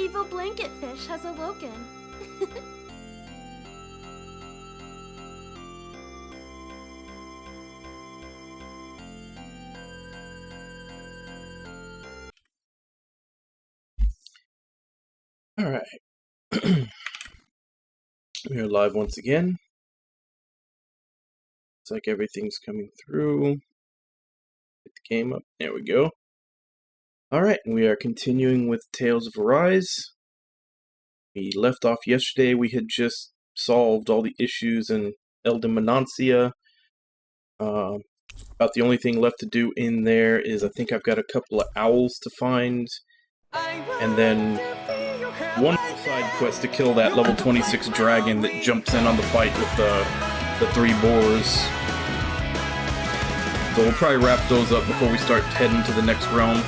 evil blanket fish has awoken. Alright. We are live once again. Looks like everything's coming through. Get the game up. There we go. Alright, we are continuing with Tales of Arise. We left off yesterday. We had just solved all the issues in Eldemonancia. About the only thing left to do in there is I think I've got a couple of owls to find. And then one side quest to kill that level 26 dragon that jumps in on the fight with the three boars. So we'll probably wrap those up before we start heading to the next realm.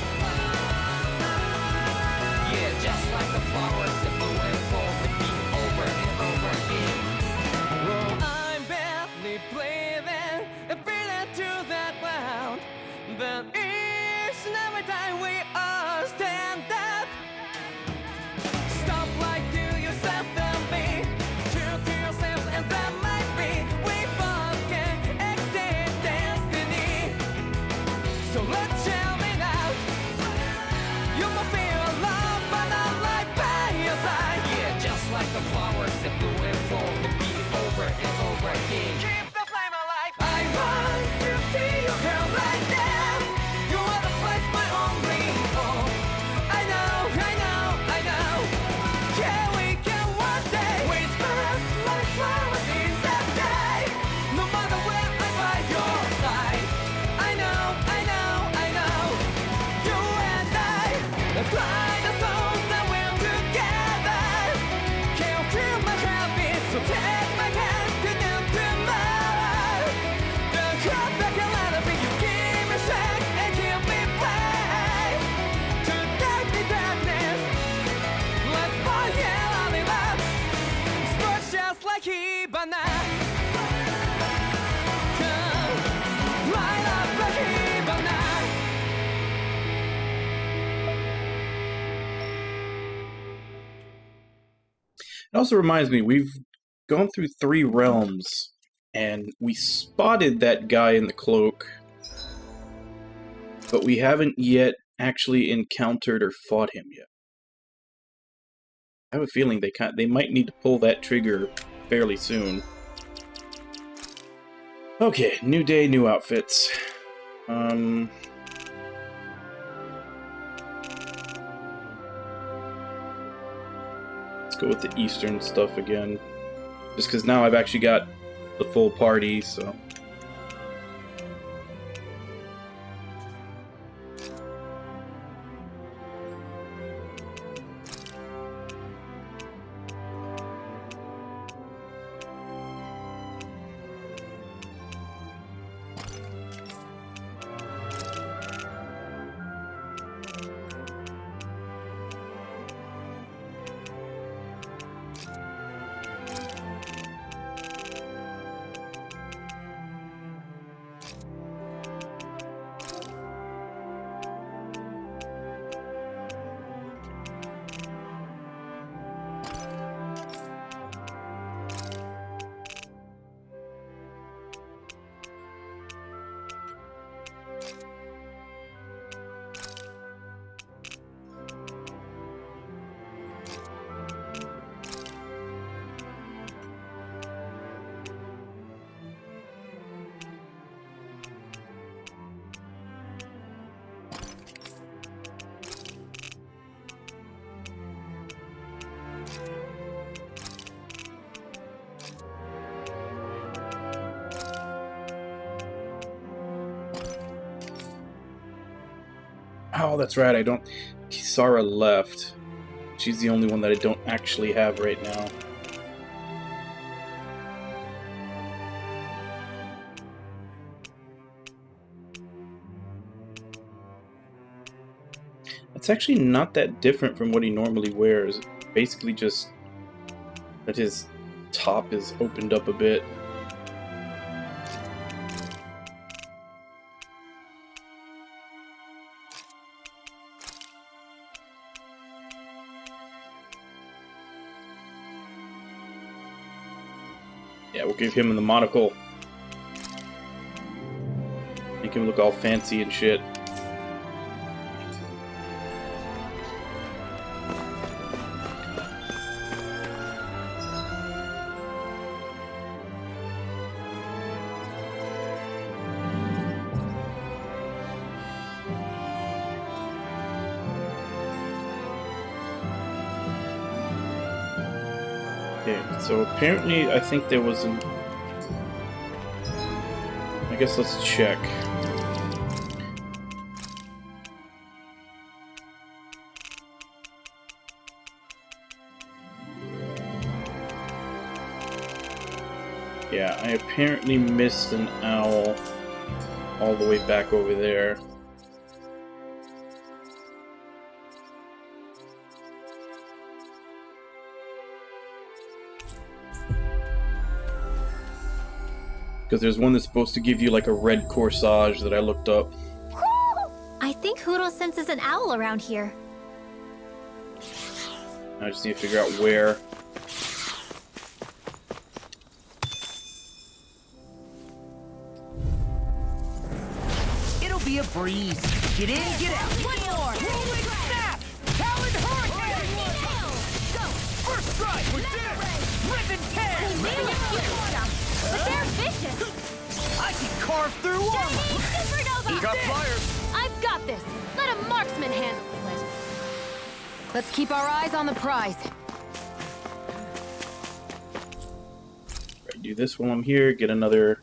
It also reminds me, we've gone through 3 realms, and we spotted that guy in the cloak, but we haven't yet actually encountered or fought him yet. I have a feeling they might need to pull that trigger fairly soon. Okay, new day, new outfits. Go with the Eastern stuff again. Just because now I've actually got the full party, so... Oh, that's right, I don't... Kisara left. She's the only one that I don't actually have right now. It's actually not that different from what he normally wears. Basically just that his top is opened up a bit. Yeah, we'll give him the monocle. Make him look all fancy and shit. Okay, so apparently I think there was an... I guess let's check. Yeah, I apparently missed an owl all the way back over there. Because there's one that's supposed to give you like a red corsage that I looked up. I think Hoodle senses an owl around here. I just need to figure out where. It'll be a breeze. Get in, get out. One more. Rolling snap! Talon hurricane! Go! First strike! We're dead! Ripping tear! Maybe a few stuff, but they're vicious. I can carve through armor! Supernova! Got flyers! I've got this. Let a marksman handle it. Let's keep our eyes on the prize. Right, do this while I'm here. Get another.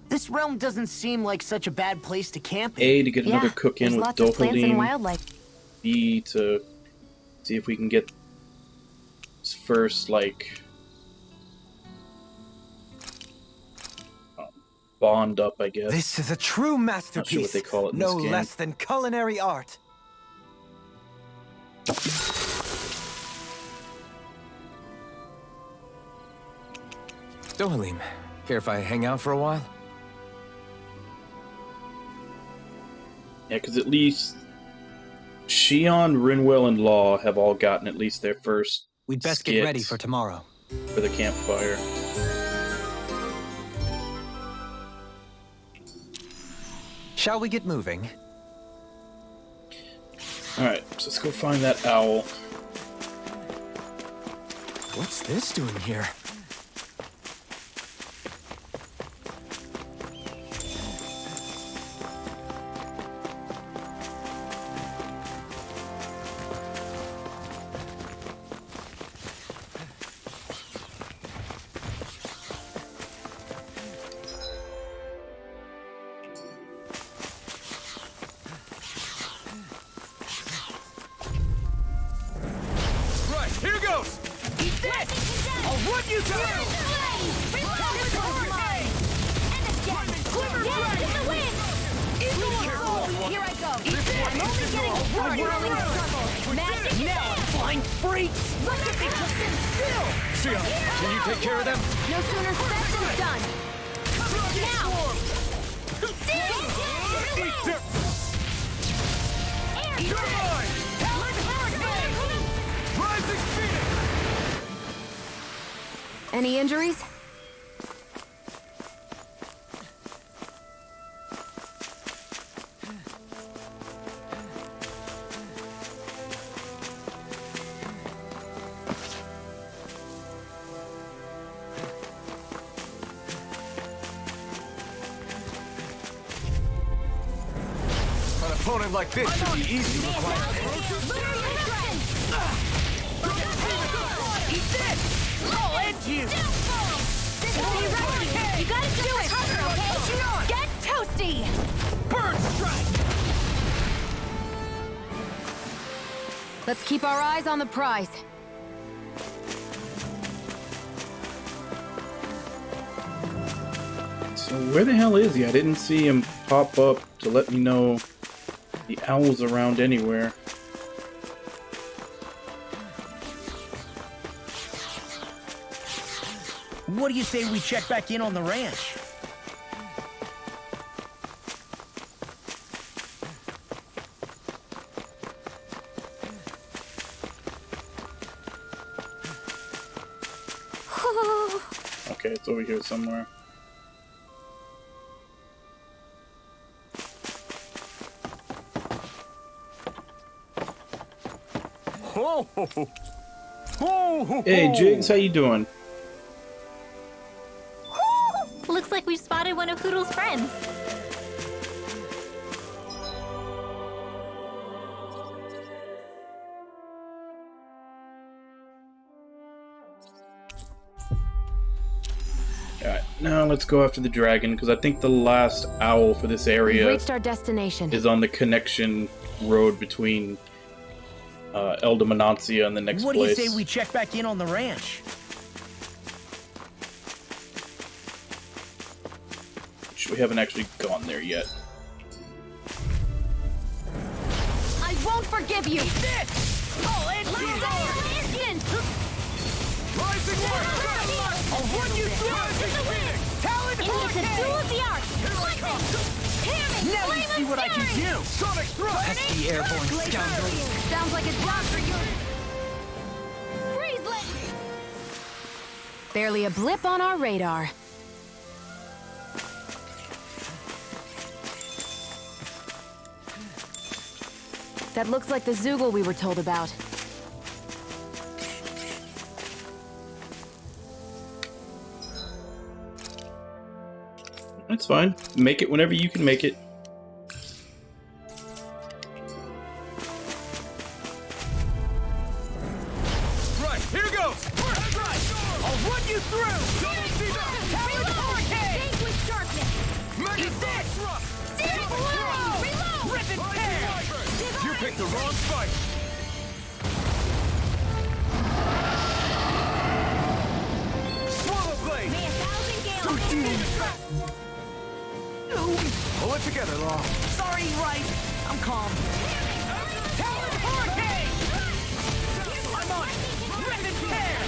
This realm doesn't seem like such a bad place to camp in. A, to get another cook in there's with lots of plants and Dohalim. wildlife. B, to see if we can get this first, like, bond up, I guess. This is a true masterpiece. Not sure what they call it in no this game. less than culinary art. Dohalim, care if I hang out for a while? Yeah, because at least Shion, Rinwell, and Law have all gotten at least their first We'd best get skit ready for tomorrow. for the campfire. Shall we get moving? Alright, so let's go find that owl. What's this doing here? Right, here goes! Eat this! I'll run you down! Here I go. I'm only getting started. Magic Now, flying freaks! Look at me, just sit still. Shion, can you take care of them? No sooner said than done. Now. Eat them! You're mine! Rising Phoenix! Any injuries? An opponent like this should be easy to require. Eat this! I'll end you! You gotta do it, okay? Get toasty! Bird strike! Let's keep our eyes on the prize. So where the hell is he? I didn't see him pop up to let me know the owl's around anywhere. What do you say we check back in on the ranch? okay, it's over here somewhere. Ho, ho, ho. Ho, ho, Hey, ho. Jigs, how you doing? Looks like we've spotted one of Hoodle's friends. Alright, now let's go after the dragon, because I think the last owl for this We've area reached our destination. is on the connection road between Elda Manancia and the next What do you place. say we check back in on the ranch? We haven't actually gone there yet. I won't forgive you! Oh, and Rising Word! I'll run you through! Talon It's a duel Hurricane! of the arts! Lightning! Now you see what I can do! Sonic thrust! Pesky airborne scoundrel! Sounds like a job for you. Freeze lit! Barely a blip on our radar. That looks like the Zoogle we were told about. That's fine. Make it whenever you can make it. Right, here goes! I'll run you through! Talon Hurricane! Mega thrust! Rip and tear! You picked the wrong fight! Swallow blade! Pull it together, Law. Sorry, right. I'm calm. Talon Hurricane! I'm on it! Rip and tear!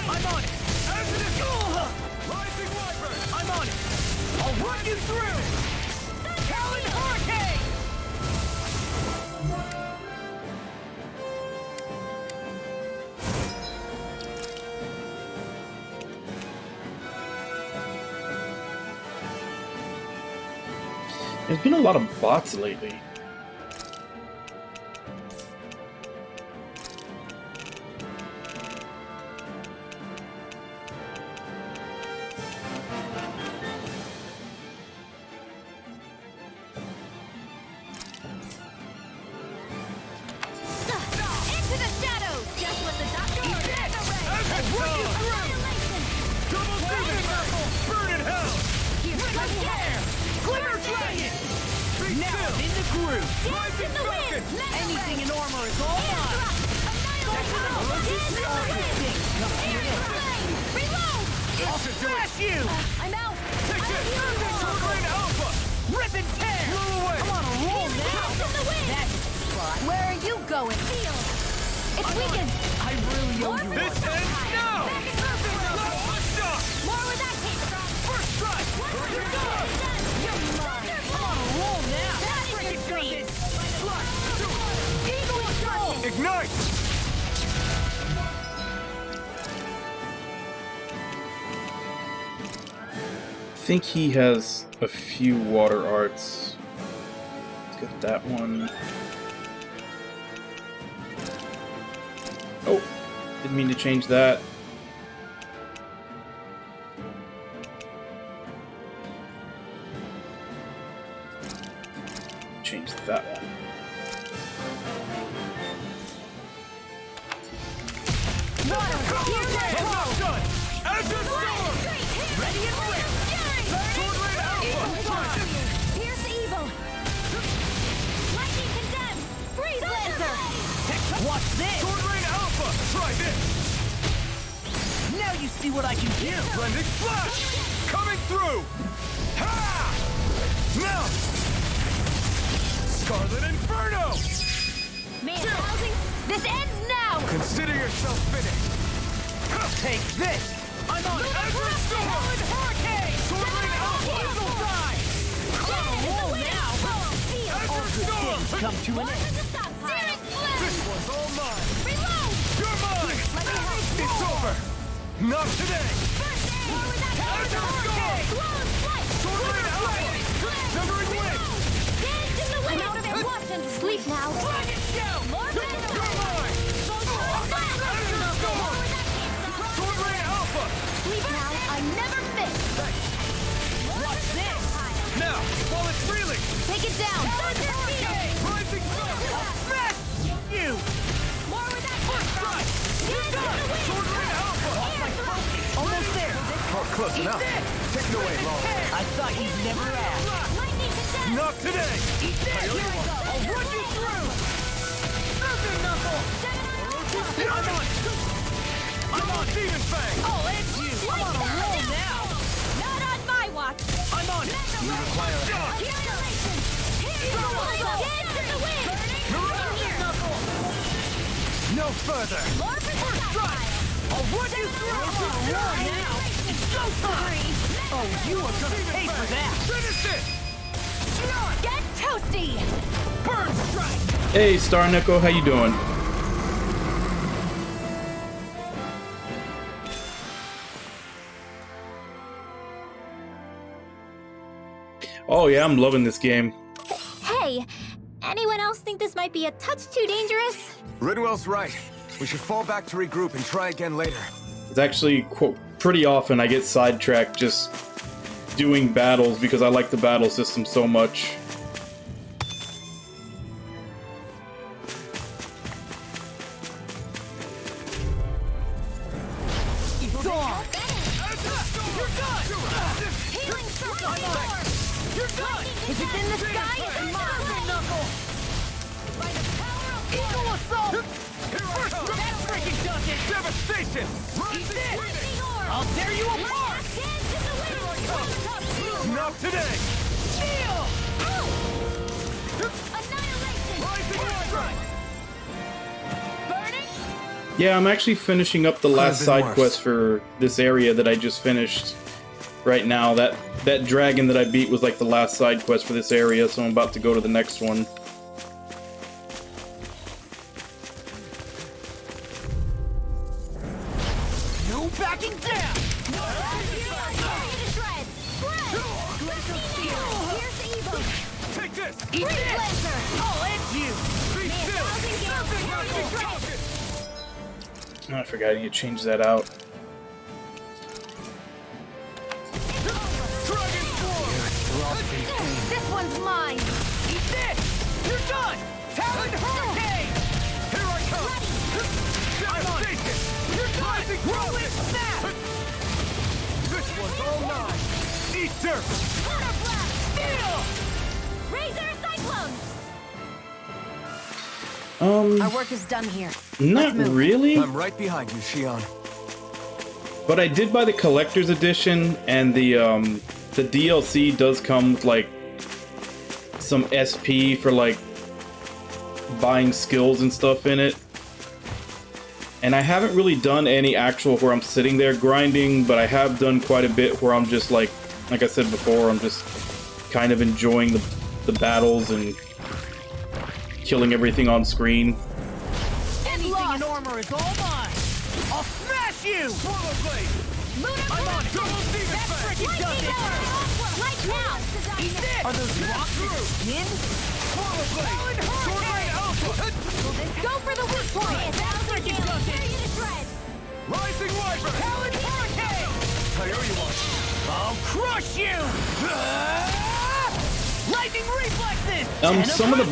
I'm on it! Rising Wyvern! I'm on it! I'll run you through! Talon Hurricane! There's been a lot of bots lately. Into the shadows! Just what the doctor ordered! Double demon battle! Burn in hell! Glimmer Dragon! Be Now still! I'm in the groove! Rising Falcon! Anything in armor is all mine! I'll smash you! I'm out! Take this! Sword Rain Alpha! Rip and tear! Blow away! I'm on a roll now! In the wind! That's the spot! Where are you going? Feel! It's weakened! I really owe you This one. ends now! Back and forth! Last stop! More where that came from! First strike! You're done! You're mine! I'm on a roll now! That's Frickin' green! Eagle Control! Ignite! I think he has a few water arts. Let's get that one. Oh, didn't mean to change that. Change that one. Done! Azure Storm! Ready and quick! Sword Rain Alpha! Pierce evil! Lightning condemned! Freeze Lancer! Watch this! Sword Rain Alpha! Try this! Now you see what I can do! Blending Flash! Coming through! Ha! Now! Scarlet Inferno! Man housing! This ends now! Consider yourself finished! Take this! I'm on Azure Storm! Talon Hurricane! Sword Rain Alpha! Eagle Drive! I'm on a roll now! All Azure good Storm! things come to an end! This one's all mine! Reload! You're mine! Let me help. It's over! Not today! Sleep now. Sleep now. I never miss. Watch this! Now, while it's reeling! Take it down. Rising sun! Smash you! Sword Ray Alpha! Almost there! Oh, close enough. Take it away, Law. I thought you'd never ask. Not today! Eat this! Here I go! I'll run you through! Thunder Knuckle! I'm on Demon Fang! I'll end you! I'm on a roll now! Not on my watch. I'm on it! You require a shot! No further! First strike! I'll run you through! I'm on a roll now! It's showtime! Oh, you are gonna pay for that! Finish it! Get toasty. Burn strike! Hey, Star Neko, how you doing? Oh yeah, I'm loving this game. Hey, anyone else think this might be a touch too dangerous? Ridwell's right. We should fall back to regroup and try again later. It's actually pretty often I get sidetracked just doing battles because I like the battle system so much. Gone! You're done! Healing circle! You're done! If it's in the sky, it's mine. Thunder Knuckle! Eagle Assault! First that freaking does it! Devastation! Eat this! I'll tear you apart! Not today! Steel! Rising Strike! Burning! Yeah, I'm actually finishing up the last been side worse. quest for this area that I just finished right now. That dragon that I beat was like the last side quest for this area, so I'm about to go to the next one. No backing down! Take this! Eat this! I'll end you! Be still! Oh, I forgot you changed that out. Dragon Swarm! This one's mine. Eat this! You're done! Talon Hurricane! Here I come! Devastation! You're done! Rolling snap! This one's all mine! Eat dirt! Steel! Razor Cyclone. Our work is done here. Not really, I'm right behind you, Shion. but I did buy the collector's edition, and the DLC does come with like some SP for like buying skills and stuff in it. And I haven't really done any actual where I'm sitting there grinding, but I have done quite a bit where I'm just like I said before, I'm just kind of enjoying the battles and killing everything on screen. Anything in armor is all mine! I'll smash you! Swallow Blade! I'm on double demon That fang! freaking does it. Right now. Eat this! Are those rocks in your skin? Swallow Blade! Sword Ray Alpha! Go for the weak point. That freaking does it! Rising Wyvern! Talon Hurricane! Coyote I'll crush you! Lightning reflexes! Some of the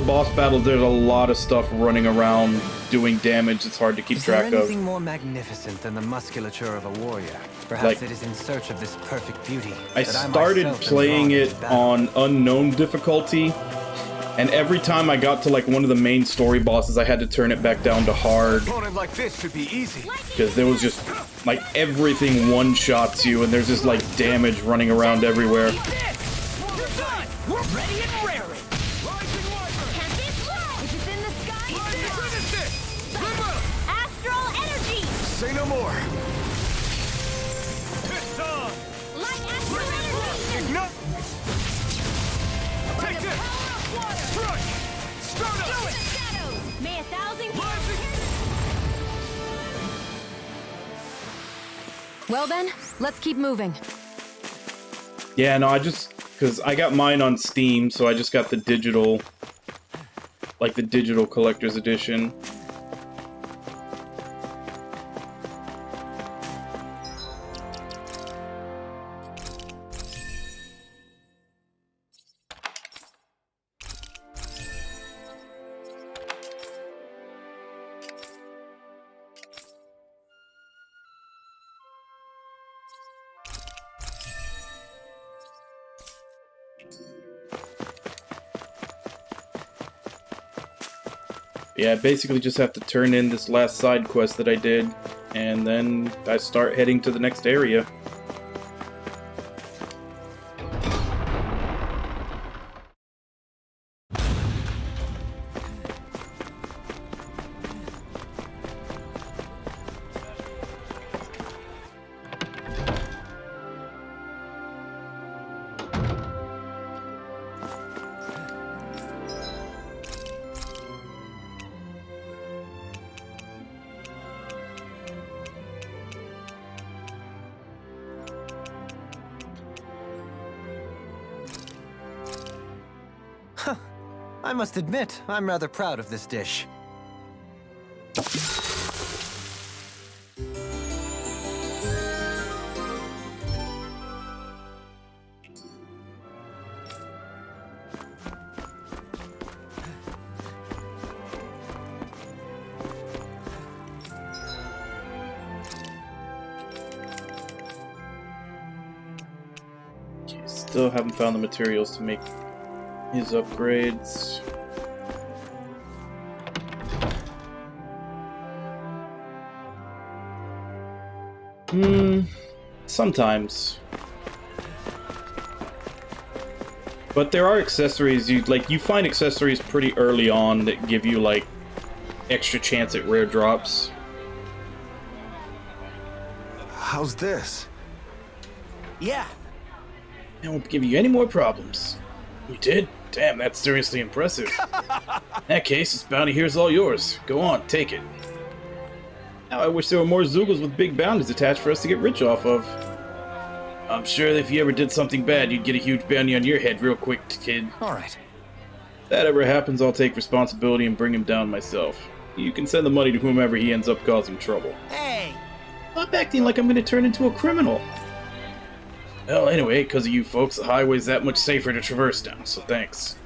boss battles, there's a lot of stuff running around doing damage. It's hard to keep Is there track of. anything more magnificent than the musculature of a warrior? Perhaps Like- it is in search of this perfect beauty. I that started myself am playing drawn it to battle. on unknown difficulty, and every time I got to like one of the main story bosses, I had to turn it back down to hard Opponent like this should be easy. because there was just like everything one-shots you, and there's just like damage running around everywhere. Eat this! You're done! We're ready and raring! Rising Wyvern! If it's in the sky, Finish this! Ridwell! astral energy. Say no more! It's on! Light astral energy. Ignite! Take this! Strike! Start up! Shadows. May 1,000 Rising! Well then, let's keep moving. Yeah, no, because I got mine on Steam, so I just got the digital, like the digital collector's edition. Yeah, I basically just have to turn in this last side quest that I did, and then I start heading to the next area. I must admit, I'm rather proud of this dish. Okay, still haven't found the materials to make his upgrades. Sometimes. But there are accessories, you find accessories pretty early on that give you, like, extra chance at rare drops. How's this? Yeah. I won't give you any more problems. You did? Damn, that's seriously impressive. In that case, this bounty here's all yours. Go on, take it. Now I wish there were more Zoogles with big bounties attached for us to get rich off of. I'm sure that if you ever did something bad, you'd get a huge bounty on your head real quick, kid. Alright. If that ever happens, I'll take responsibility and bring him down myself. You can send the money to whomever he ends up causing trouble. Hey. Stop acting like I'm gonna turn into a criminal. Well, anyway, because of you folks, the highway's that much safer to traverse down, so thanks.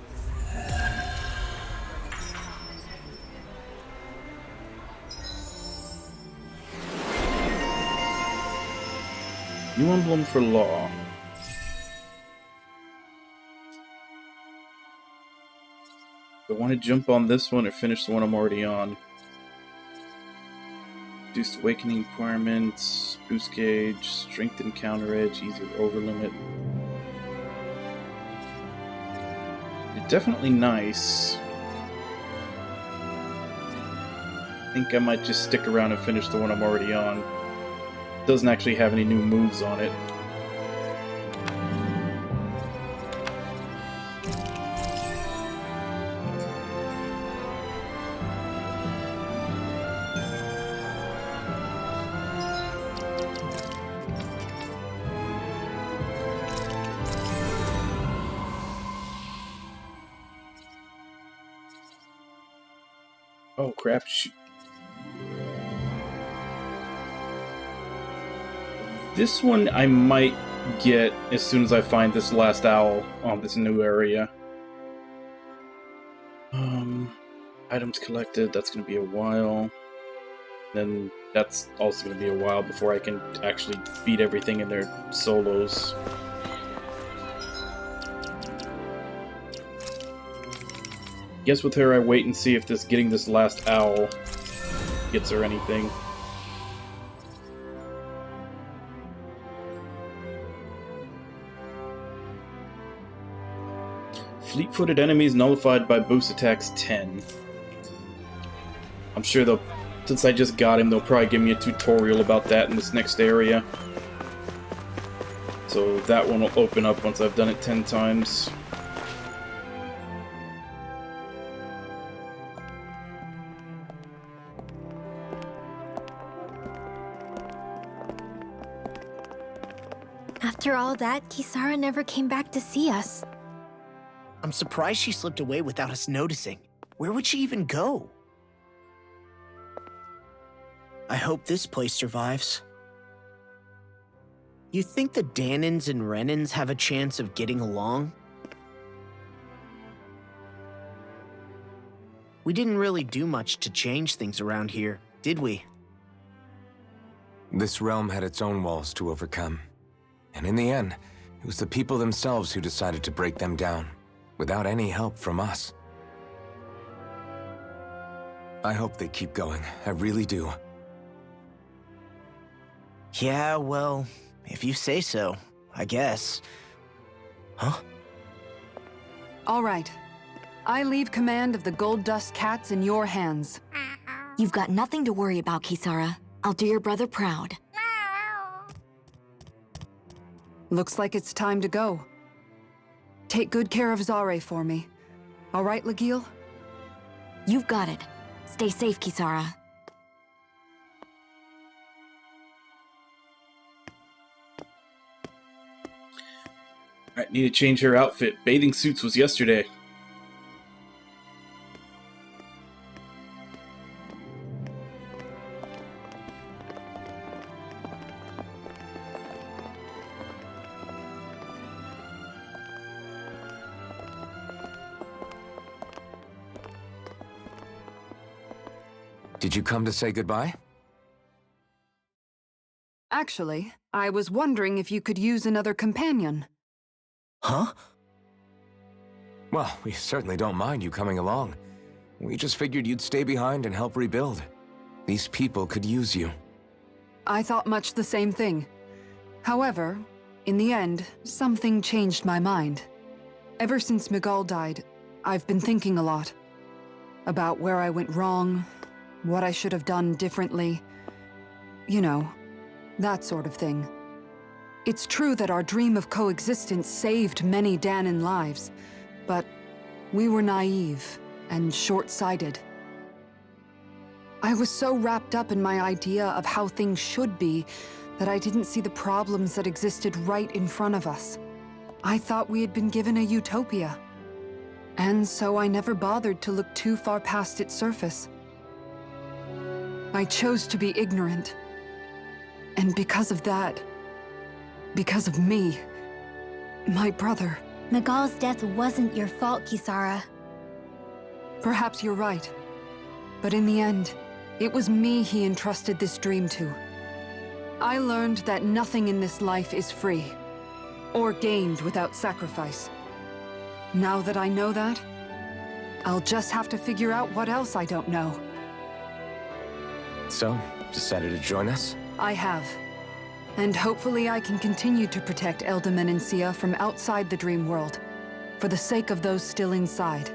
New emblem for law. Do I want to jump on this one or finish the one I'm already on? Reduced awakening requirements, boost gauge, strength and counter edge, easier over limit. They're definitely nice. I think I might just stick around and finish the one I'm already on. Doesn't actually have any new moves on it. Oh crap, shoot. This one I might get as soon as I find this last owl on this new area. Items collected, that's going to be a while. Then that's also going to be a while before I can actually beat everything in their solos. Guess with her I wait and see if getting this last owl gets her anything. Fleet-footed enemies nullified by boost attacks 10. I'm sure they'll, since I just got him, they'll probably give me a tutorial about that in this next area. So that one will open up once I've done it 10 times. After all that, Kisara never came back to see us. I'm surprised she slipped away without us noticing. Where would she even go? I hope this place survives. You think the Danins and Renins have a chance of getting along? We didn't really do much to change things around here, did we? This realm had its own walls to overcome. And in the end, it was the people themselves who decided to break them down, without any help from us. I hope they keep going. I really do. Yeah, well, if you say so, I guess. Huh? All right. I leave command of the Gold Dust Cats in your hands. You've got nothing to worry about, Kisara. I'll do your brother proud. Looks like it's time to go. Take good care of Zare for me. All right, Legil? You've got it. Stay safe, Kisara. Alright, need to change her outfit. Bathing suits was yesterday. Did you come to say goodbye? Actually, I was wondering if you could use another companion. Huh? Well, we certainly don't mind you coming along. We just figured you'd stay behind and help rebuild. These people could use you. I thought much the same thing. However, in the end, something changed my mind. Ever since Miguel died, I've been thinking a lot. About where I went wrong, what I should have done differently. You know, that sort of thing. It's true that our dream of coexistence saved many Danin lives, but we were naive and short-sighted. I was so wrapped up in my idea of how things should be that I didn't see the problems that existed right in front of us. I thought we had been given a utopia, and so I never bothered to look too far past its surface. I chose to be ignorant, and because of that, because of me, my brother. Miguel's death wasn't your fault, Kisara. Perhaps you're right. But in the end, it was me he entrusted this dream to. I learned that nothing in this life is free, or gained without sacrifice. Now that I know that, I'll just have to figure out what else I don't know. So, decided to join us? I have. And hopefully I can continue to protect Eldam and Sia from outside the dream world, for the sake of those still inside.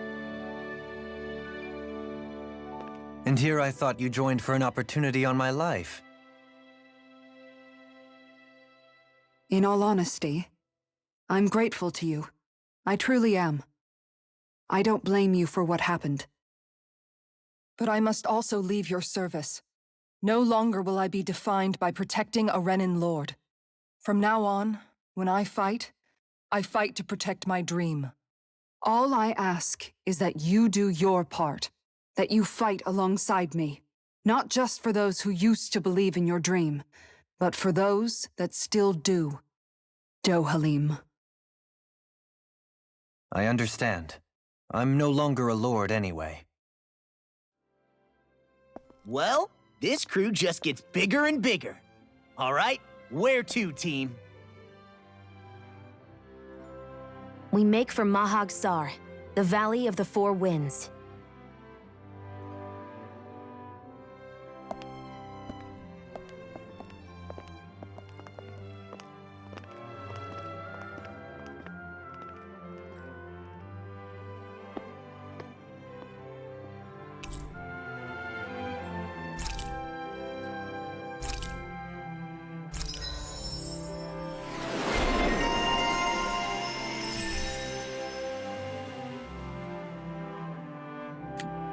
And here I thought you joined for an opportunity on my life. In all honesty, I'm grateful to you. I truly am. I don't blame you for what happened. But I must also leave your service. No longer will I be defined by protecting a Renin lord. From now on, when I fight to protect my dream. All I ask is that you do your part, that you fight alongside me, not just for those who used to believe in your dream, but for those that still do. Dohalim. I understand. I'm no longer a lord anyway. Well, this crew just gets bigger and bigger. All right, where to, team? We make for Mahag Sar, the Valley of the Four Winds.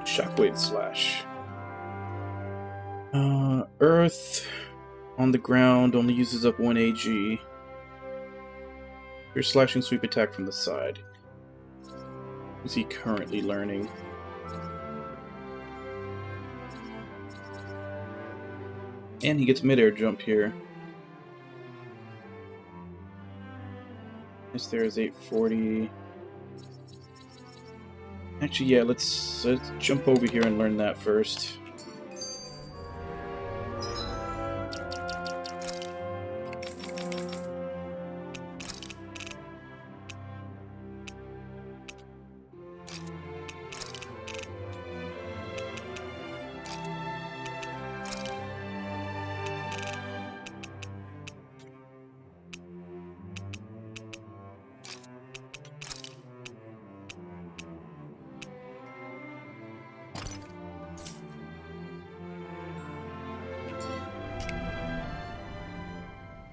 Shockwave slash. Earth on the ground only uses up 1 AG. Your slashing sweep attack from the side. Is he currently learning? And he gets midair jump here. Yes, there is 840. Actually, yeah, let's jump over here and learn that first.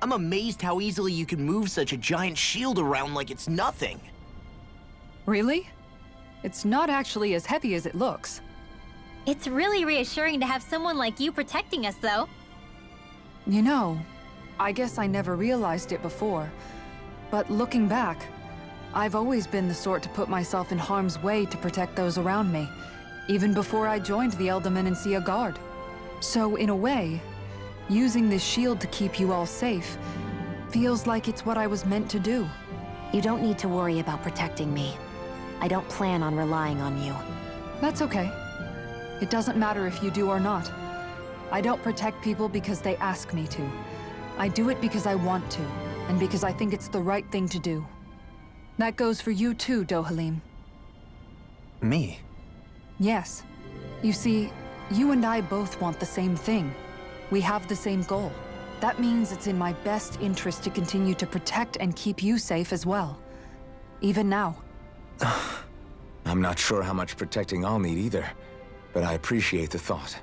I'm amazed how easily you can move such a giant shield around like it's nothing. Really? It's not actually as heavy as it looks. It's really reassuring to have someone like you protecting us, though. You know, I guess I never realized it before. But looking back, I've always been the sort to put myself in harm's way to protect those around me, even before I joined the Elderman and Sea Guard. So in a way, using this shield to keep you all safe feels like it's what I was meant to do. You don't need to worry about protecting me. I don't plan on relying on you. That's okay. It doesn't matter if you do or not. I don't protect people because they ask me to. I do it because I want to, and because I think it's the right thing to do. That goes for you too, Dohalim. Me? Yes. You see, you and I both want the same thing. We have the same goal. That means it's in my best interest to continue to protect and keep you safe as well. Even now. I'm not sure how much protecting I'll need either, but I appreciate the thought.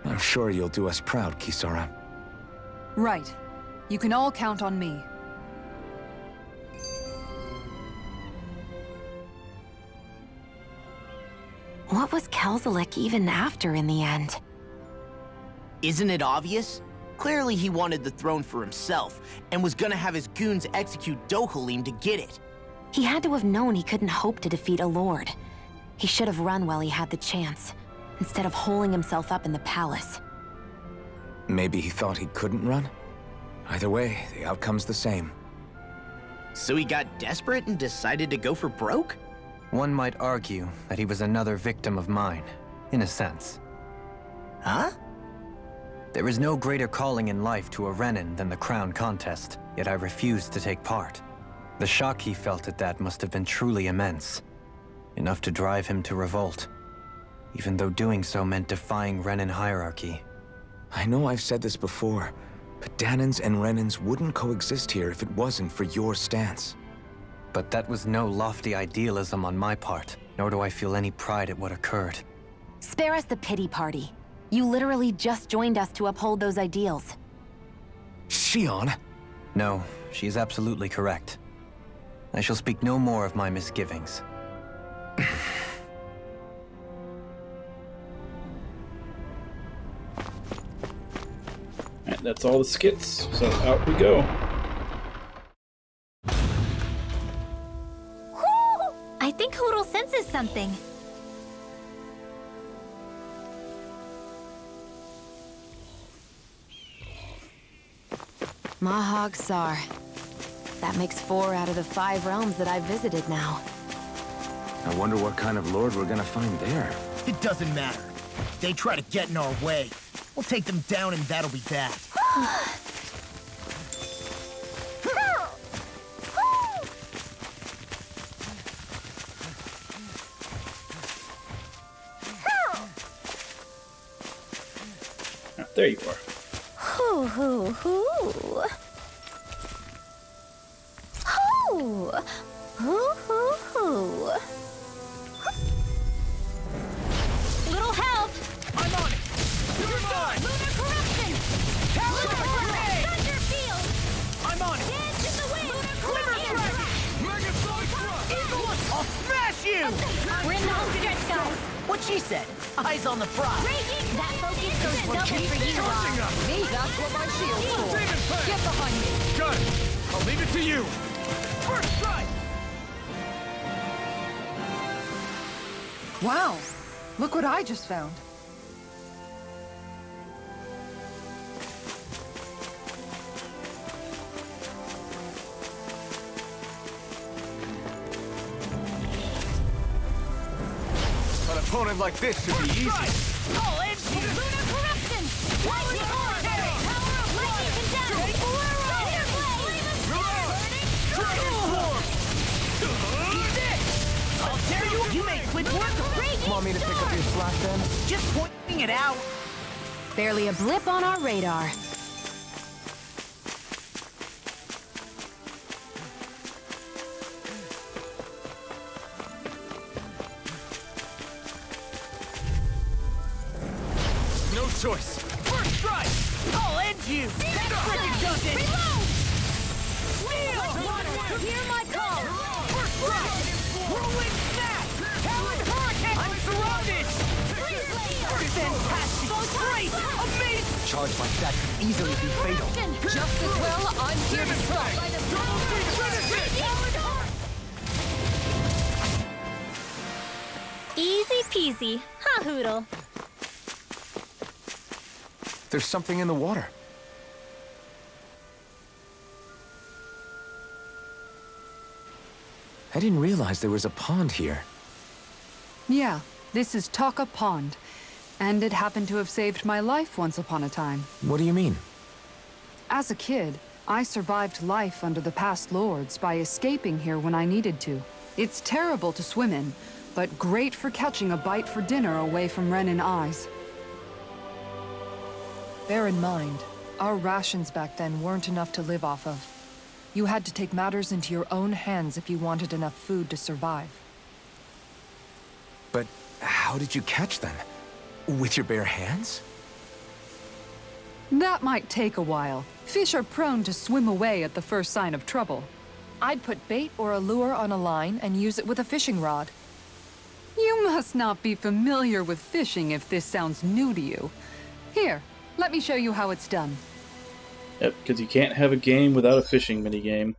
I'm sure you'll do us proud, Kisara. Right. You can all count on me. What was Kelzalek even after in the end? Isn't it obvious? Clearly he wanted the throne for himself, and was gonna have his goons execute Dohalim to get it. He had to have known he couldn't hope to defeat a lord. He should have run while he had the chance, instead of holding himself up in the palace. Maybe he thought he couldn't run? Either way, the outcome's the same. So he got desperate and decided to go for broke? One might argue that he was another victim of mine, in a sense. Huh? There is no greater calling in life to a Renin than the crown contest, yet I refused to take part. The shock he felt at that must have been truly immense. Enough to drive him to revolt, even though doing so meant defying Renin hierarchy. I know I've said this before, but Danans and Renins wouldn't coexist here if it wasn't for your stance. But that was no lofty idealism on my part, nor do I feel any pride at what occurred. Spare us the pity party. You literally just joined us to uphold those ideals. Shion? No, she is absolutely correct. I shall speak no more of my misgivings. Alright, that's all the skits, so out we go. Whoo! I think Hoodle senses something. Mahag Sar. That makes 4 out of the 5 realms that I've visited now. I wonder what kind of lord we're gonna find there. It doesn't matter. If they try to get in our way, we'll take them down and that'll be that. Ah, there you are. Hoo hoo hoo. Hoo. Hoo hoo hoo. Little help. I'm on it! You're mine! Lunar corruption. Lunar corruption. Thunder field. I'm on it! Dance in the wind. Glimmer Lunar thrust! Megasonic thrust! Eagle! I'll smash you! We're in the home stretch, guys. What she said. Eyes on the prize. Raging. That focus goes double for you, Charging Rob. up! Me, that's what my shield's for. David Fang! Get behind me. Good. I'll leave it to you. First strike! Wow! Look what I just found. An opponent like this should be easy. I'll end you! Lunar corruption! Lightning hurricane! Power of lightning condemned! Dragon Swarm! Eat this! I'll tear you! You made quick work of it! Want me to pick up your slack then? Just pointing it out. Barely a blip on our radar. No choice. First strike! I'll end you! That frickin' does it! Reload! Hear my call! First strike! Whirlwind snap! Talon hurricane! I'm surrounded! Fantastic! Great! Amazing! Charge like that could easily be fatal. Just as well, I'm here to stop. Easy peasy, huh, Hoodle? There's something in the water. I didn't realize there was a pond here. Yeah, this is Taka Pond. And it happened to have saved my life once upon a time. What do you mean? As a kid, I survived life under the past lords by escaping here when I needed to. It's terrible to swim in, but great for catching a bite for dinner away from Renin eyes. Bear in mind, our rations back then weren't enough to live off of. You had to take matters into your own hands if you wanted enough food to survive. But how did you catch them? With your bare hands? That might take a while. Fish are prone to swim away at the first sign of trouble. I'd put bait or a lure on a line and use it with a fishing rod. You must not be familiar with fishing if this sounds new to you. Here, let me show you how it's done. Yep, because you can't have a game without a fishing minigame.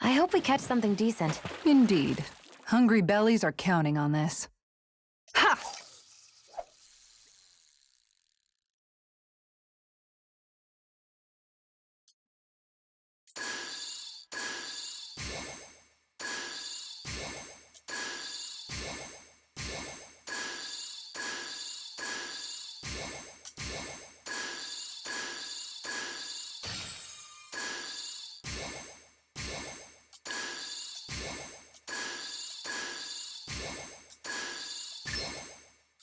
I hope we catch something decent. Indeed. Hungry bellies are counting on this. Ha!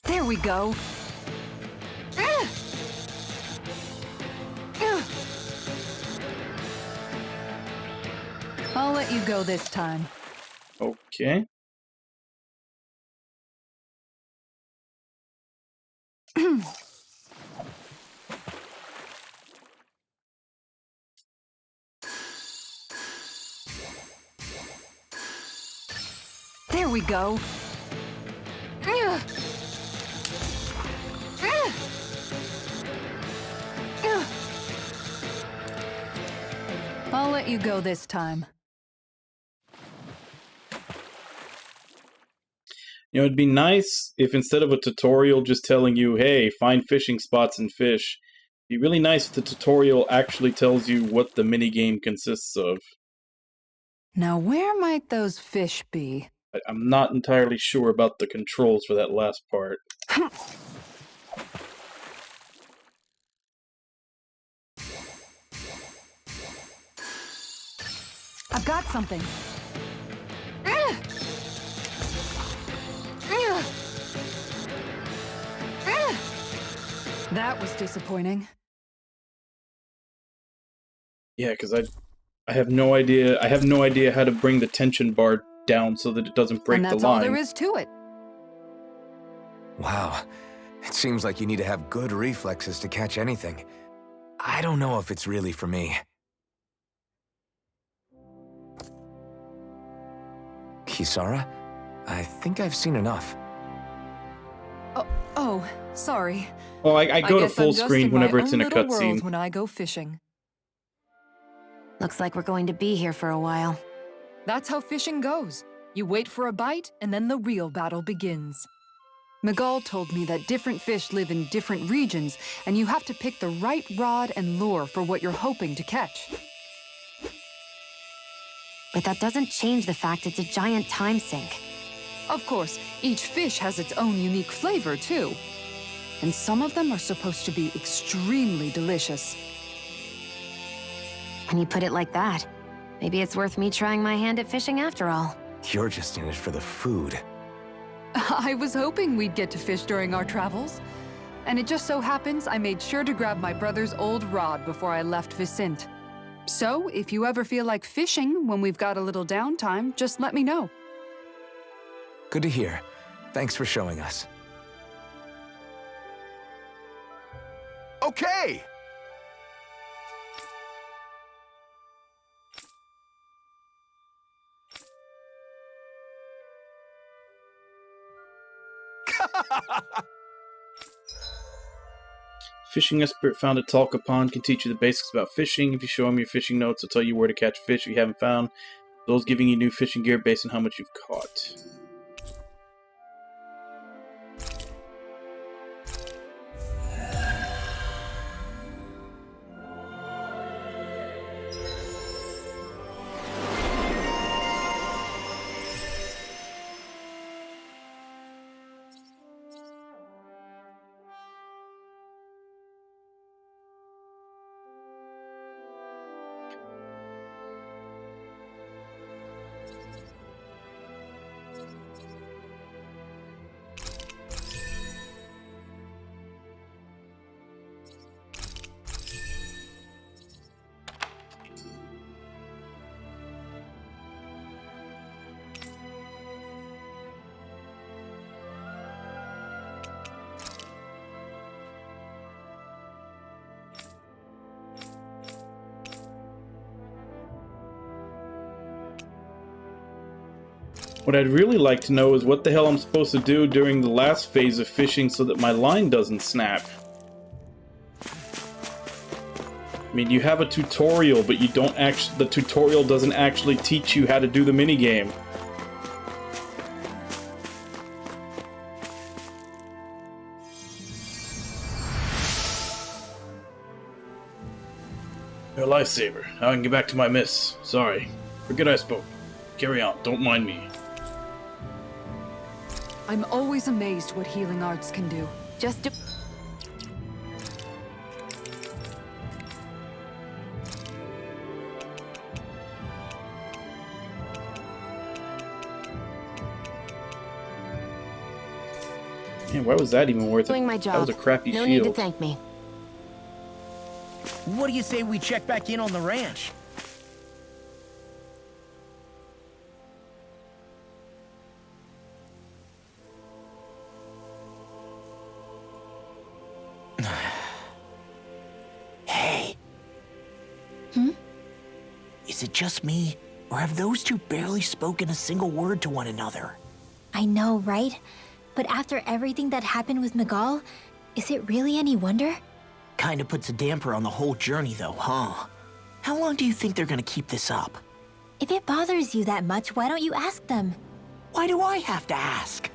There we go. I'll let you go this time. Okay. There we go. I'll let you go this time. You know, it'd be nice if instead of a tutorial just telling you, hey, find fishing spots and fish, it'd be really nice if the tutorial actually tells you what the minigame consists of. Now where might those fish be? I'm not entirely sure about the controls for that last part. I've got something. That was disappointing. Yeah, because I have no idea. I have no idea how to bring the tension bar down so that it doesn't break And the that's line. all there is to it. Wow. It seems like you need to have good reflexes to catch anything. I don't know if it's really for me. Kisara, I think I've seen enough. Oh, sorry. Well, I go to guess I'm full just screen in whenever my it's own in a little world cutscene. when I go fishing. Looks like we're going to be here for a while. That's how fishing goes. You wait for a bite, and then the real battle begins. Miguel told me that different fish live in different regions, and you have to pick the right rod and lure for what you're hoping to catch. But that doesn't change the fact it's a giant time sink. Of course, each fish has its own unique flavor, too. And some of them are supposed to be extremely delicious. When you put it like that, maybe it's worth me trying my hand at fishing after all. You're just in it for the food. I was hoping we'd get to fish during our travels. And it just so happens I made sure to grab my brother's old rod before I left Vicente. So, if you ever feel like fishing when we've got a little downtime, just let me know. Good to hear. Thanks for showing us. Okay! Fishing expert found a Talca pond can teach you the basics about fishing. If you show him your fishing notes, he'll tell you where to catch fish you haven't found. Those giving you new fishing gear based on how much you've caught. What I'd really like to know is what the hell I'm supposed to do during the last phase of fishing so that my line doesn't snap. I mean, you have a tutorial, but you don't actually, the tutorial doesn't actually teach you how to do the minigame. Your lifesaver. Now I can get back to my miss. Sorry. Forget I spoke. Carry on. Don't mind me. I'm always amazed what healing arts can do. Just do... Man, why was that even worth it? Doing my job. That was a crappy No shield. need to thank me. What do you say we check back in on the ranch? Hey. Is it just me, or have those two barely spoken a single word to one another? I know, right? But after everything that happened with Miguel, is it really any wonder? Kinda puts a damper on the whole journey, though, huh? How long do you think they're gonna keep this up? If it bothers you that much, why don't you ask them? Why do I have to ask?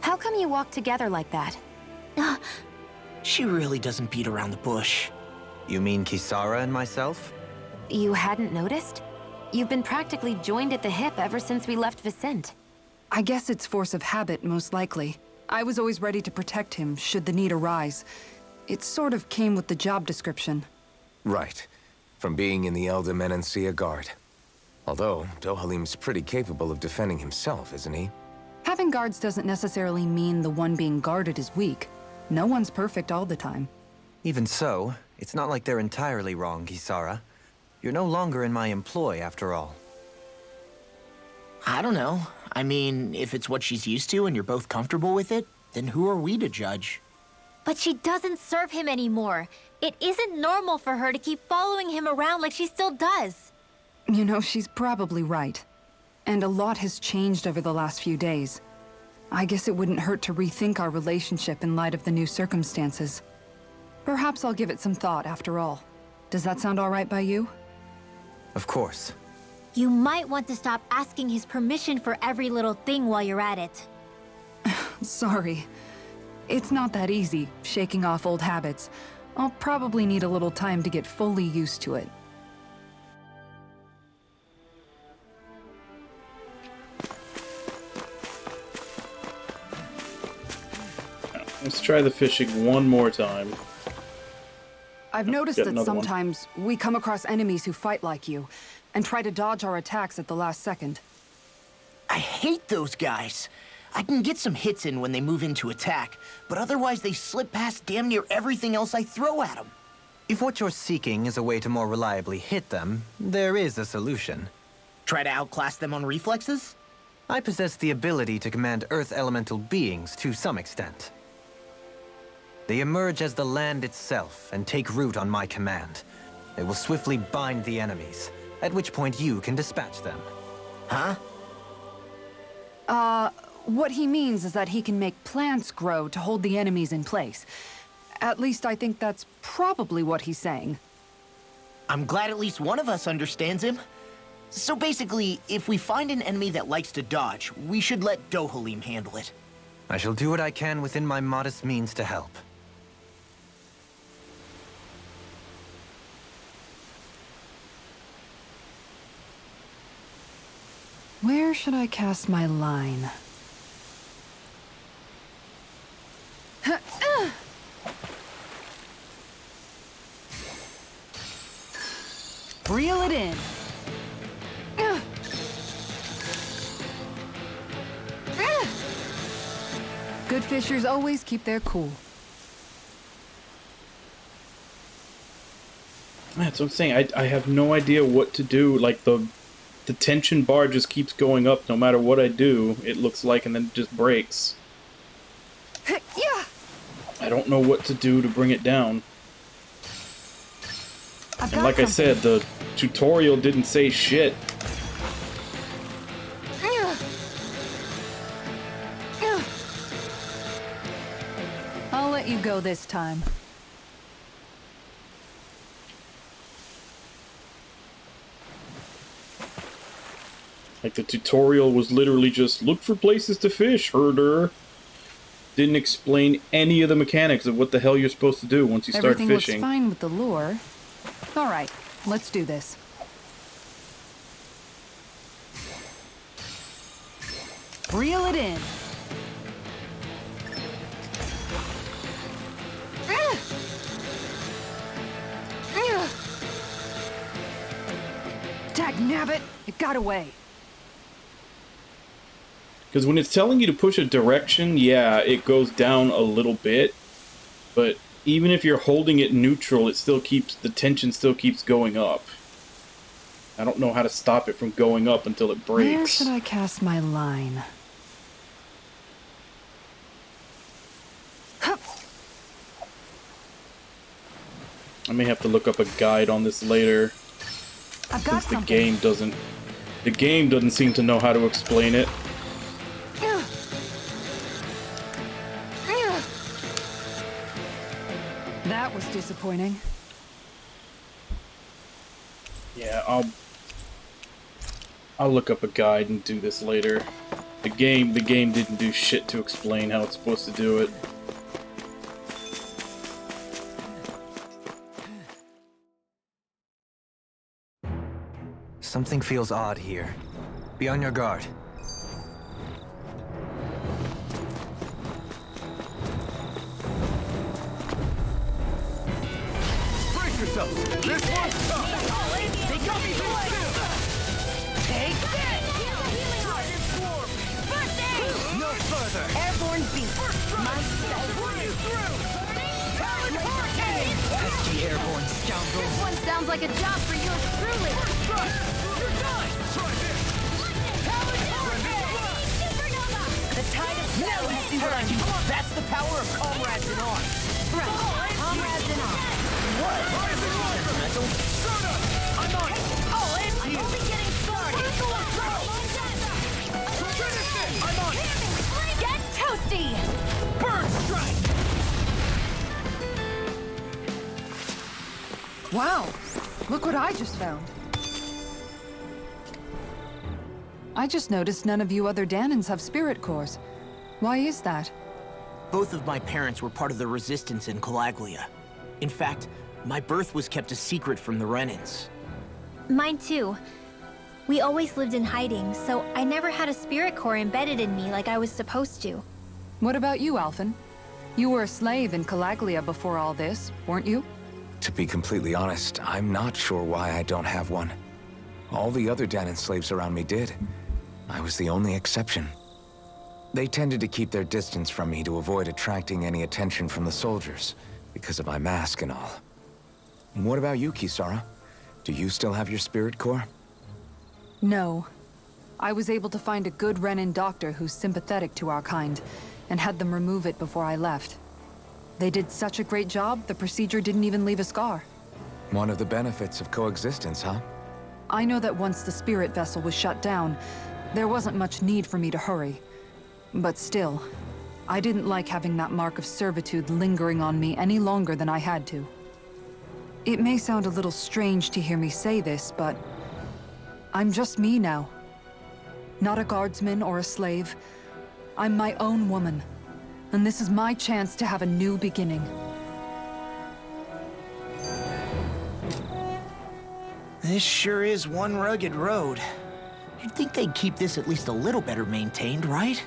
How come you walk together like that? She really doesn't beat around the bush. You mean Kisara and myself? You hadn't noticed? You've been practically joined at the hip ever since we left Vicente. I guess it's force of habit, most likely. I was always ready to protect him, should the need arise. It sort of came with the job description. Right. From being in the Elder Menancia Guard. Although, Dohalim's pretty capable of defending himself, isn't he? Having guards doesn't necessarily mean the one being guarded is weak. No one's perfect all the time. Even so, it's not like they're entirely wrong, Kisara. You're no longer in my employ, after all. I don't know. I mean, if it's what she's used to and you're both comfortable with it, then who are we to judge? But she doesn't serve him anymore. It isn't normal for her to keep following him around like she still does. You know, she's probably right. And a lot has changed over the last few days. I guess it wouldn't hurt to rethink our relationship in light of the new circumstances. Perhaps I'll give it some thought after all. Does that sound all right by you? Of course. You might want to stop asking his permission for every little thing while you're at it. Sorry. It's not that easy, shaking off old habits. I'll probably need a little time to get fully used to it. Let's try the fishing one more time. I've noticed Get that another one. sometimes we come across enemies who fight like you, and try to dodge our attacks at the last second. I hate those guys. I can get some hits in when they move into attack, but otherwise they slip past damn near everything else I throw at them. If what you're seeking is a way to more reliably hit them, there is a solution. Try to outclass them on reflexes? I possess the ability to command Earth elemental beings to some extent. They emerge as the land itself and take root on my command. They will swiftly bind the enemies, at which point you can dispatch them. Huh? What he means is that he can make plants grow to hold the enemies in place. At least I think that's probably what he's saying. I'm glad at least one of us understands him. So basically, if we find an enemy that likes to dodge, we should let Dohalim handle it. I shall do what I can within my modest means to help. Where should I cast my line? Reel it in. Good fishers always keep their cool. That's what I'm saying. I have no idea what to do. Like, the tension bar just keeps going up no matter what I do, it looks like, and then it just breaks. Yeah. I don't know what to do to bring it down. I've And got like I something. said, the tutorial didn't say shit. I'll let you go this time. Like, the tutorial was literally just, look for places to fish, herder. Didn't explain any of the mechanics of what the hell you're supposed to do once you start Everything fishing. looks fine with the lure. All right, let's do this. Reel it in. Dagnabbit, it got away. Because when it's telling you to push a direction, yeah, it goes down a little bit. But even if you're holding it neutral, it still keeps, the tension still keeps going up. I don't know how to stop it from going up until it breaks. Where should I cast my line? I may have to look up a guide on this later, I've got since the something. game doesn't seem to know how to explain it. That was disappointing. Yeah, I'll look up a guide and do this later. The game didn't do shit to explain how it's supposed to do it. Something feels odd here. Be on your guard. Brace yourselves. This one's tough. They got me here too! Take that! No further! Airborne beast. My Pesky airborne scoundrel! This one sounds like a job for yours truly. The tide of Now you see what I mean! That's the power of comrades in arms! right. Comrades in arms. Sentimental? I'm on it. I'm only getting started. Wow! Look what I just found. I just noticed none of you other Danans have spirit cores. Why is that? Both of my parents were part of the resistance in Calaglia. In fact, my birth was kept a secret from the Renans. Mine too. We always lived in hiding, so I never had a spirit core embedded in me like I was supposed to. What about you, Alphen? You were a slave in Calaglia before all this, weren't you? To be completely honest, I'm not sure why I don't have one. All the other Danan slaves around me did. I was the only exception. They tended to keep their distance from me to avoid attracting any attention from the soldiers, because of my mask and all. What about you, Kisara? Do you still have your spirit core? No. I was able to find a good Renan doctor who's sympathetic to our kind, and had them remove it before I left. They did such a great job, the procedure didn't even leave a scar. One of the benefits of coexistence, huh? I know that once the spirit vessel was shut down, there wasn't much need for me to hurry. But still, I didn't like having that mark of servitude lingering on me any longer than I had to. It may sound a little strange to hear me say this, but I'm just me now. Not a guardsman or a slave. I'm my own woman. And this is my chance to have a new beginning. This sure is one rugged road. You'd think they'd keep this at least a little better maintained, right?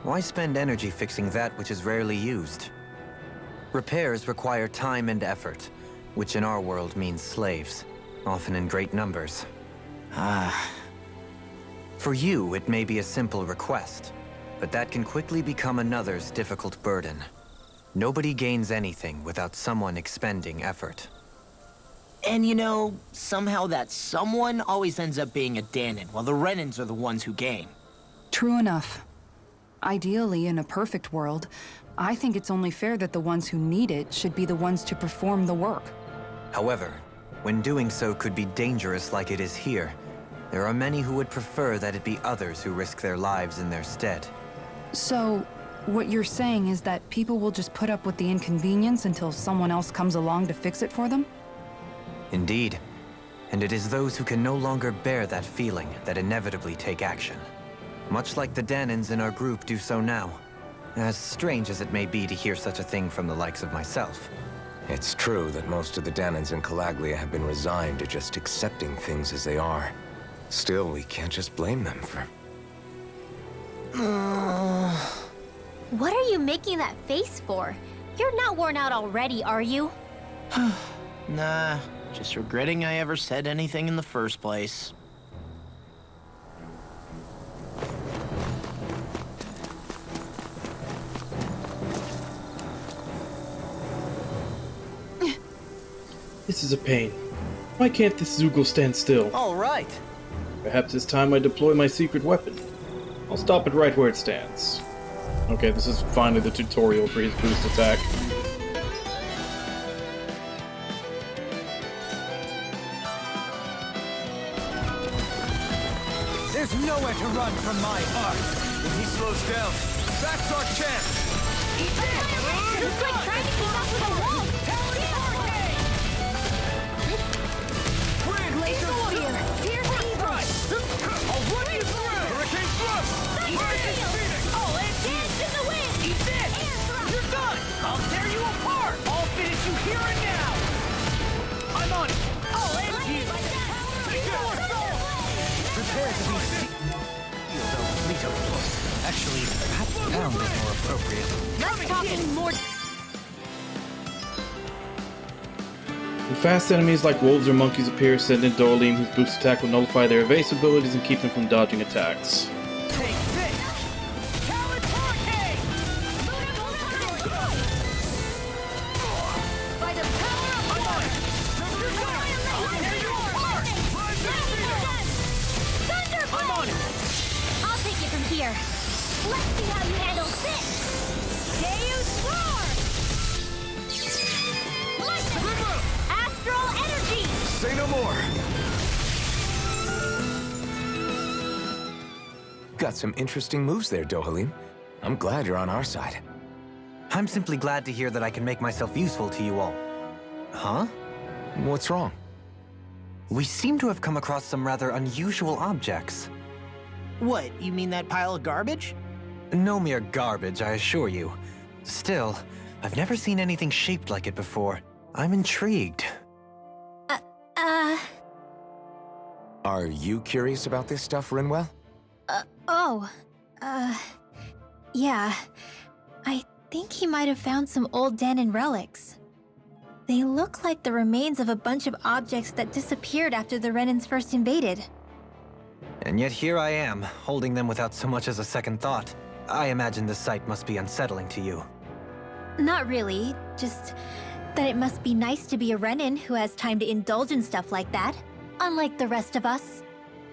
Why spend energy fixing that which is rarely used? Repairs require time and effort, which in our world means slaves, often in great numbers. For you, it may be a simple request, but that can quickly become another's difficult burden. Nobody gains anything without someone expending effort. And you know, somehow that someone always ends up being a Danan, while the Renans are the ones who gain. True enough. Ideally, in a perfect world, I think it's only fair that the ones who need it should be the ones to perform the work. However, when doing so could be dangerous like it is here, there are many who would prefer that it be others who risk their lives in their stead. So, what you're saying is that people will just put up with the inconvenience until someone else comes along to fix it for them? Indeed. And it is those who can no longer bear that feeling that inevitably take action. Much like the Danans in our group do so now. As strange as it may be to hear such a thing from the likes of myself. It's true that most of the Danans in Calaglia have been resigned to just accepting things as they are. Still, we can't just blame them for... What are you making that face for? You're not worn out already, are you? Nah, just regretting I ever said anything in the first place. This is a pain. Why can't this Zoogle stand still? All right. Perhaps it's time I deploy my secret weapon. I'll stop it right where it stands. Okay, this is finally the tutorial for his boost attack. There's nowhere to run from my art. If he slows down, that's our chance. It's like trying to keep up with a wall. Laser warrior, here's evil. I'll run you through. Hurricane thrust. Oh, and dance in the wind. Eat this. You're done. I'll tear you apart. I'll finish you here and now. I'm on it. Oh, and Prepare to be Actually, perhaps pound is more appropriate. let's talk more. When fast enemies like wolves or monkeys appear, send in Doralim, whose boost attack will nullify their evasive abilities and keep them from dodging attacks. Take this. Talent Hurricane. By the power of force. I'll tear you apart. Thunderbolt. I'm on it. I'll take it from here. Let's see how you handle this. Deus Roar. Lightning. Astral energy. Say no more. Got some interesting moves there, Dohalim. I'm glad you're on our side. I'm simply glad to hear that I can make myself useful to you all. Huh? What's wrong? We seem to have come across some rather unusual objects. What, you mean that pile of garbage? No mere garbage, I assure you. Still, I've never seen anything shaped like it before. I'm intrigued. Are you curious about this stuff, Rinwell? Yeah. I think he might have found some old Danon relics. They look like the remains of a bunch of objects that disappeared after the Renans first invaded. And yet here I am, holding them without so much as a second thought. I imagine the sight must be unsettling to you. Not really, just that it must be nice to be a Renan who has time to indulge in stuff like that, unlike the rest of us.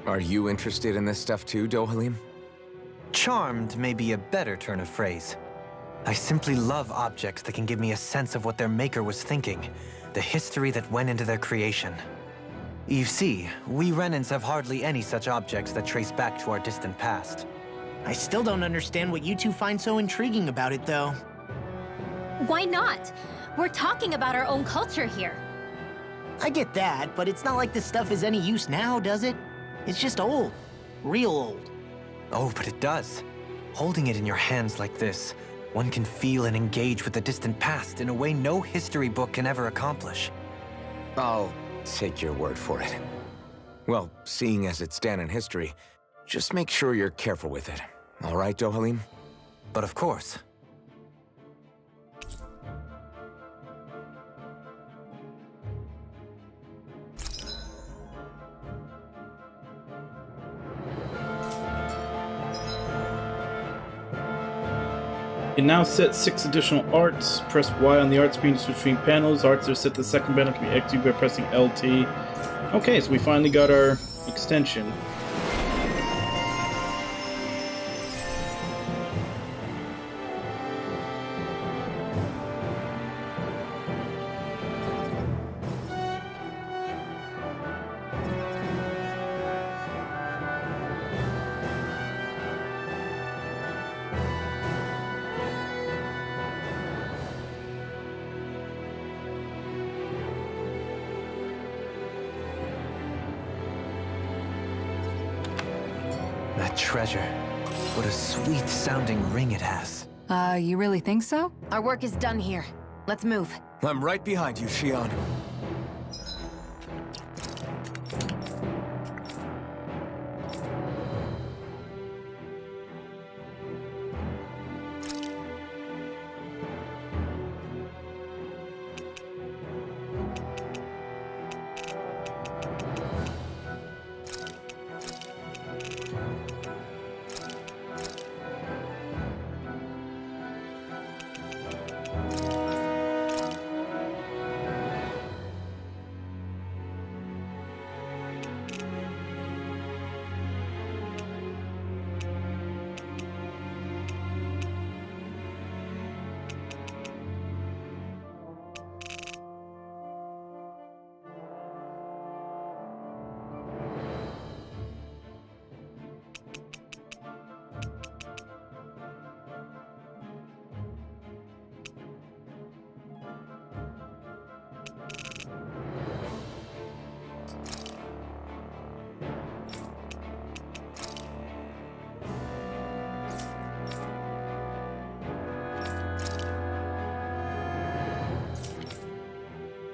Are you interested in this stuff too, Dohalim? Charmed may be a better turn of phrase. I simply love objects that can give me a sense of what their maker was thinking, the history that went into their creation. You see, we Renans have hardly any such objects that trace back to our distant past. I still don't understand what you two find so intriguing about it, though. Why not? We're talking about our own culture here. I get that, but it's not like this stuff is any use now, does it? It's just old. Real old. Oh, but it does. Holding it in your hands like this, one can feel and engage with the distant past in a way no history book can ever accomplish. I'll take your word for it. Well, seeing as it's Danon history, just make sure you're careful with it. All right, Dohalim? But of course. You can now set 6 additional arts. Press Y on the art screen to switch between panels. Arts are set to the second panel can be executed by pressing LT. Okay, so we finally got our extension. That treasure. What a sweet-sounding ring it has. You really think so? Our work is done here. Let's move. I'm right behind you, Shion.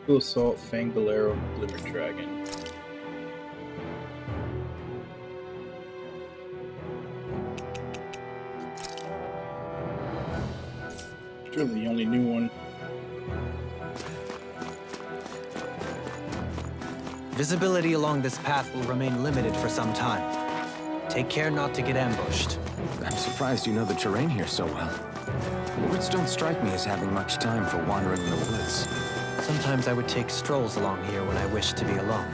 Blue Assault, Fangalero, Glimmer Dragon. It's really the only new one. Visibility along this path will remain limited for some time. Take care not to get ambushed. I'm surprised you know the terrain here so well. Lords don't strike me as having much time for wandering in the woods. Sometimes I would take strolls along here when I wished to be alone.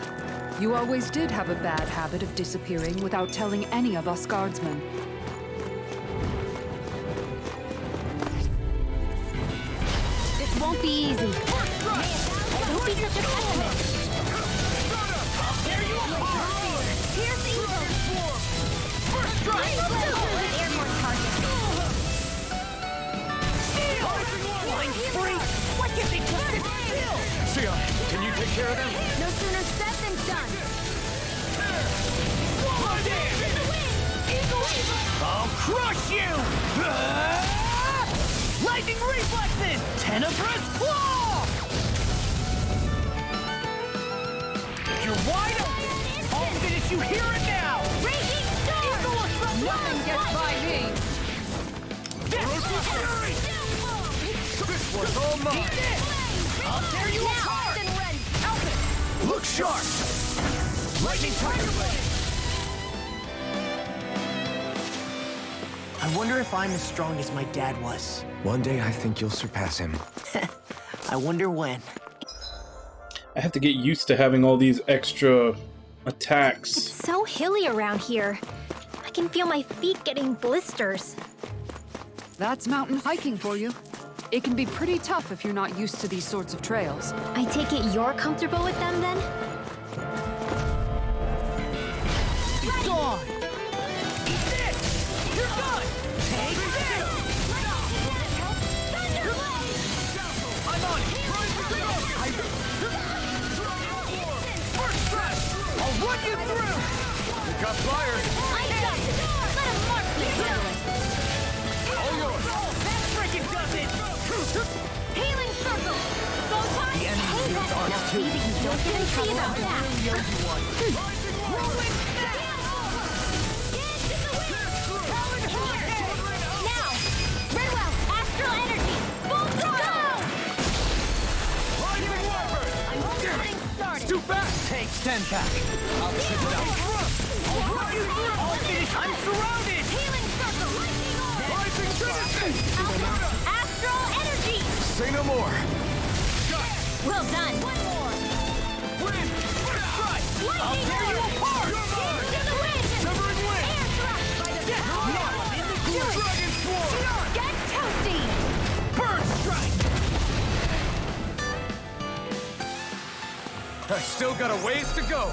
You always did have a bad habit of disappearing without telling any of us guardsmen. This won't be easy. Don't be such a pessimist. Here's evil. Airborne target. Blind freak! What gives me to sit still? skill! Sion, can you take care of them? No sooner said than done. Whoa, Eagle! I'll crush you! Lightning reflexes! Tenebrous claw! You're wide open! I'll finish you here and now! Raging storm! Eagle from Nothing gets by me! This Was all mine. I'll tear you apart! Alpha! Look sharp. Lightning Tiger Blade. I wonder if I'm as strong as my dad was. One day I think you'll surpass him. I wonder when. I have to get used to having all these extra attacks. So hilly around here. I can feel my feet getting blisters. That's mountain hiking for you. It can be pretty tough if you're not used to these sorts of trails. I take it you're comfortable with them then? It's gone! Eat this! You're done! Take this! I'm on it! First strike! I'll run you through! You got flyers. I got it! Let him mark me down! All yours. That frickin' does it! Healing circle! Go time! The enemy Hey, needs ours now too. see that you don't get in trouble about that! Rolling snap! Now! Very well! Astral energy! Full throttle! Lightning Warper. I'm getting started! Too fast. Takes 10 pack. I'll chip it up. I'll run you through! I'll finish! I'm surrounded! Healing circle! Lightning orb! Rising Trinity. Astral energy! Say no more. Well done! One more! Win! First strike! I'll Lightning tear you orb! apart! Into the wind! Severing wind. Air thrust by the power! Now I'm in the groove! Dragon Swarm. Get toasty! Bird strike! I still got a ways to go.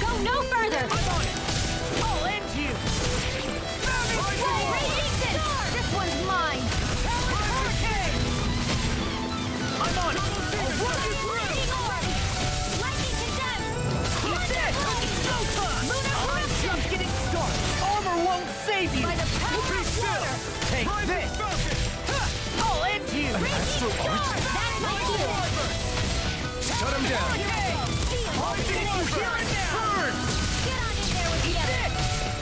Go no further! I'm on it! I'll end you! Radiation! This one's mine! Hurricane! I'm on it! I'll run you through! Lightning condemned! Eat this! It's showtime! I'm just getting started! Armor won't save you! By the power Be of still! water! Take this! I'll end you! Astral Arch. That's my cue! Shut him down. I'll finish you here and now! Burn! Get on in there with the others!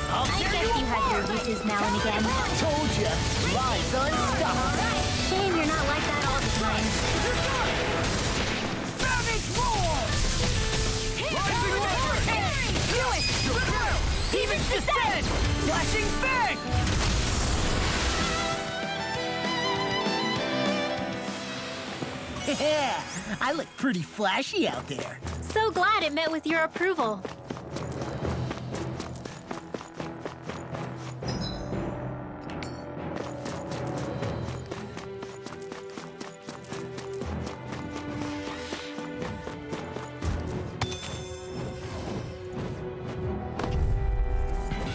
I'll I tear guess you had your apart! wishes now and again. Told ya. Lies unstoppable. Alright, shame you're not like that all the time. Savage roar! Rising hurricane! Do it! Demons descend! Flashing fang! Yeah, I look pretty flashy out there. So glad it met with your approval.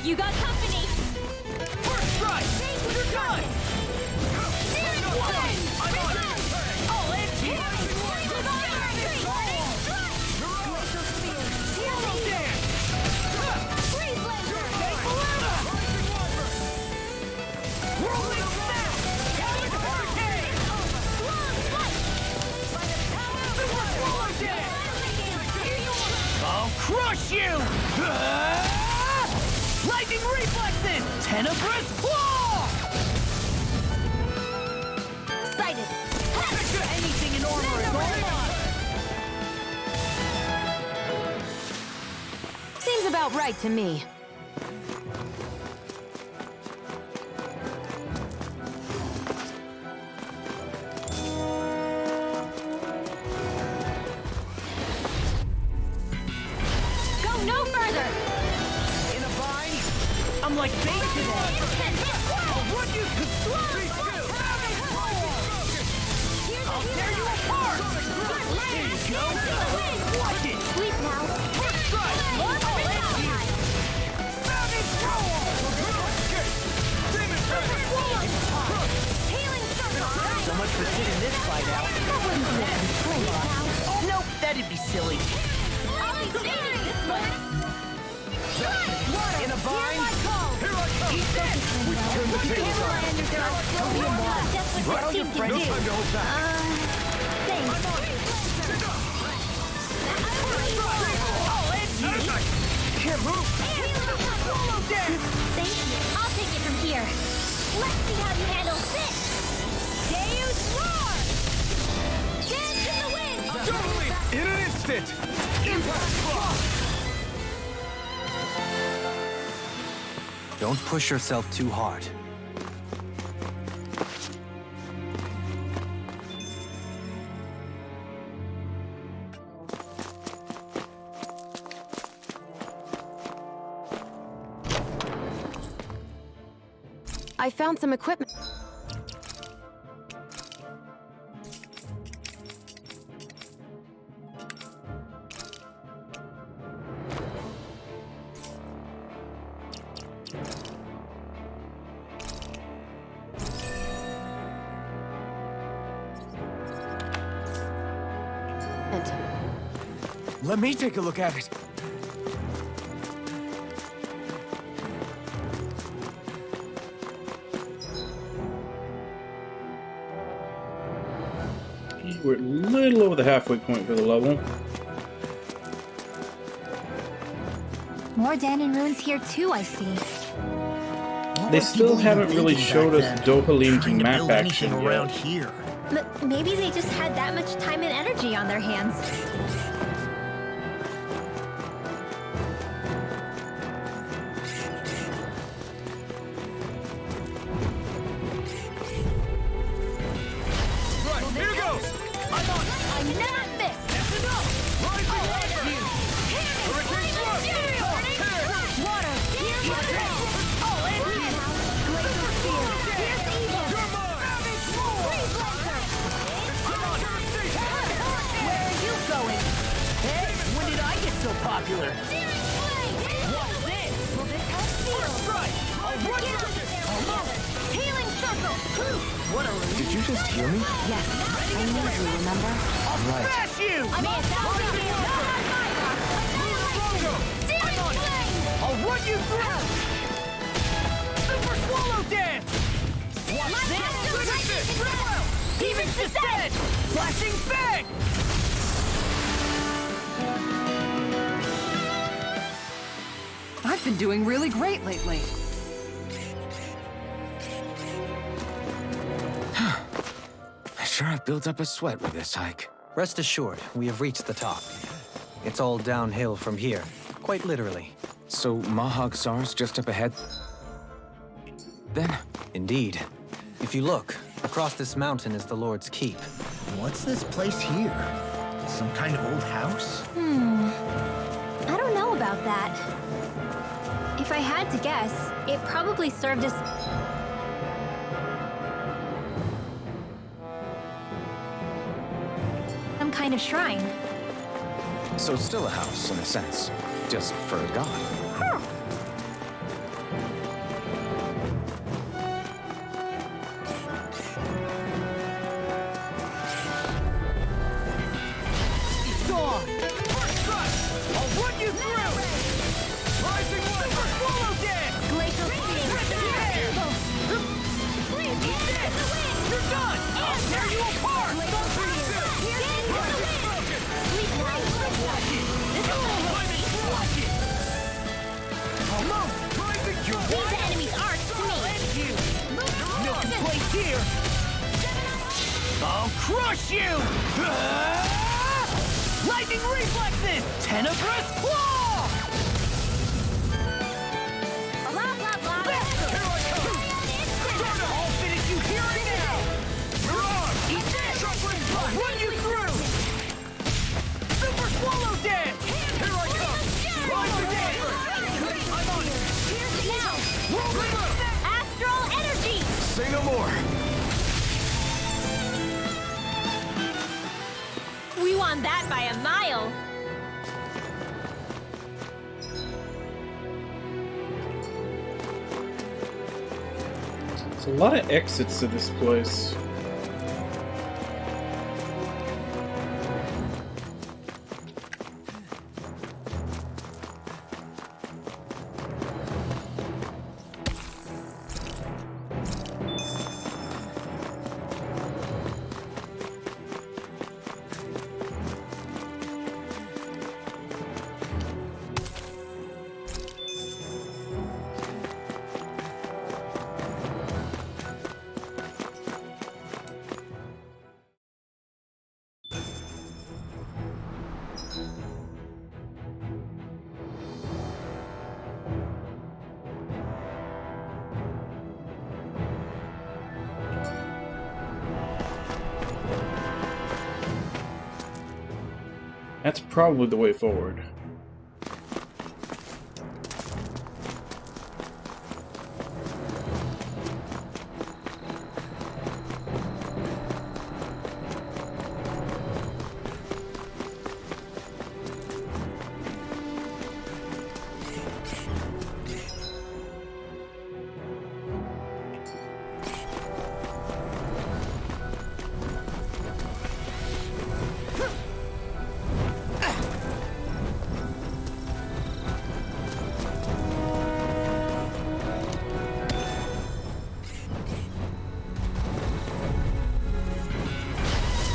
You got company! First strike! You're done! I'm on it! I'll end you! Swallow dance! Take forever! Whirling snap! Epic hurricane! Super swallow dance! I'll crush you! Lightning reflexes! Tenebrous claw! Sighted! Anything in armor is all mine! Seems about right to me. I'm like bait today. I'll run you to I'll tear you apart. Here you go. Watch it. Sleep now. First strike. Savage power. Demon Dragon! Healing circle. So much for sitting this fight out. Nope, that'd be silly. I'll be saving this one. In a bind. Here I come! Turn the tables on. What are you No friends? time to hold back. Can't move. Thank you. I'll take it from here. Let's see how you handle this. Deus Roar! Dance in the wind! Totally! In an instant! Impact block! Don't push yourself too hard. I found some equipment. Let me take a look at it. We're a little over the halfway point for the level. More Danon ruins here too, I see. They still haven't really showed us Dohalim's map action around yet. here. But maybe they just had that much time and energy on their hands. Right, here goes! I'm not this! That's enough! Rising Lightning! Hurricane Slug! Water! Here's my call! Oh, and Glacial Spear! Here's evil! You're mine! Freeze Laser! Where are you going? Hey, when did I get so popular? Searing Flame! What's this? Will this help feel? Strike! I'll run Get you out of there together! Healing Circle! What a relief! Did you just hear me? Yes, I need you, remember? Right. Smash you! I mean, it sounds like you not on my rock! Searing Flame! I'll run you through! Super Swallow Dance! My master lightning control! Demon's Descent! Flashing Fang! I've been doing really great lately. I sure have built up a sweat with this hike. Rest assured, we have reached the top. It's all downhill from here, quite literally. So Mahag Sar's just up ahead? Then? Indeed. If you look, across this mountain is the Lord's Keep. What's this place here? Some kind of old house? I don't know about that. If I had to guess, it probably served as... some kind of shrine. So it's still a house, in a sense. Just for a god. It's on! First strike! I'll run you through! Rising Super Swallow Dance! Glacial Spear! Here's evil! Please, dance in the wind! You're done! I'll tear you apart! Glacial Spear! Here's dance in the wind! Sleep now! This is gonna hurt me! Watch it! Almost! Rising These enemies aren't to me! you! No complaints here! I'll crush you! Lightning reflexes! Tenebrous claw! Blah, blah, blah! Here I come! I'll finish you here and now! You're on! Eat this! Shuffling I'll run you through! Super Swallow Dance! Here I come! Rise again! I'm on it! Here's it now! Astral energy! Say no more. We won that by a mile! There's a lot of exits to this place. That's probably the way forward.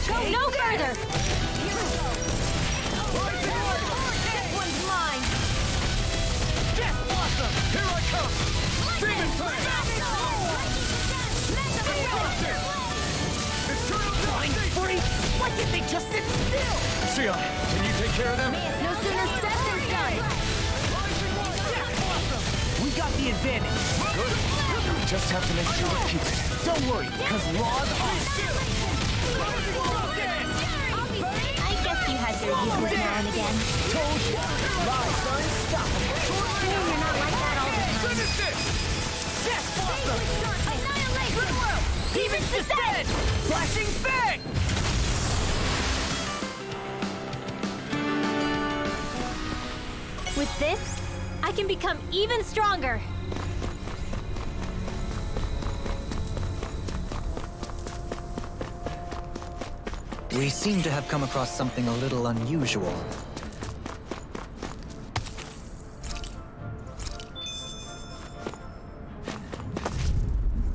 Go no further! This one's mine! Death Blossom! Here I come! Demon Flame! Eternal Freak! Why can't they just sit still? Sion, can you take care of them? No sooner said than done! We got the advantage. Good. We just have to make sure we keep it. Don't worry, because Law's on. I guess you had your uses now and again. Told you. Law's unstoppable. You're not like that all the time. Finish this! Death Blossom! Annihilation! Demons descend! Flashing Fang! With this, I can become even stronger. We seem to have come across something a little unusual.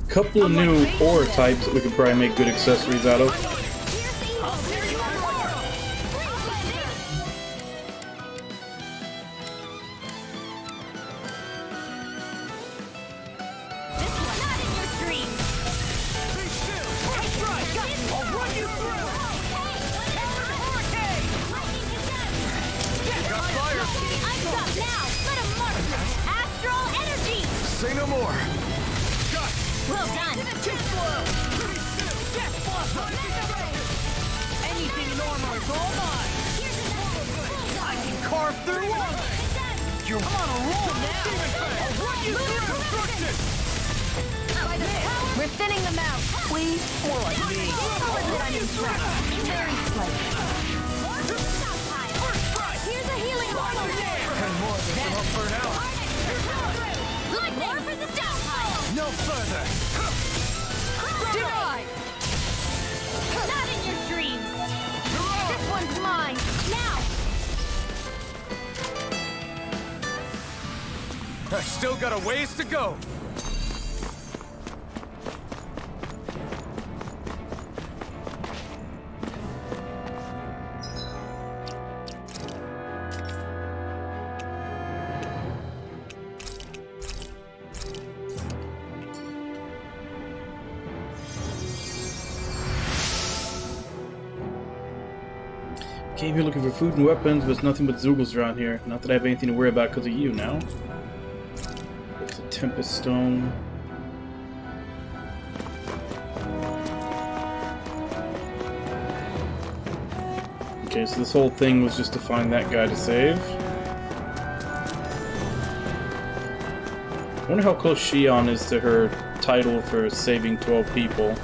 Couple of new ore types that we could probably make good accessories out of. Not in your dreams. That's right! I'll run you through! Got fire! I'm up now. Let him mark me. Astral energy. Say no more! Well done. Too slow! Death Blossom! Anything in armor is all mine! I can carve through armor! I'm on a roll now! I'll run you through! We're thinning them out. Please? More like me. I'm impressed. Very slightly. Here's a healing bottle. And more than some up burn out! Lightning for the stockpile. No further! Denied! Not in your dreams. This one's mine. Now. I still got a ways to go! Came here looking for food and weapons, but it's nothing but Zoogles around here. Not that I have anything to worry about because of you now. There's a Tempest Stone. Okay, so this whole thing was just to find that guy to save. I wonder how close Shion is to her title for saving 12 people.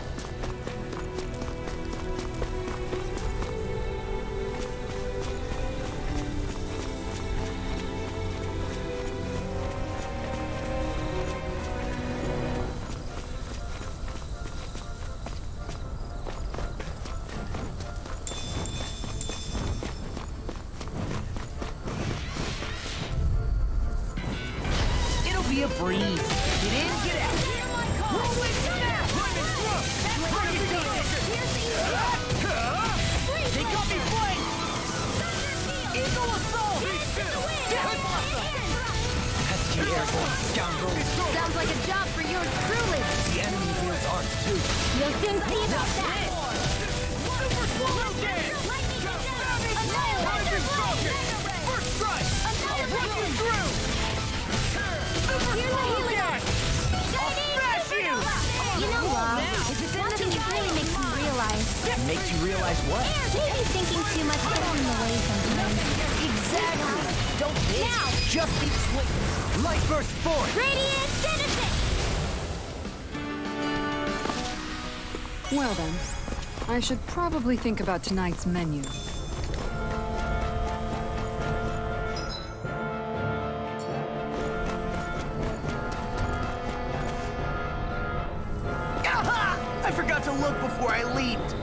Be a breeze. Get in, get out. Rolling snap! Lightning thrust! Bring it down! They got me flanked! Eagle assault! Death blossom! Pesky airborne scoundrel. Sounds like a job for yours truly. The enemy wields arts too. You'll soon see about that. Super swallow dance! Rising focus! First strike! I'll run you through! Super swallow dance! I'll smash you! You know, Law, watching you really makes me realize. Makes you realize what? Maybe thinking too much gets in the way sometimes. Exactly! Don't think, just be slick. Light burst forth. Radiant Genesis! Well then, I should probably think about tonight's menu. Aha! I forgot to look before I leaped.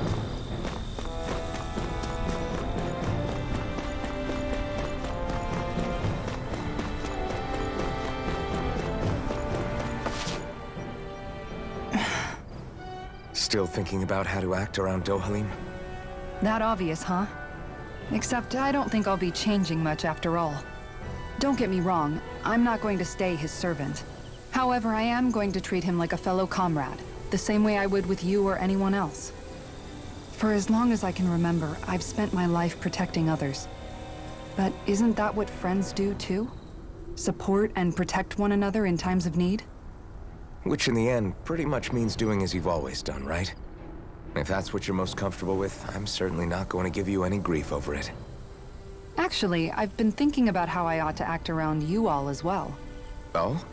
Still thinking about how to act around Dohalim? That obvious, huh? Except I don't think I'll be changing much after all. Don't get me wrong, I'm not going to stay his servant. However, I am going to treat him like a fellow comrade, the same way I would with you or anyone else. For as long as I can remember, I've spent my life protecting others. But isn't that what friends do too? Support and protect one another in times of need? Which in the end pretty much means doing as you've always done, right? If that's what you're most comfortable with, I'm certainly not going to give you any grief over it. Actually, I've been thinking about how I ought to act around you all as well. Oh?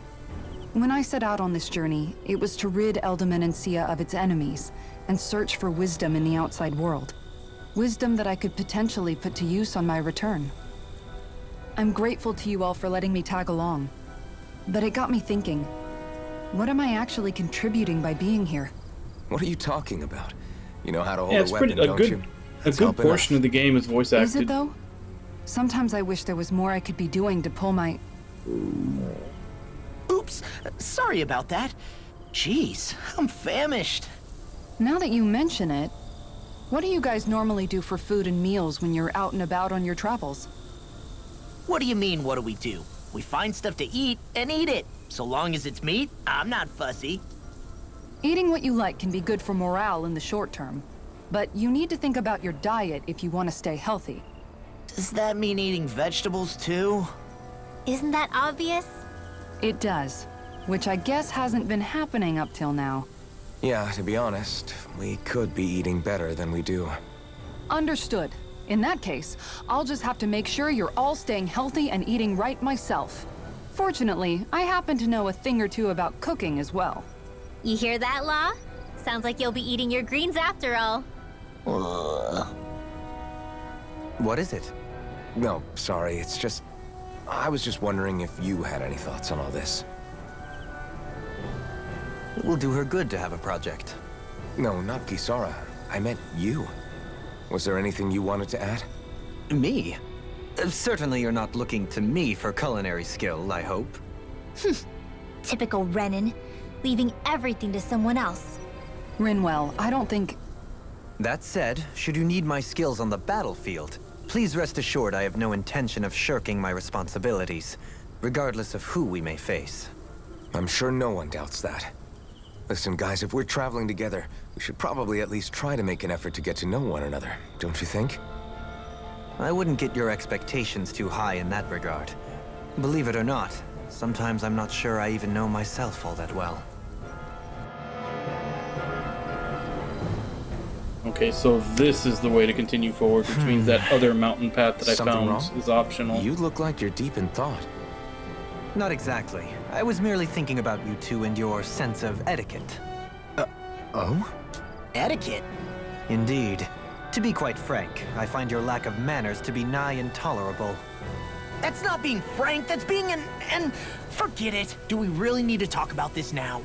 When I set out on this journey, it was to rid Eldaman and Sia of its enemies, and search for wisdom in the outside world. Wisdom that I could potentially put to use on my return. I'm grateful to you all for letting me tag along. But it got me thinking, what am I actually contributing by being here? What are you talking about? You know how to hold Yeah, a it's weapon, pretty don't you? a good portion of the game is voice acted. Is it though? Sometimes I wish there was more I could be doing to pull my... Oops, sorry about that. Jeez, I'm famished. Now that you mention it, what do you guys normally do for food and meals when you're out and about on your travels? What do you mean, what do we do? We find stuff to eat and eat it. So long as it's meat, I'm not fussy. Eating what you like can be good for morale in the short term, but you need to think about your diet if you want to stay healthy. Does that mean eating vegetables too? Isn't that obvious? It does, which I guess hasn't been happening up till now. Yeah, to be honest, we could be eating better than we do. Understood. In that case, I'll just have to make sure you're all staying healthy and eating right myself. Fortunately, I happen to know a thing or two about cooking as well. You hear that, Law? Sounds like you'll be eating your greens after all. What is it? No, sorry, it's just... I was just wondering if you had any thoughts on all this. It will do her good to have a project. No, not Kisara. I meant you. Was there anything you wanted to add? Me? Certainly you're not looking to me for culinary skill, I hope. Typical Renan, leaving everything to someone else. Rinwell, I don't think... That said, should you need my skills on the battlefield, please rest assured I have no intention of shirking my responsibilities, regardless of who we may face. I'm sure no one doubts that. Listen, guys, if we're traveling together, we should probably at least try to make an effort to get to know one another, don't you think? I wouldn't get your expectations too high in that regard. Believe it or not, sometimes I'm not sure I even know myself all that well. Okay, so this is the way to continue forward, which means that other mountain path that I Something found wrong? is optional. You look like you're deep in thought. Not exactly. I was merely thinking about you two and your sense of etiquette. Oh? Etiquette? Indeed. To be quite frank, I find your lack of manners to be nigh intolerable. That's not being frank, that's being an... Forget it. Do we really need to talk about this now?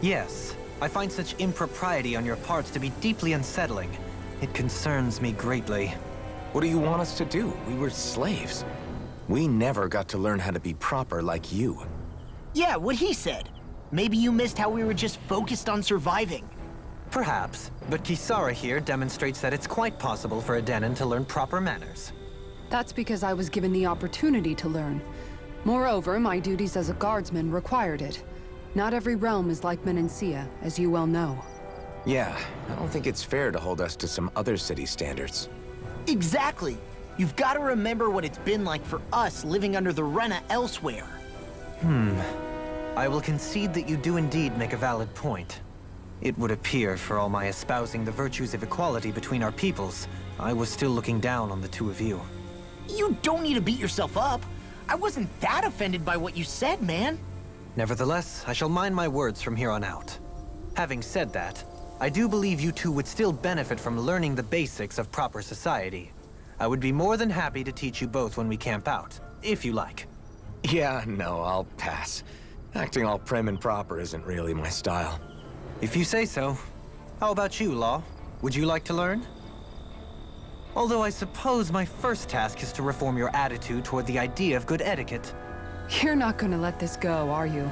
Yes. I find such impropriety on your parts to be deeply unsettling. It concerns me greatly. What do you want us to do? We were slaves. We never got to learn how to be proper like you. Yeah, what he said. Maybe you missed how we were just focused on surviving. Perhaps, but Kisara here demonstrates that it's quite possible for a Denon to learn proper manners. That's because I was given the opportunity to learn. Moreover, my duties as a guardsman required it. Not every realm is like Menancia, as you well know. Yeah, I don't think it's fair to hold us to some other city standards. Exactly. You've got to remember what it's been like for us living under the Rena elsewhere. I will concede that you do indeed make a valid point. It would appear, for all my espousing the virtues of equality between our peoples, I was still looking down on the two of you. You don't need to beat yourself up. I wasn't that offended by what you said, man. Nevertheless, I shall mind my words from here on out. Having said that, I do believe you two would still benefit from learning the basics of proper society. I would be more than happy to teach you both when we camp out, if you like. Yeah, no, I'll pass. Acting all prim and proper isn't really my style. If you say so. How about you, Law? Would you like to learn? Although I suppose my first task is to reform your attitude toward the idea of good etiquette. You're not gonna let this go, are you?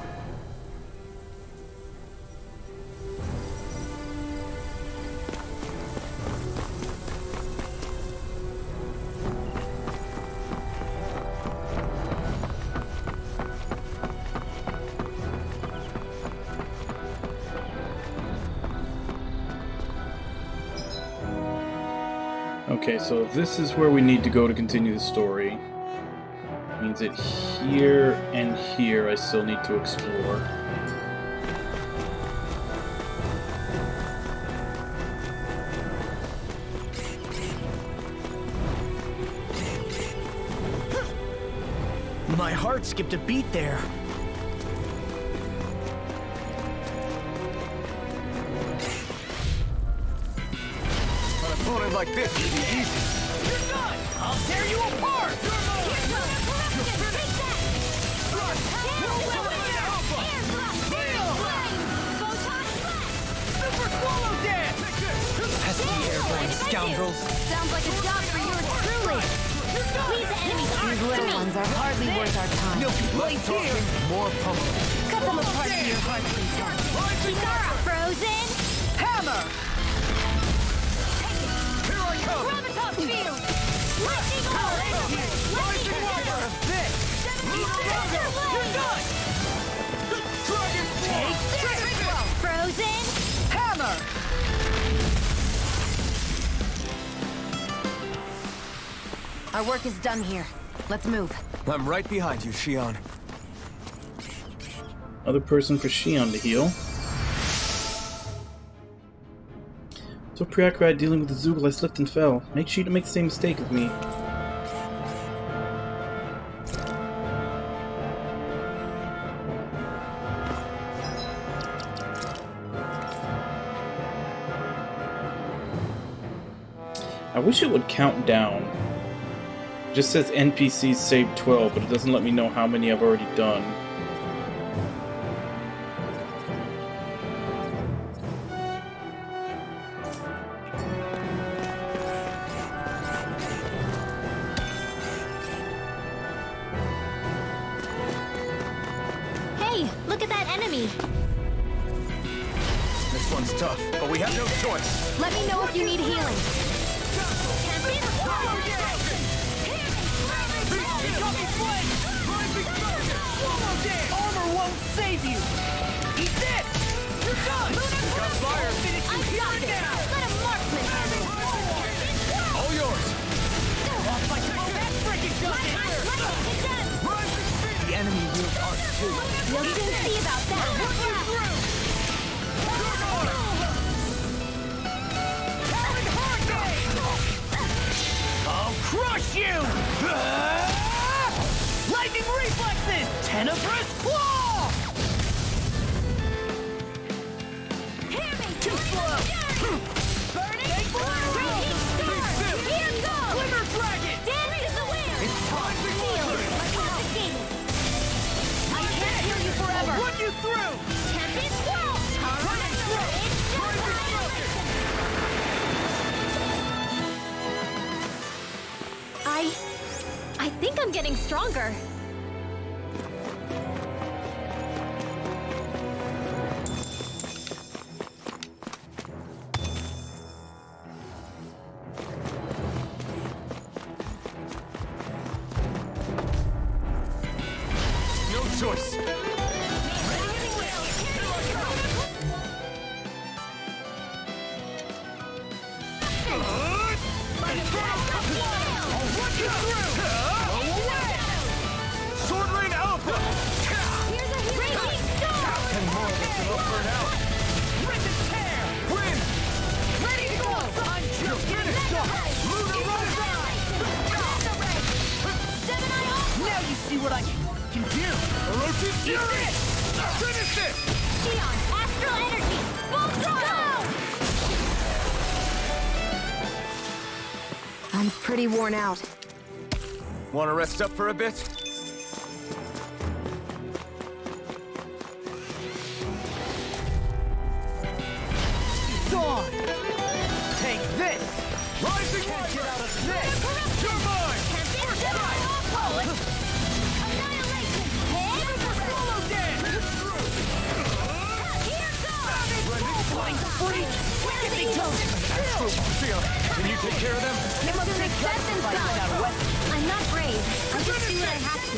Okay, so this is where we need to go to continue the story. Means that here and here I still need to explore. My heart skipped a beat there. An opponent like this should be easy. You're done! I'll tear you apart! Super swallow dance! Pesky airborne scoundrels! Sounds like a job for yours truly. Leave the enemies These little ones are hardly worth our time. Right here! More pummel. Cut them apart to your heart's content. Kisara, frozen. Hammer! Here I come! Graviton field. Lightning orb. Lightning orb. You're done! Dragon Take this! Frozen. Hammer! Our work is done here. Let's move. I'm right behind you, Shion. Other person for Shion to heal. So preoccupied dealing with the Zoogle, I slipped and fell. Make sure you don't make the same mistake as me. I wish it would count down. It just says NPCs saved 12, but it doesn't let me know how many I've already done. Hey, look at that enemy. This one's tough, but we have no choice. Let me know if you need healing. Armor won't save you! Eat this! You're done! Got fire! I got it. Let a marksman handle it. All yours! Off like that freaking The enemy wields art too. You'll soon see about that. I'll crush you! Lightning reflexes! 10 Carnivorous claw! Hear me! Too slow! Burning Raging Storm! Here goes! Glimmer Dragon! Dance in the wind! It's time to Field confiscated! I can't heal you forever! I'll run you through! Tempest Swirl! Running through! Rising Falcon! I think I'm getting stronger. No choice. Sword Rain Alpha! Here's a Raging Storm! And more of this will burn out. Rip and tear! Win! Ready to go! I'm You're finished! Lunar Now you see what I can do! Orochi's Fury! Finish it! Neon Astral Energy! Full throttle! I'm pretty worn out. Want to rest up for a bit? Dawn! Take this! Rising Can't get out of this! You're mine! Annihilation! Swallow dance! Here goes! Flying freak! Wicked Astral Feel. Can you take care of them? Success in sight! I'm not brave. I just do what I have to.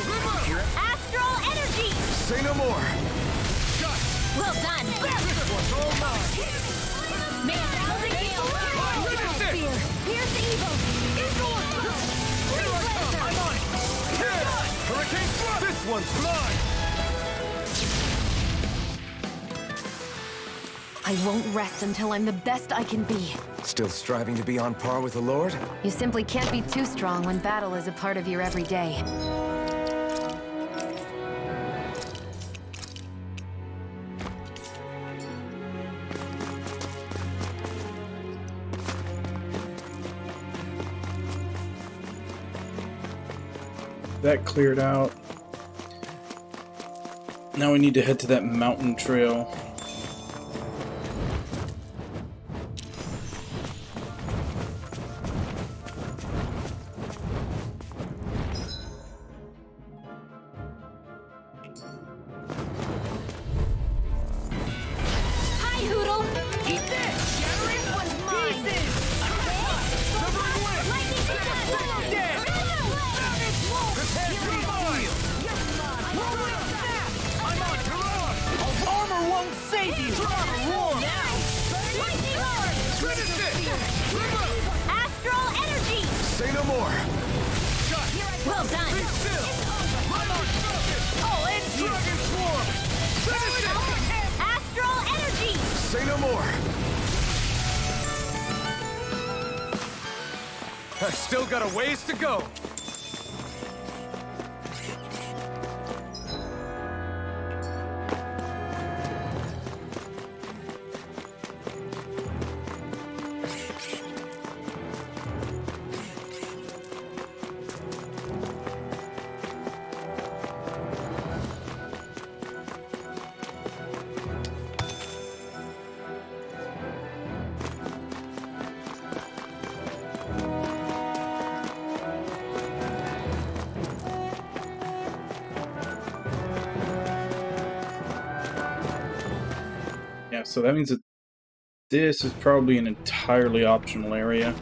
Astral Energy! Say no more. Well done! This one's all mine. May a thousand gales Finish it! fear! Here's the evil! Here I come! I'm on it! Here! Hurricane Thrust! This one's mine! I won't rest until I'm the best I can be. Still striving to be on par with the Lord? You simply can't be too strong when battle is a part of your everyday. That cleared out. Now we need to head to that mountain trail. Hi, Hoodle! Eat this! This one's mine! Pieces! Lightning Swallow Dance! Prepare to be healed! Rolling snap! I'm on Garage! Armor won't save you! Roar now! Lightning Lord! Finish it! Astral Energy! Say no more. Well done! Be still! I'm on Falcon! I'll end you! Dragon Swarm! Finish it! Astral Energy! Say no more. I still got a ways to go. Yeah, so that means that this is probably an entirely optional area.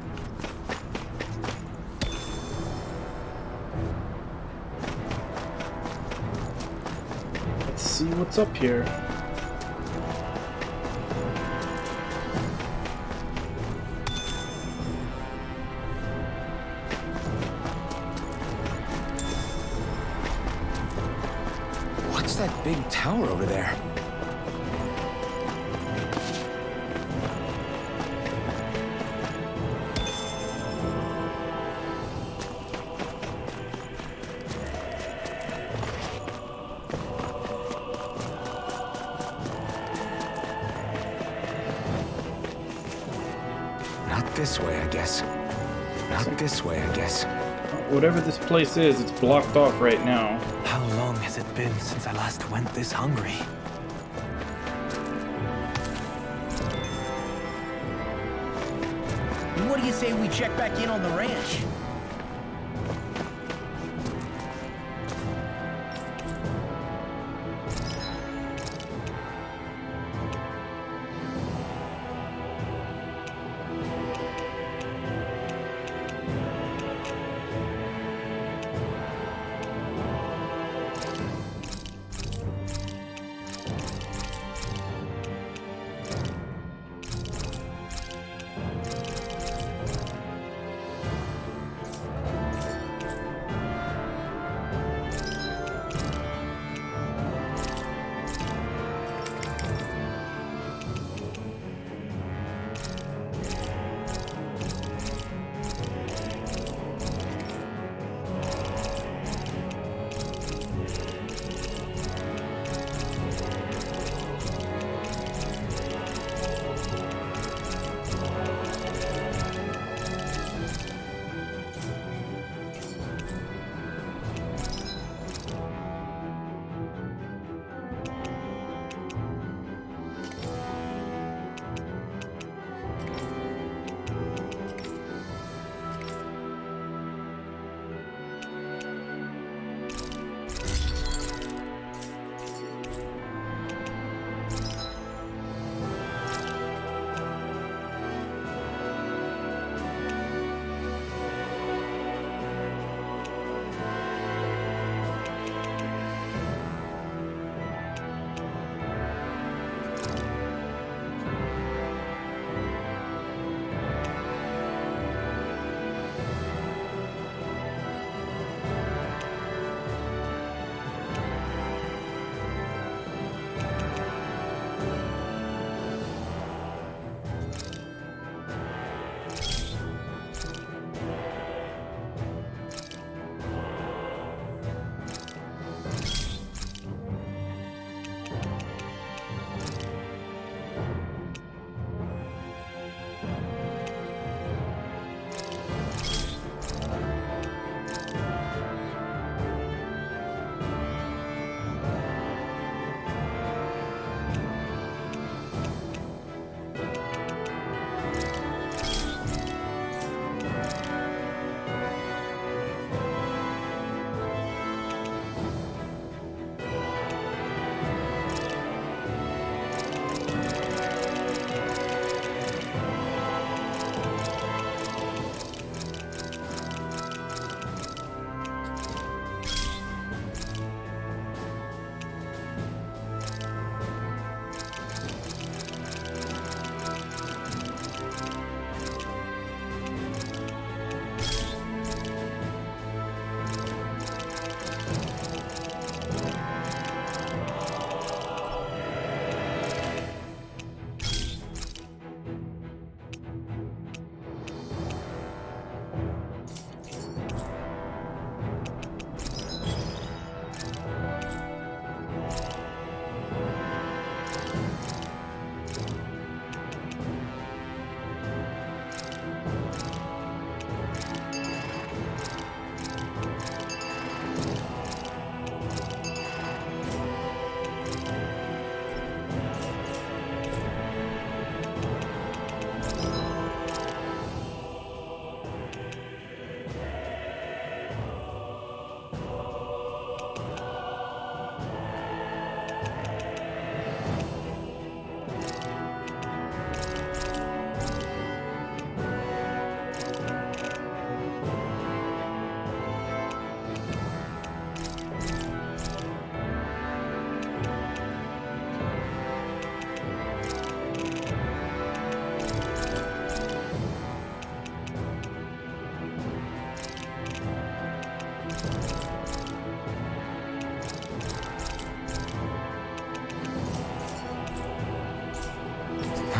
Let's see what's up here. What's that big tower over there? Not this way, I guess. Not this way, I guess. Whatever this place is, it's blocked off right now. How long has it been since I last went this hungry? What do you say we check back in on the ranch?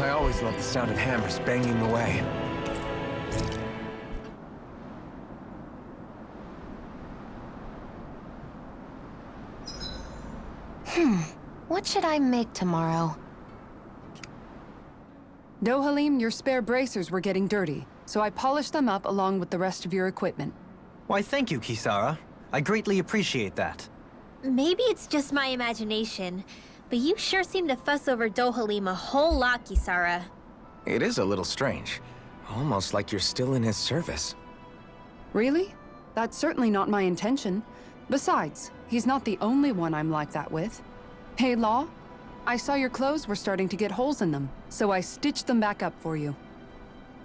I always love the sound of hammers banging away. What should I make tomorrow? Dohalim, your spare bracers were getting dirty, so I polished them up along with the rest of your equipment. Why, thank you, Kisara. I greatly appreciate that. Maybe it's just my imagination, but you sure seem to fuss over Dohalim a whole lot, Kisara. It is a little strange. Almost like you're still in his service. Really? That's certainly not my intention. Besides, he's not the only one I'm like that with. Hey, Law, I saw your clothes were starting to get holes in them, so I stitched them back up for you.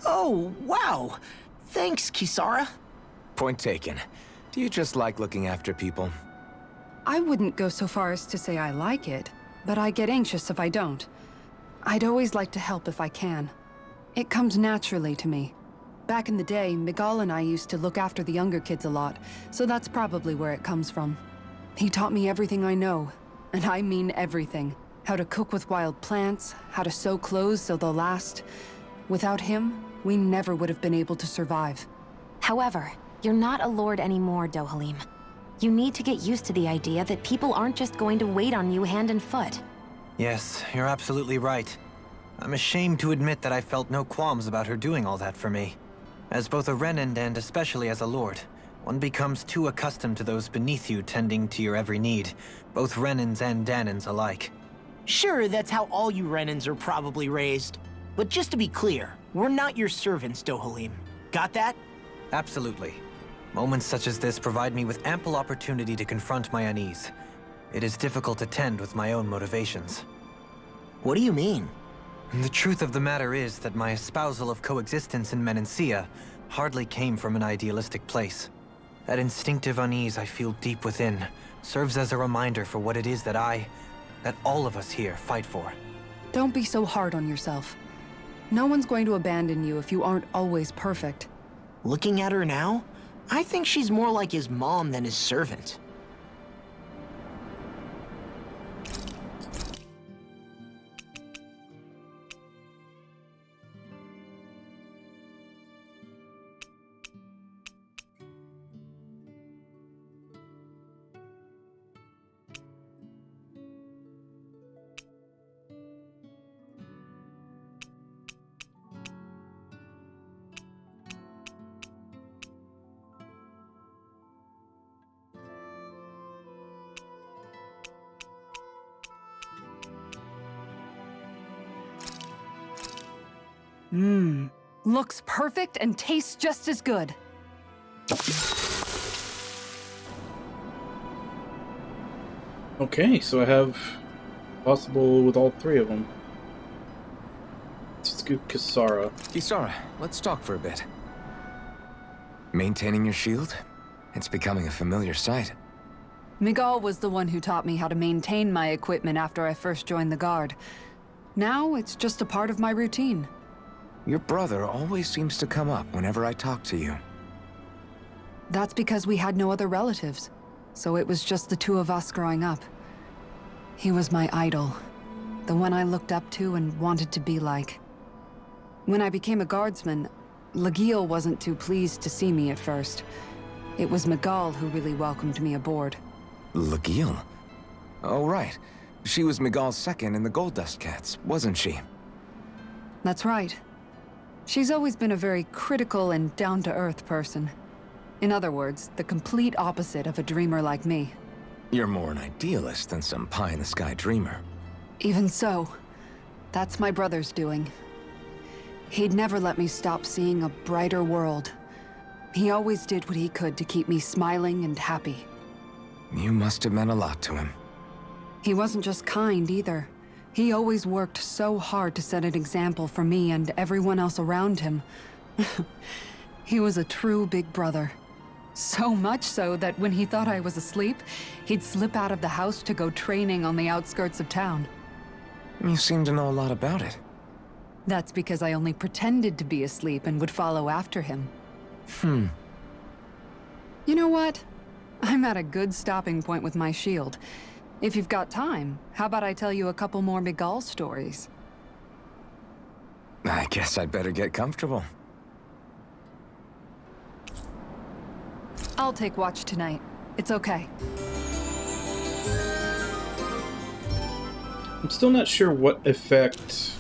Oh, wow. Thanks, Kisara. Point taken. Do you just like looking after people? I wouldn't go so far as to say I like it, but I get anxious if I don't. I'd always like to help if I can. It comes naturally to me. Back in the day, Miguel and I used to look after the younger kids a lot, so that's probably where it comes from. He taught me everything I know, and I mean everything. How to cook with wild plants, how to sew clothes so they'll last. Without him, we never would have been able to survive. However, you're not a lord anymore, Dohalim. You need to get used to the idea that people aren't just going to wait on you hand and foot. Yes, you're absolutely right. I'm ashamed to admit that I felt no qualms about her doing all that for me. As both a Renan and especially as a lord, one becomes too accustomed to those beneath you tending to your every need, both Renans and Danans alike. Sure, that's how all you Renans are probably raised. But just to be clear, we're not your servants, Dohalim. Got that? Absolutely. Moments such as this provide me with ample opportunity to confront my unease. It is difficult to tend with my own motivations. What do you mean? The truth of the matter is that my espousal of coexistence in Menancia hardly came from an idealistic place. That instinctive unease I feel deep within serves as a reminder for what it is that all of us here fight for. Don't be so hard on yourself. No one's going to abandon you if you aren't always perfect. Looking at her now, I think she's more like his mom than his servant. Looks perfect and tastes just as good. Okay, so I have possible with all three of them. Let's go Kisara. Kisara, let's talk for a bit. Maintaining your shield? It's becoming a familiar sight. Miguel was the one who taught me how to maintain my equipment after I first joined the Guard. Now it's just a part of my routine. Your brother always seems to come up whenever I talk to you. That's because we had no other relatives, so it was just the two of us growing up. He was my idol, the one I looked up to and wanted to be like. When I became a guardsman, Lagiel wasn't too pleased to see me at first. It was Miguel who really welcomed me aboard. Lagiel? Oh, right. She was Miguel's second in the Gold Dust Cats, wasn't she? That's right. She's always been a very critical and down-to-earth person. In other words, the complete opposite of a dreamer like me. You're more an idealist than some pie-in-the-sky dreamer. Even so, that's my brother's doing. He'd never let me stop seeing a brighter world. He always did what he could to keep me smiling and happy. You must have meant a lot to him. He wasn't just kind, either. He always worked so hard to set an example for me and everyone else around him. He was a true big brother. So much so that when he thought I was asleep, he'd slip out of the house to go training on the outskirts of town. You seem to know a lot about it. That's because I only pretended to be asleep and would follow after him. You know what? I'm at a good stopping point with my shield. If you've got time, how about I tell you a couple more Miguel stories? I guess I'd better get comfortable. I'll take watch tonight. It's okay. I'm still not sure what effect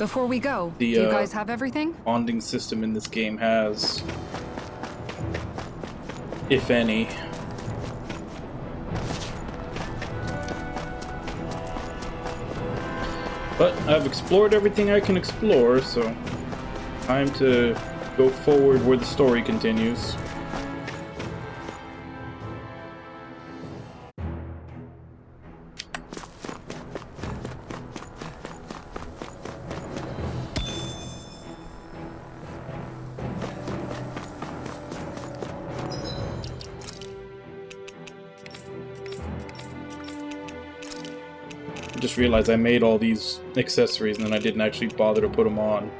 Before we go, the do you guys have everything? bonding system in this game has, if any. But I've explored everything I can explore, so time to go forward where the story continues. Just realized I made all these accessories and then I didn't actually bother to put them on.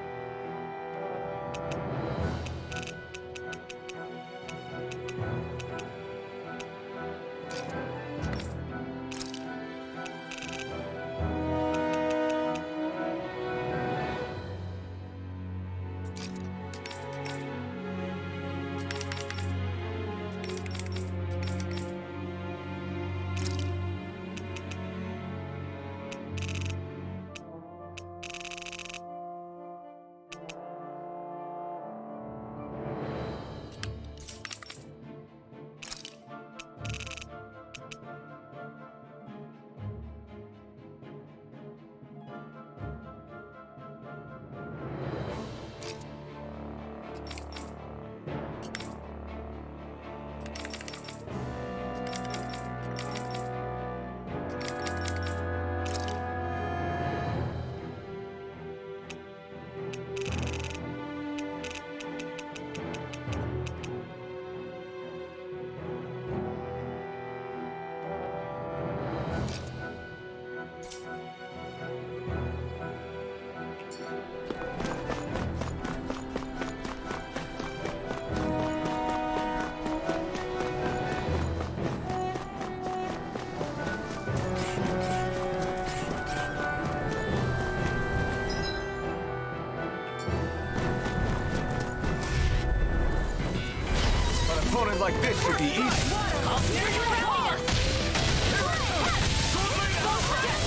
Opponent like this should be easy.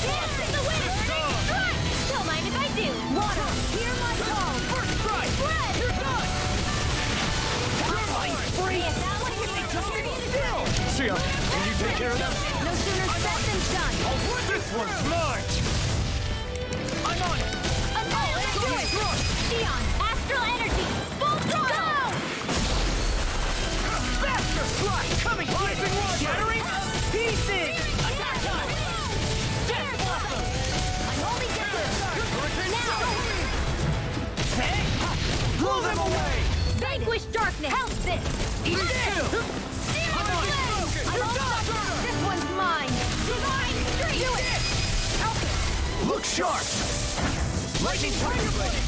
Dance in the wind! Strike! Don't mind if I do! Water! Hear my call! First strike! Spread! You're done! Free! Is that what you're doing? Still! See ya. Can you take care of them? No sooner said than done! This one's mine! I'm on it! Annihilate! Neon! Astral energy! Full throttle! Faster strike! Coming! Rising water! Shattering! Pieces! Attack time! Death blossom! I'm holding down! Now! Hey! Blow them away! Vanquish darkness! Help this! Eat still! I'm on it! I'm all stuck! This one's mine! Divine Street! Do it! Help it! Look sharp! Lightning Tiger Blade!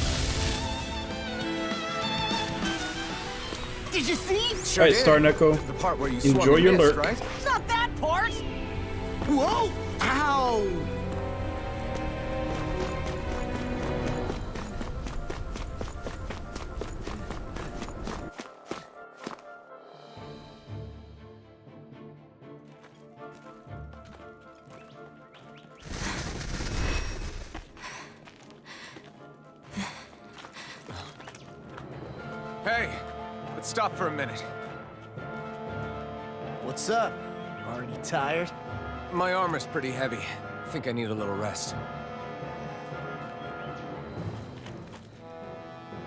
Did you see? Alright, Star Neko, The part where you enjoy your lurk. right? Not that part! Whoa! Ow! Hey, let's stop for a minute. What's up? You already tired? My armor's pretty heavy. I think I need a little rest.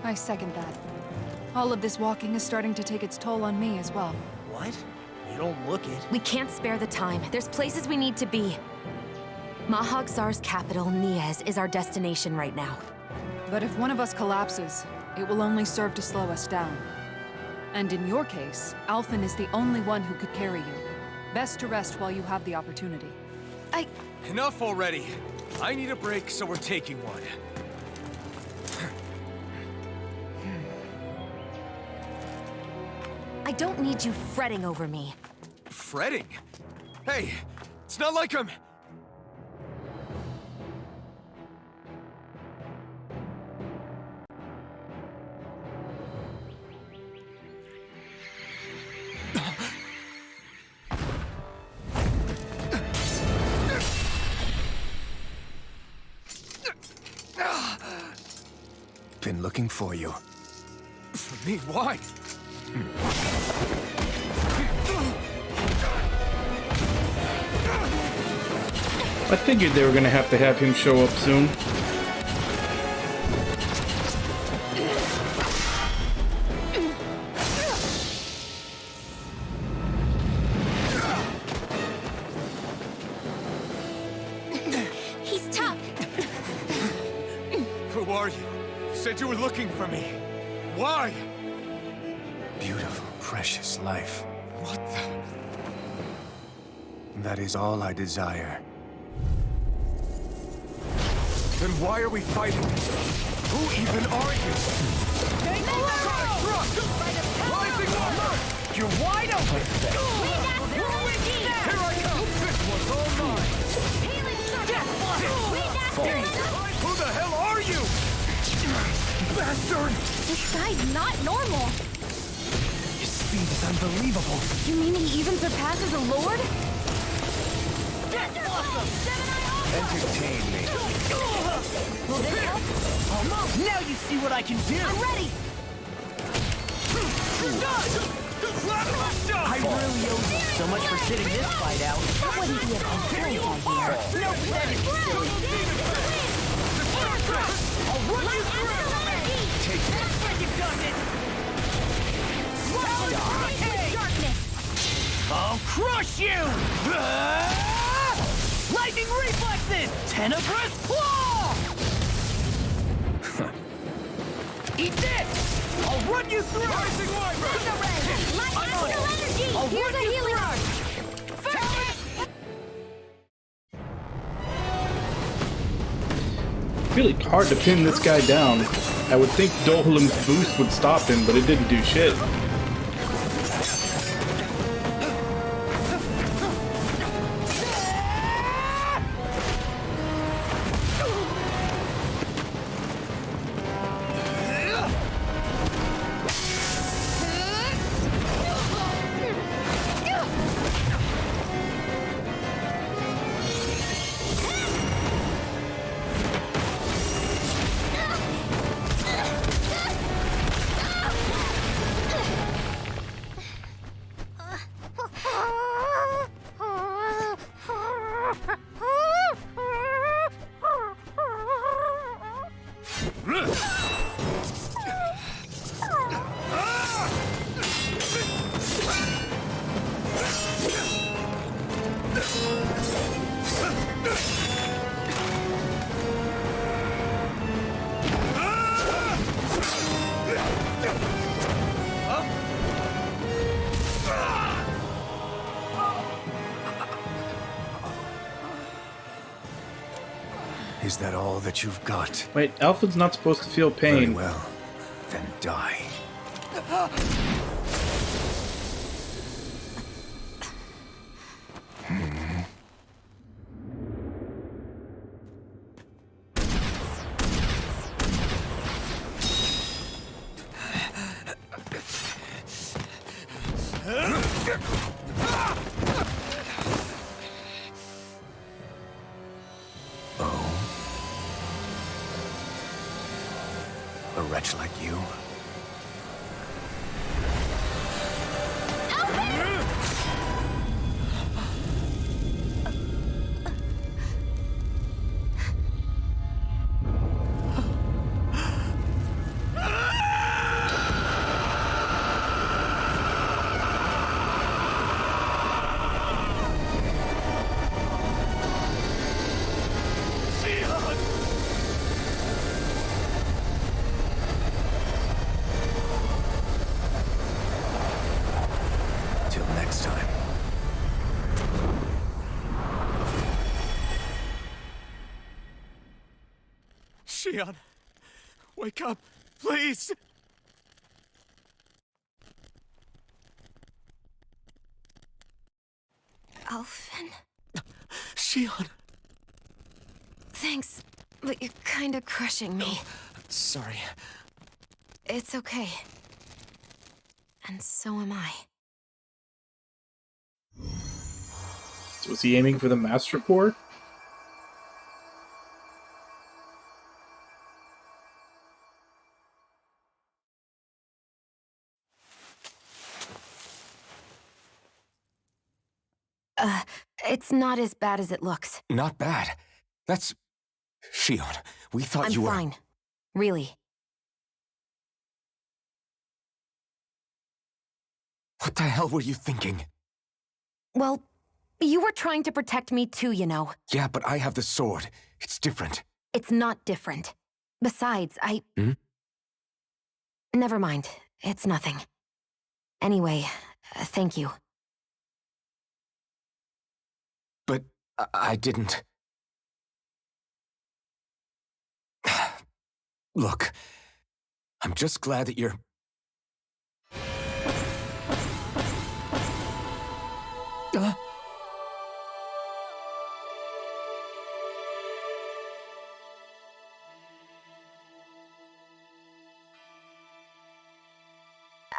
I second that. All of this walking is starting to take its toll on me as well. What? You don't look it. We can't spare the time. There's places we need to be. Mahag Sar's capital, Niez, is our destination right now. But if one of us collapses, it will only serve to slow us down. And in your case, Alphen is the only one who could carry you. Best to rest while you have the opportunity. Enough already! I need a break, so we're taking one. I don't need you fretting over me. Fretting? Hey, it's not like I'm... been looking for you. For me, why? I figured they were gonna have to have him show up soon. He's tough. Who are you? You said you were looking for me. Why? Beautiful, precious life. What the? That is all I desire. Then why are we fighting? Who even are you? Rising Armor! You're wide open! Here I come! This one's all mine! Who the hell are you? Bastard! This guy's not normal. His speed is unbelievable. You mean he even surpasses a lord? Entertain me. Will this help? Almost. Now you see what I can do. I'm ready. I really owe you so much for sitting this fight out. That wouldn't be a complaint, I hear. No pathetic. I'll run you through. Take it. Looks like you've done it. Darkness. I'll crush you! Lightning reflexes! Tenebrous claw! Eat this! I'll run you through! Rising Wyvern! Energy. I'll Here's run a you healing through! arc. Really hard to pin this guy down. I would think Dohalim's boost would stop him, but it didn't do shit. Is that all that you've got? Wait, Alpha's not supposed to feel Very pain. well, then die. A wretch like you? Till next time. Shion, wake up, please! Alphen? Shion! Thanks, but you're kinda crushing me. Sorry. It's okay. And so am I. So is he aiming for the Master Core? It's not as bad as it looks. Not bad. That's... Shion, we thought I'm you were... fine. Really. What the hell were you thinking? Well, you were trying to protect me too, you know. Yeah, but I have the sword. It's different. It's not different. Besides, Hmm? Never mind. It's nothing. Anyway, thank you. But I didn't... Look, I'm just glad that you're...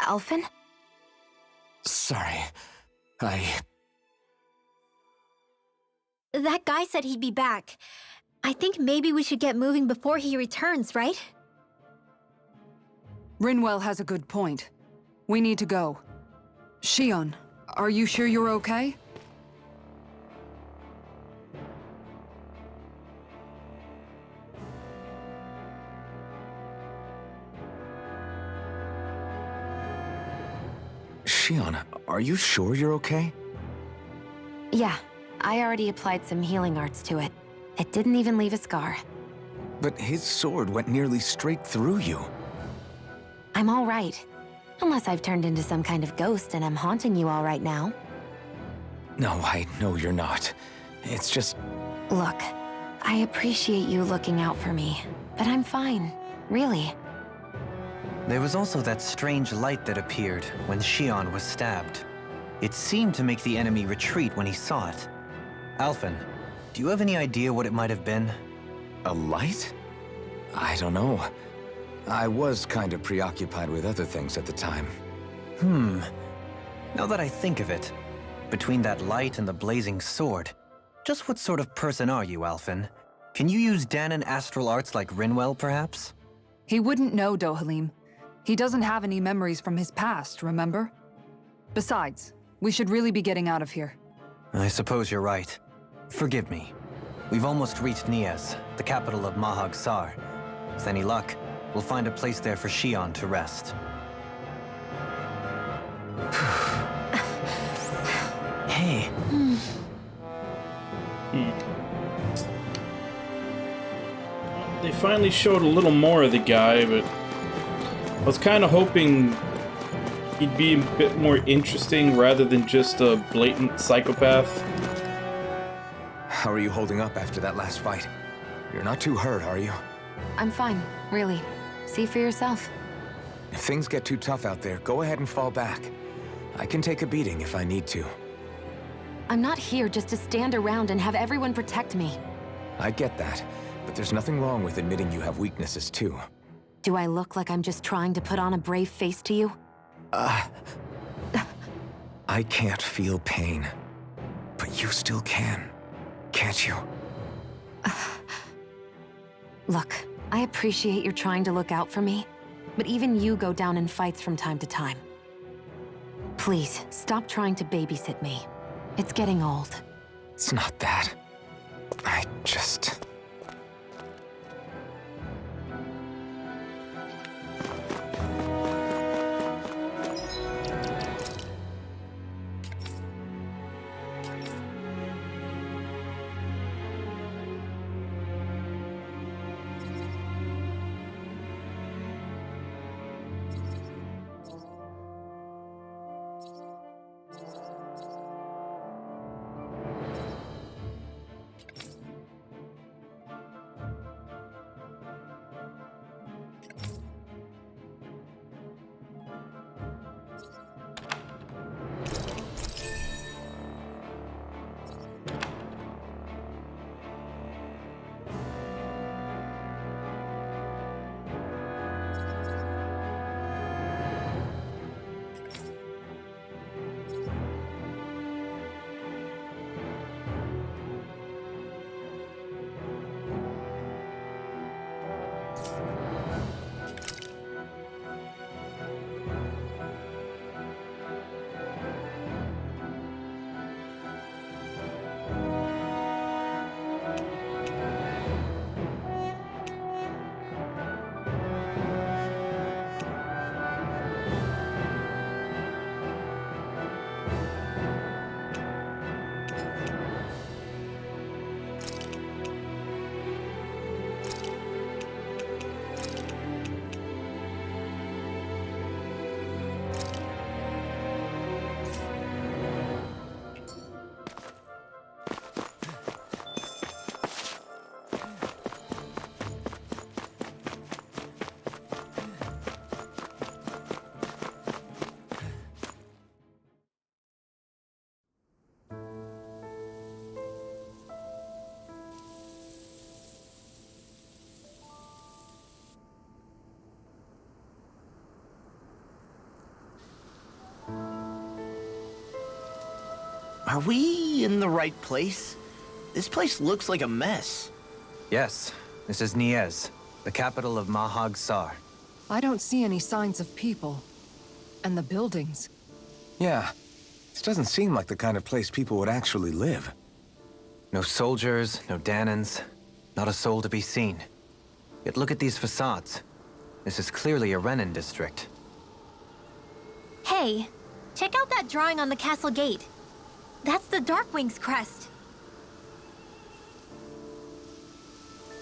Alphen? Sorry. That guy said he'd be back. I think maybe we should get moving before he returns, right? Rinwell has a good point. We need to go. Shion, are you sure you're okay? Shion, are you sure you're okay? Yeah, I already applied some healing arts to it. It didn't even leave a scar. But his sword went nearly straight through you. I'm all right. Unless I've turned into some kind of ghost and I'm haunting you all right now. No, I know you're not. It's just... Look, I appreciate you looking out for me, but I'm fine, really. There was also that strange light that appeared when Shion was stabbed. It seemed to make the enemy retreat when he saw it. Alphen, do you have any idea what it might have been? A light? I don't know. I was kind of preoccupied with other things at the time. Now that I think of it, between that light and the blazing sword, just what sort of person are you, Alphen? Can you use Danon astral arts like Rinwell, perhaps? He wouldn't know, Dohalim. He doesn't have any memories from his past, remember? Besides, we should really be getting out of here. I suppose you're right. Forgive me. We've almost reached Nias, the capital of Mahag Sar. With any luck, we'll find a place there for Shion to rest. Hey. They finally showed a little more of the guy, but I was kind of hoping he'd be a bit more interesting rather than just a blatant psychopath. How are you holding up after that last fight? You're not too hurt, are you? I'm fine, really. See for yourself. If things get too tough out there, go ahead and fall back. I can take a beating if I need to. I'm not here just to stand around and have everyone protect me. I get that, but there's nothing wrong with admitting you have weaknesses too. Do I look like I'm just trying to put on a brave face to you? I can't feel pain, but you still can, can't you? Look, I appreciate you're trying to look out for me, but even you go down in fights from time to time. Please, stop trying to babysit me. It's getting old. It's not that. I just... Are we in the right place? This place looks like a mess. Yes, this is Niez, the capital of Mahag Sar. I don't see any signs of people. And the buildings. Yeah, this doesn't seem like the kind of place people would actually live. No soldiers, no Danans, not a soul to be seen. Yet look at these facades. This is clearly a Renin district. Hey, check out that drawing on the castle gate. That's the Darkwing's crest.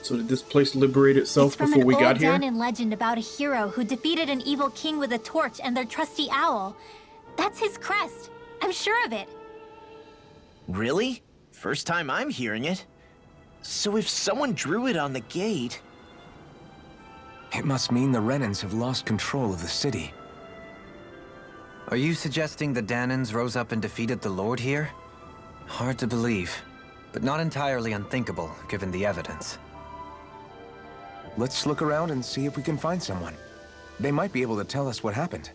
So did this place liberate It's itself from before we an got old here? Danon legend about a hero who defeated an evil king with a torch and their trusty owl. That's his crest. I'm sure of it. Really? First time I'm hearing it. So if someone drew it on the gate... It must mean the Renans have lost control of the city. Are you suggesting the Danans rose up and defeated the Lord here? Hard to believe, but not entirely unthinkable, given the evidence. Let's look around and see if we can find someone. They might be able to tell us what happened.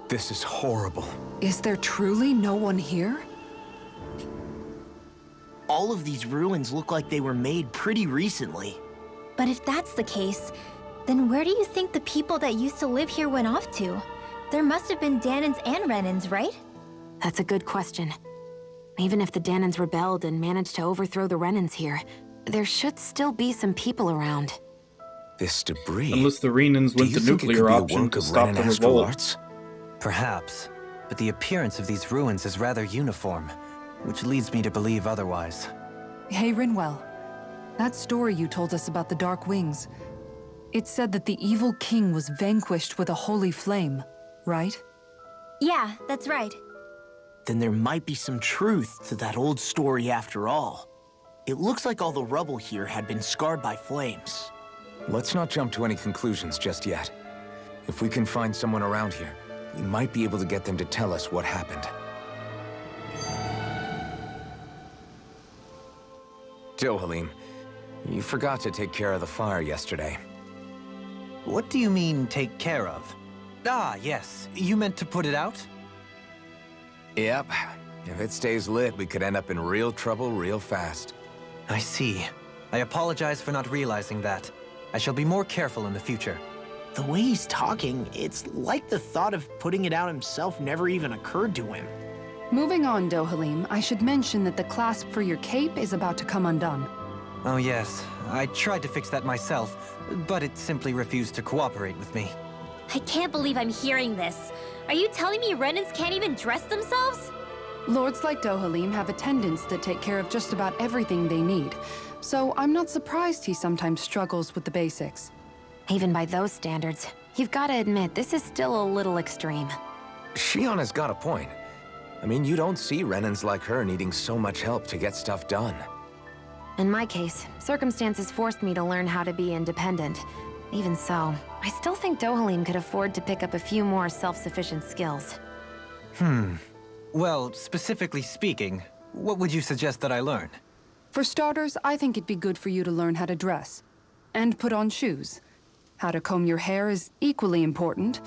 This is horrible. Is there truly no one here? All of these ruins look like they were made pretty recently. But if that's the case, then where do you think the people that used to live here went off to? There must have been Danans and Renans, right? That's a good question. Even if the Danans rebelled and managed to overthrow the Renans here, there should still be some people around. This debris... Unless the Renans Do went you the think it nuclear could be a option work to of stop Renan the astral revolt. arts? Perhaps, but the appearance of these ruins is rather uniform, which leads me to believe otherwise. Hey, Rinwell. That story you told us about the Dark Wings. It said that the evil king was vanquished with a holy flame, right? Yeah, that's right. Then there might be some truth to that old story after all. It looks like all the rubble here had been scarred by flames. Let's not jump to any conclusions just yet. If we can find someone around here, we might be able to get them to tell us what happened. Dohalim, you forgot to take care of the fire yesterday. What do you mean, take care of? Ah, yes. You meant to put it out? Yep. If it stays lit, we could end up in real trouble real fast. I see. I apologize for not realizing that. I shall be more careful in the future. The way he's talking, it's like the thought of putting it out himself never even occurred to him. Moving on, Dohalim, I should mention that the clasp for your cape is about to come undone. Oh yes, I tried to fix that myself, but it simply refused to cooperate with me. I can't believe I'm hearing this. Are you telling me Renans can't even dress themselves? Lords like Dohalim have attendants that take care of just about everything they need, so I'm not surprised he sometimes struggles with the basics. Even by those standards, you've got to admit this is still a little extreme. Shion has got a point. I mean, you don't see Renans like her needing so much help to get stuff done. In my case, circumstances forced me to learn how to be independent. Even so, I still think Dohalim could afford to pick up a few more self-sufficient skills. Well, specifically speaking, what would you suggest that I learn? For starters, I think it'd be good for you to learn how to dress. And put on shoes. How to comb your hair is equally important.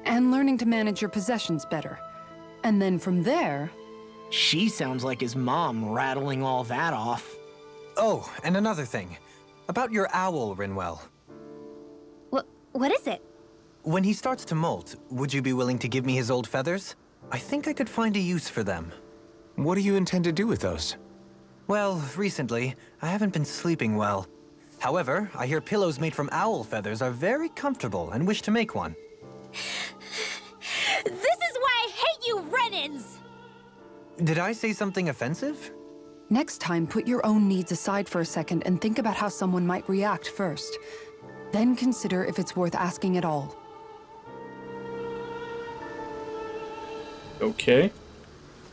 And learning to manage your possessions better. And then from there... She sounds like his mom rattling all that off. Oh, and another thing. About your owl, Rinwell. What is it? When he starts to molt, would you be willing to give me his old feathers? I think I could find a use for them. What do you intend to do with those? Well, recently, I haven't been sleeping well. However, I hear pillows made from owl feathers are very comfortable and wish to make one. This is why I hate you, Renans! Did I say something offensive? Next time, put your own needs aside for a second and think about how someone might react first. Then consider if it's worth asking at all. Okay.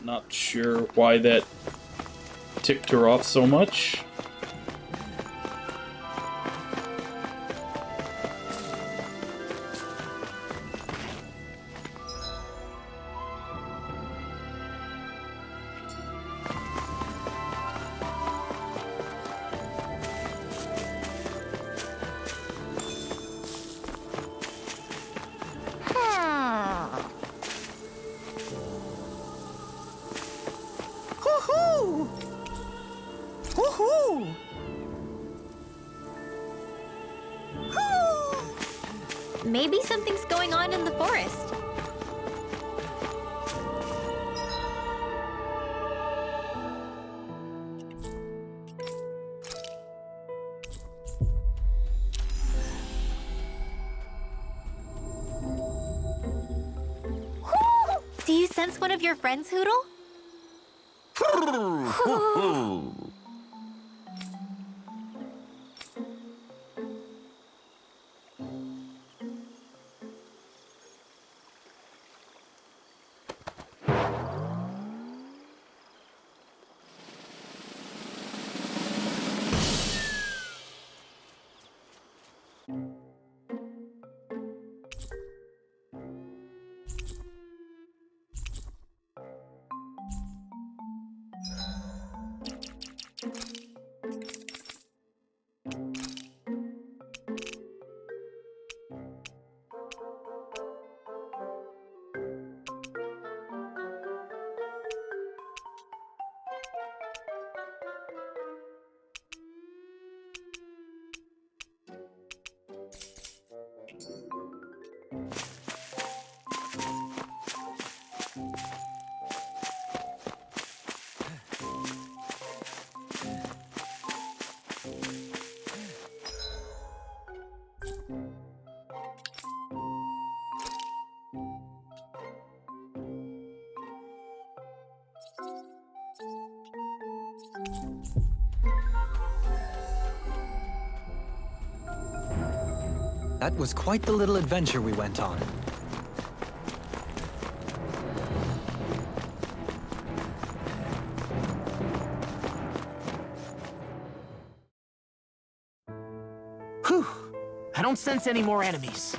Not sure why that ticked her off so much. Maybe something's going on in the forest. Do you sense one of your friends, Hoodle? That was quite the little adventure we went on. Whew! I don't sense any more enemies.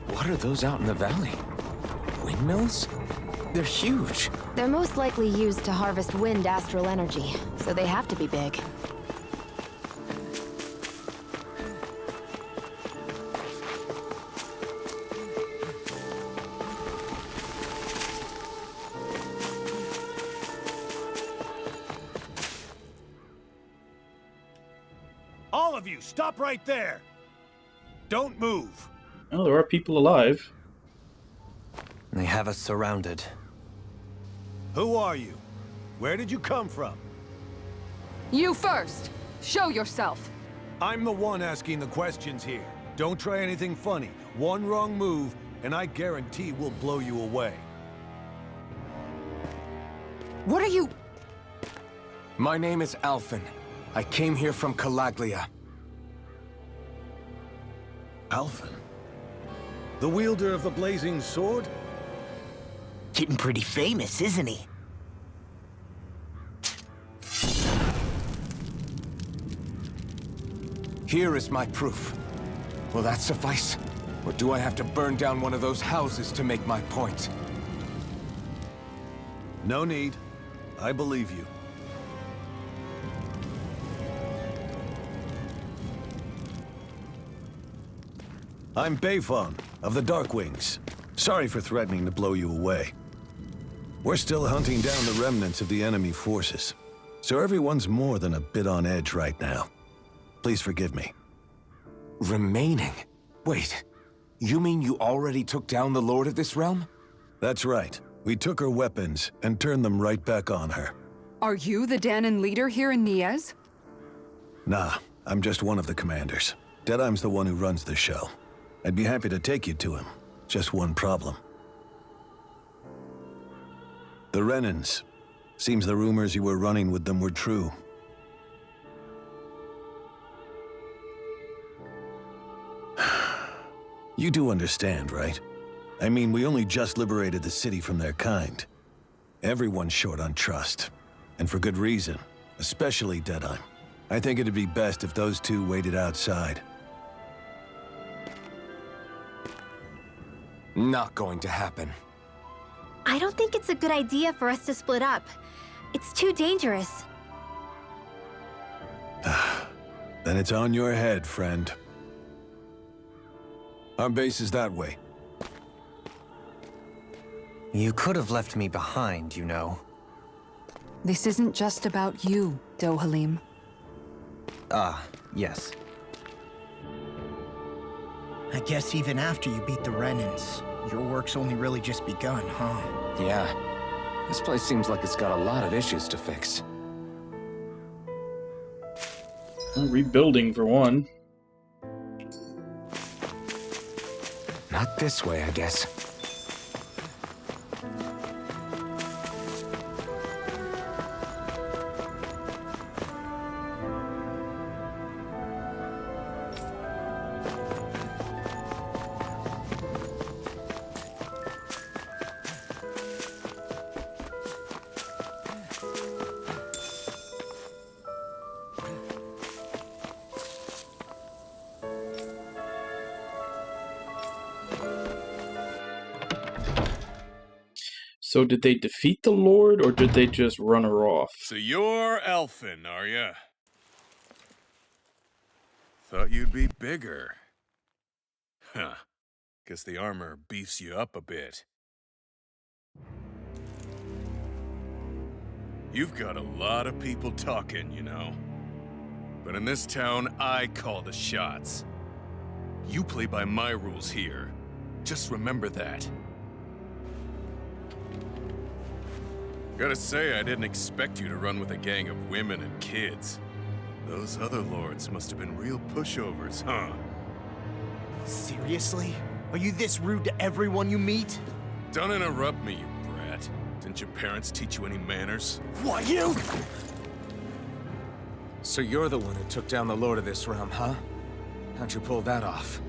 What are those out in the valley? Windmills? They're huge. They're most likely used to harvest wind astral energy, so they have to be big. All of you, stop right there! Don't move! Oh, there are people alive. They have us surrounded. Who are you? Where did you come from? You first! Show yourself! I'm the one asking the questions here. Don't try anything funny. One wrong move, and I guarantee we'll blow you away. What are you... My name is Alphen. I came here from Calaglia. Alphen? The wielder of the blazing sword? Getting pretty famous, isn't he? Here is my proof. Will that suffice? Or do I have to burn down one of those houses to make my point? No need. I believe you. I'm Beifong, of the Darkwings. Sorry for threatening to blow you away. We're still hunting down the remnants of the enemy forces, so everyone's more than a bit on edge right now. Please forgive me. Remaining? Wait, you mean you already took down the Lord of this realm? That's right. We took her weapons and turned them right back on her. Are you the Danon leader here in Niez? Nah, I'm just one of the commanders. Deadeye's the one who runs the show. I'd be happy to take you to him. Just one problem. The Renans. Seems the rumors you were running with them were true. You do understand, right? I mean, we only just liberated the city from their kind. Everyone's short on trust. And for good reason. Especially Deadeye. I think it'd be best if those two waited outside. Not going to happen. I don't think it's a good idea for us to split up. It's too dangerous. Then it's on your head, friend. Our base is that way. You could have left me behind, you know. This isn't just about you, Dohalim. Ah, yes. I guess even after you beat the Renans, your work's only really just begun, huh? Yeah. This place seems like it's got a lot of issues to fix. Rebuilding, for one. Not this way, I guess. So did they defeat the Lord, or did they just run her off? So you're elfin, are ya? Thought you'd be bigger. Huh. Guess the armor beefs you up a bit. You've got a lot of people talking, you know. But in this town, I call the shots. You play by my rules here. Just remember that. Gotta say, I didn't expect you to run with a gang of women and kids. Those other lords must have been real pushovers, huh? Seriously? Are you this rude to everyone you meet? Don't interrupt me, you brat. Didn't your parents teach you any manners? What, you? So you're the one who took down the Lord of this realm, huh? How'd you pull that off?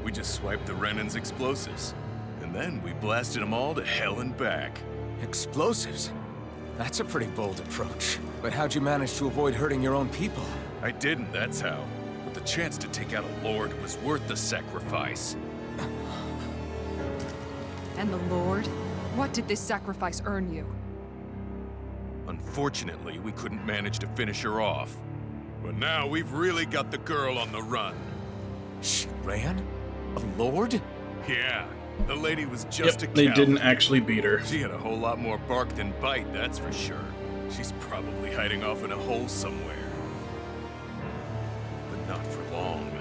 We just swiped the Renan's explosives. And then we blasted them all to hell and back. Explosives? That's a pretty bold approach. But how'd you manage to avoid hurting your own people? I didn't, that's how. But the chance to take out a lord was worth the sacrifice. And the Lord? What did this sacrifice earn you? Unfortunately, we couldn't manage to finish her off. But now we've really got the girl on the run. She ran? A lord? Yeah. The lady was just a Yep, cow. they didn't actually beat her. She had a whole lot more bark than bite, that's for sure. She's probably hiding off in a hole somewhere. But not for long.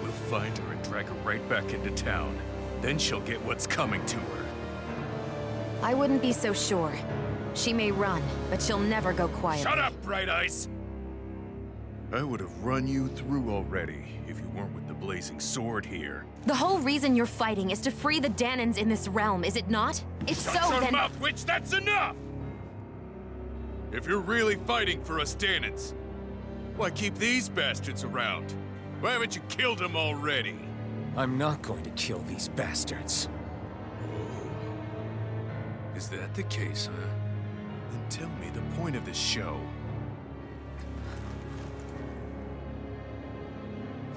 We'll find her and drag her right back into town. Then she'll get what's coming to her. I wouldn't be so sure. She may run, but she'll never go quiet. Shut up, Bright Eyes! I would have run you through already if you weren't with the blazing sword here. The whole reason you're fighting is to free the Danans in this realm, is it not? If Shut so, your then— mouth, witch! That's enough! If you're really fighting for us Danans, why keep these bastards around? Why haven't you killed them already? I'm not going to kill these bastards. Oh. Is that the case, huh? Then tell me the point of this show.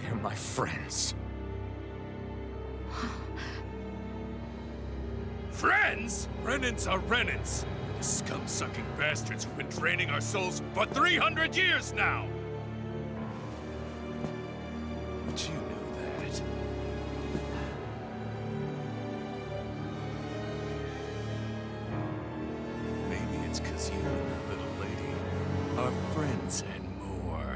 They're my friends. Friends? Renans are Renans. The scum-sucking bastards who've been draining our souls for 300 years now! But you know that. Maybe it's 'cause you and that little lady are friends and more.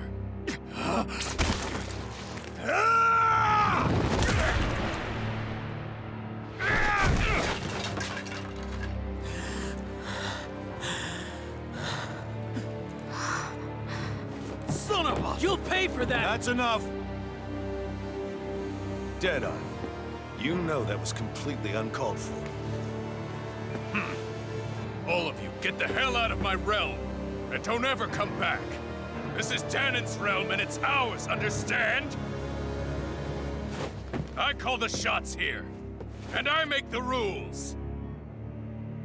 Son of a... You'll pay for that! That's enough! Deadeye, you know that was completely uncalled for. All of you, get the hell out of my realm! And don't ever come back! This is Danan's realm and it's ours, understand? I call the shots here. And I make the rules.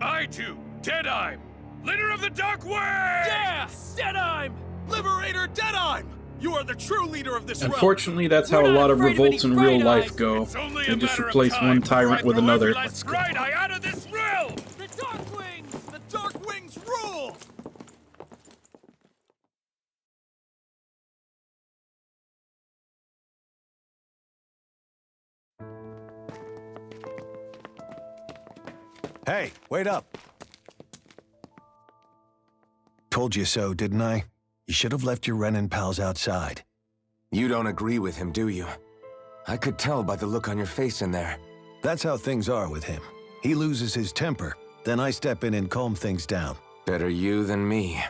I do, Deadeye! Leader of the Dark Wings! Yes! Deadime! Liberator Deadime! You are the true leader of this realm! Unfortunately, that's how We're a not lot of afraid of revolts any in real bright life eyes. go. It's only They a just matter of replace time one before I tyrant with throw another. every last bright eye out of this realm! The Dark Wings! The Dark Wings rule! Hey, wait up. Told you so, didn't I? You should have left your Renin pals outside. You don't agree with him, do you? I could tell by the look on your face in there. That's how things are with him. He loses his temper, then I step in and calm things down. Better you than me.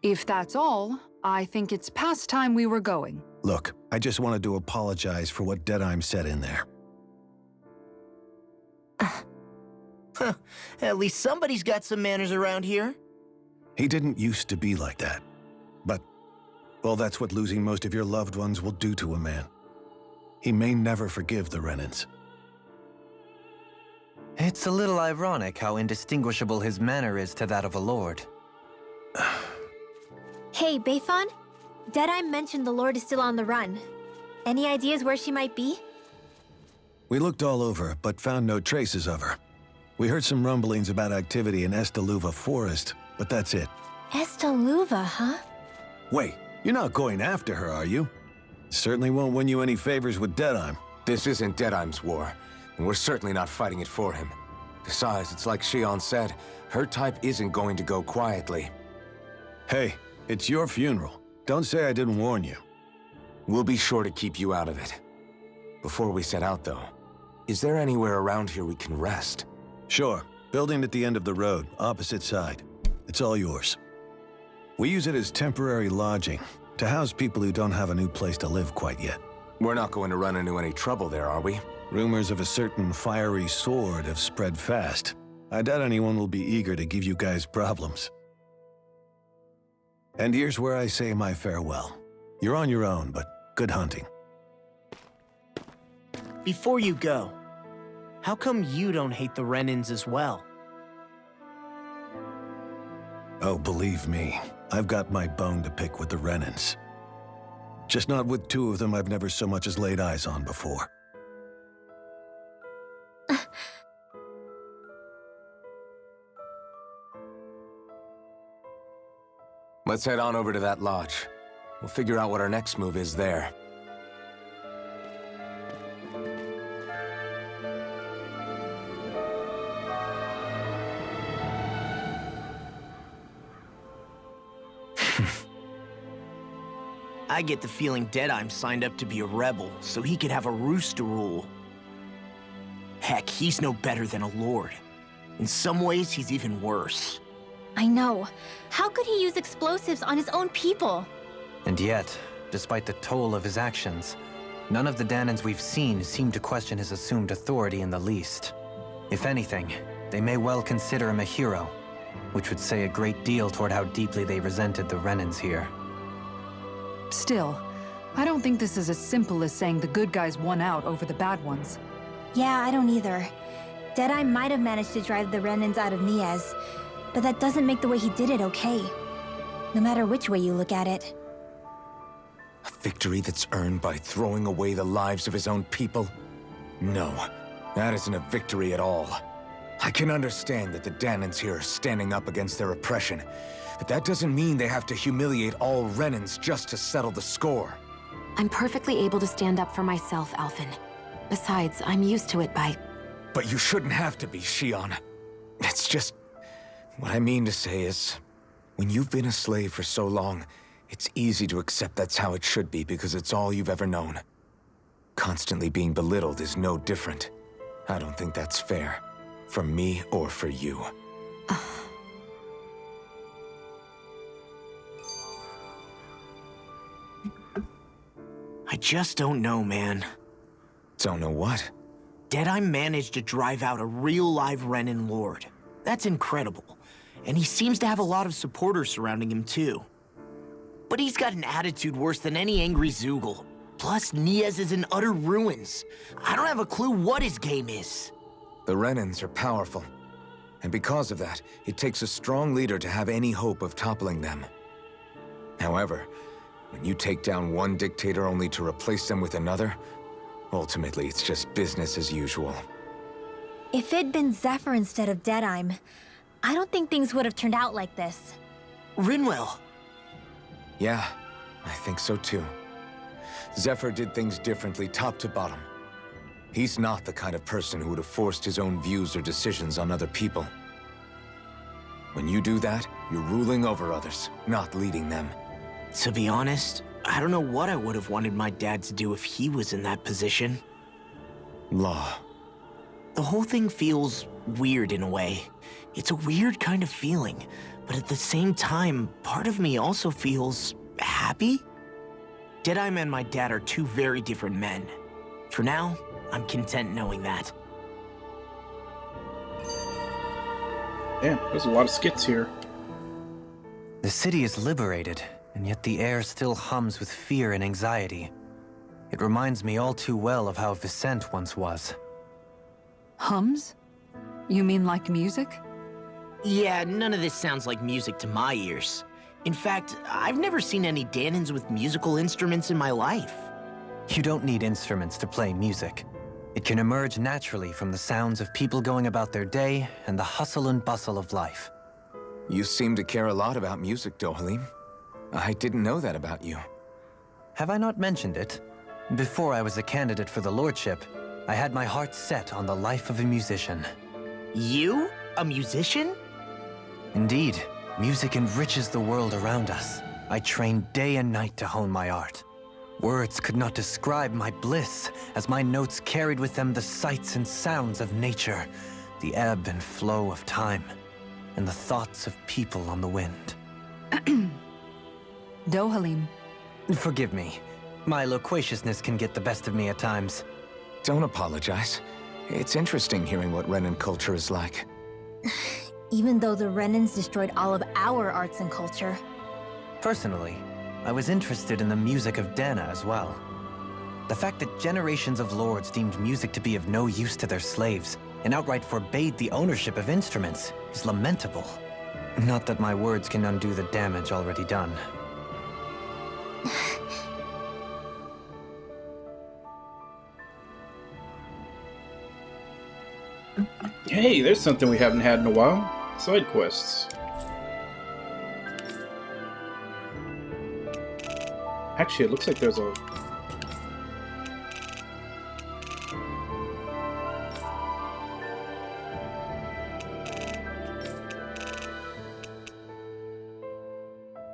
If that's all, I think it's past time we were going. Look, I just wanted to apologize for what Deadime said in there. At least somebody's got some manners around here. He didn't used to be like that. But, well, that's what losing most of your loved ones will do to a man. He may never forgive the Renins. It's a little ironic how indistinguishable his manner is to that of a lord. Hey, Beifan? Deadeye mentioned the Lord is still on the run. Any ideas where she might be? We looked all over, but found no traces of her. We heard some rumblings about activity in Estaluva Forest, but that's it. Estaluva, huh? Wait, you're not going after her, are you? Certainly won't win you any favors with Deadime. This isn't Deadime's war, and we're certainly not fighting it for him. Besides, it's like Shion said, her type isn't going to go quietly. Hey, it's your funeral. Don't say I didn't warn you. We'll be sure to keep you out of it. Before we set out, though, is there anywhere around here we can rest? Sure. Building at the end of the road, opposite side. It's all yours. We use it as temporary lodging, to house people who don't have a new place to live quite yet. We're not going to run into any trouble there, are we? Rumors of a certain fiery sword have spread fast. I doubt anyone will be eager to give you guys problems. And here's where I say my farewell. You're on your own, but good hunting. Before you go, how come you don't hate the Renins as well? Oh, believe me, I've got my bone to pick with the Renins. Just not with two of them I've never so much as laid eyes on before. Let's head on over to that lodge. We'll figure out what our next move is there. I get the feeling Deadime signed up to be a rebel so he could have a roost to rule. Heck, he's no better than a lord. In some ways, he's even worse. I know. How could he use explosives on his own people? And yet, despite the toll of his actions, none of the Danans we've seen seem to question his assumed authority in the least. If anything, they may well consider him a hero, which would say a great deal toward how deeply they resented the Renins here. Still, I don't think this is as simple as saying the good guys won out over the bad ones. Yeah, I don't either. Deadeye might have managed to drive the Renins out of Niaz, but that doesn't make the way he did it okay. No matter which way you look at it. A victory that's earned by throwing away the lives of his own people? No, that isn't a victory at all. I can understand that the Danans here are standing up against their oppression, but that doesn't mean they have to humiliate all Renins just to settle the score. I'm perfectly able to stand up for myself, Alphen. Besides, I'm used to it by... But you shouldn't have to be, Shion. It's just... What I mean to say is, when you've been a slave for so long, it's easy to accept that's how it should be because it's all you've ever known. Constantly being belittled is no different. I don't think that's fair. For me or for you. I just don't know, man. Don't know what? Deadeye managed to drive out a real live Renin lord. That's incredible. And he seems to have a lot of supporters surrounding him too. But he's got an attitude worse than any angry Zoogle. Plus, Niaz is in utter ruins. I don't have a clue what his game is. The Renins are powerful. And because of that, it takes a strong leader to have any hope of toppling them. However, when you take down one dictator only to replace them with another, ultimately it's just business as usual. If it'd been Zephyr instead of Deadime, I don't think things would have turned out like this. Rinwell! Yeah, I think so too. Zephyr did things differently top to bottom. He's not the kind of person who would have forced his own views or decisions on other people. When you do that, you're ruling over others, not leading them. To be honest, I don't know what I would have wanted my dad to do if he was in that position. Law. The whole thing feels weird in a way. It's a weird kind of feeling, but at the same time, part of me also feels happy. Deadeye and my dad are two very different men. For now, I'm content knowing that. Damn, there's a lot of skits here. The city is liberated, and yet the air still hums with fear and anxiety. It reminds me all too well of how Vicente once was. Hums? You mean like music? Yeah, none of this sounds like music to my ears. In fact, I've never seen any Danins with musical instruments in my life. You don't need instruments to play music. It can emerge naturally from the sounds of people going about their day and the hustle and bustle of life. You seem to care a lot about music, Dohalim. I didn't know that about you. Have I not mentioned it? Before I was a candidate for the lordship, I had my heart set on the life of a musician. You? A musician? Indeed, music enriches the world around us. I trained day and night to hone my art. Words could not describe my bliss, as my notes carried with them the sights and sounds of nature, the ebb and flow of time, and the thoughts of people on the wind. Dohalim. Forgive me. My loquaciousness can get the best of me at times. Don't apologize. It's interesting hearing what Renan culture is like. Even though the Renans destroyed all of our arts and culture. Personally, I was interested in the music of Dana as well. The fact that generations of lords deemed music to be of no use to their slaves and outright forbade the ownership of instruments is lamentable. Not that my words can undo the damage already done. Hey, there's something we haven't had in a while. Side quests. Actually, it looks like there's a...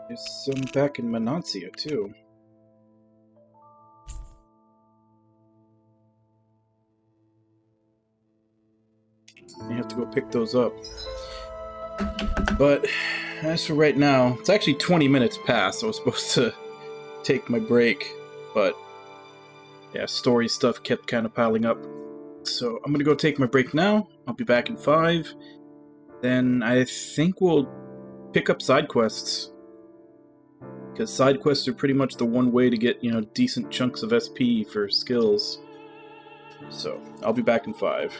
There's some back in Manancia, too. You have to go pick those up. But as for right now, it's actually 20 minutes past. I was supposed to take my break, but yeah, story stuff kept kind of piling up. So I'm gonna go take my break now. I'll be back in 5. Then I think we'll pick up side quests, because side quests are pretty much the one way to get, decent chunks of SP for skills. So I'll be back in 5.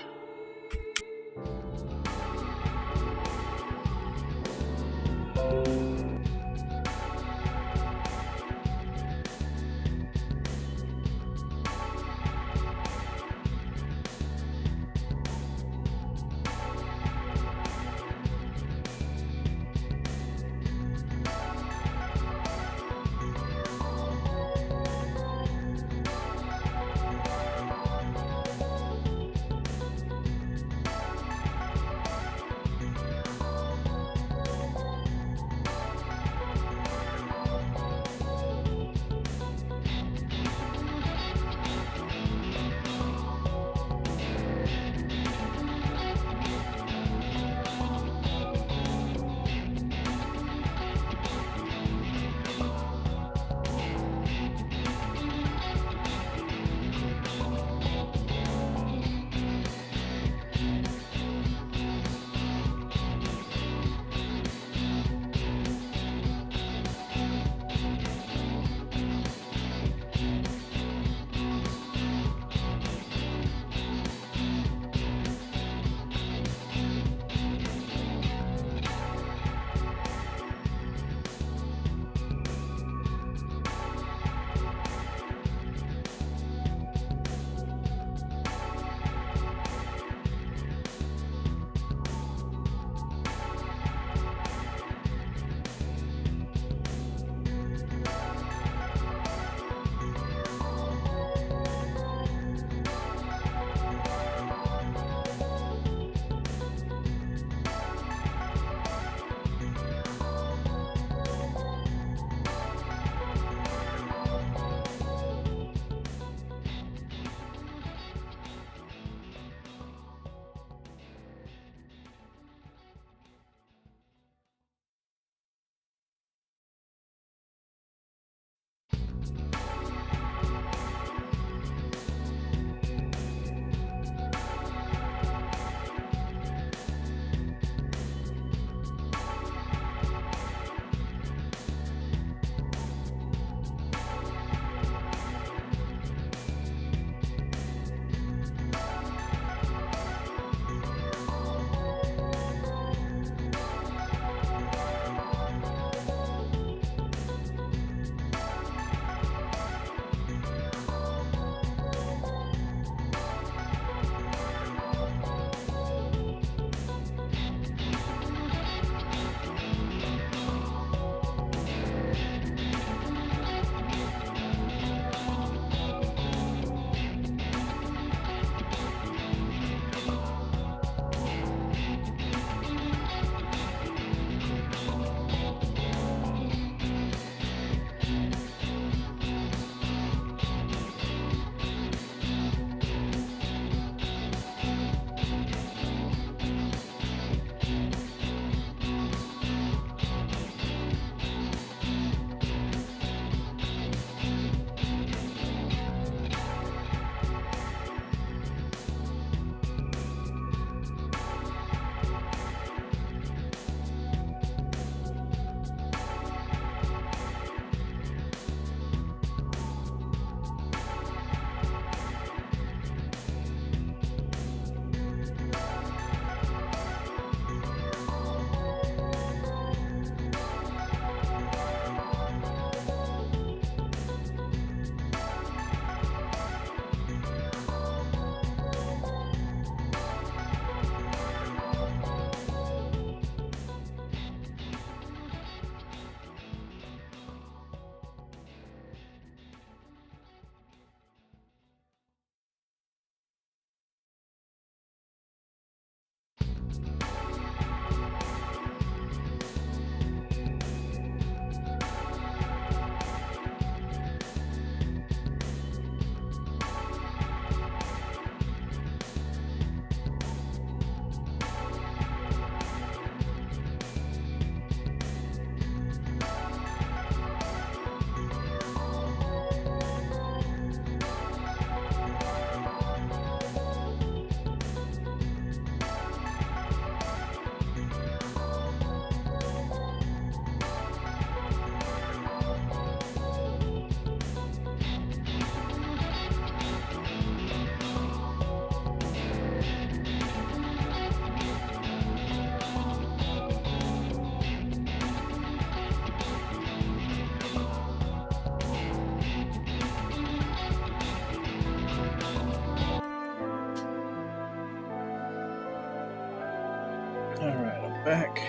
Alright, I'm back.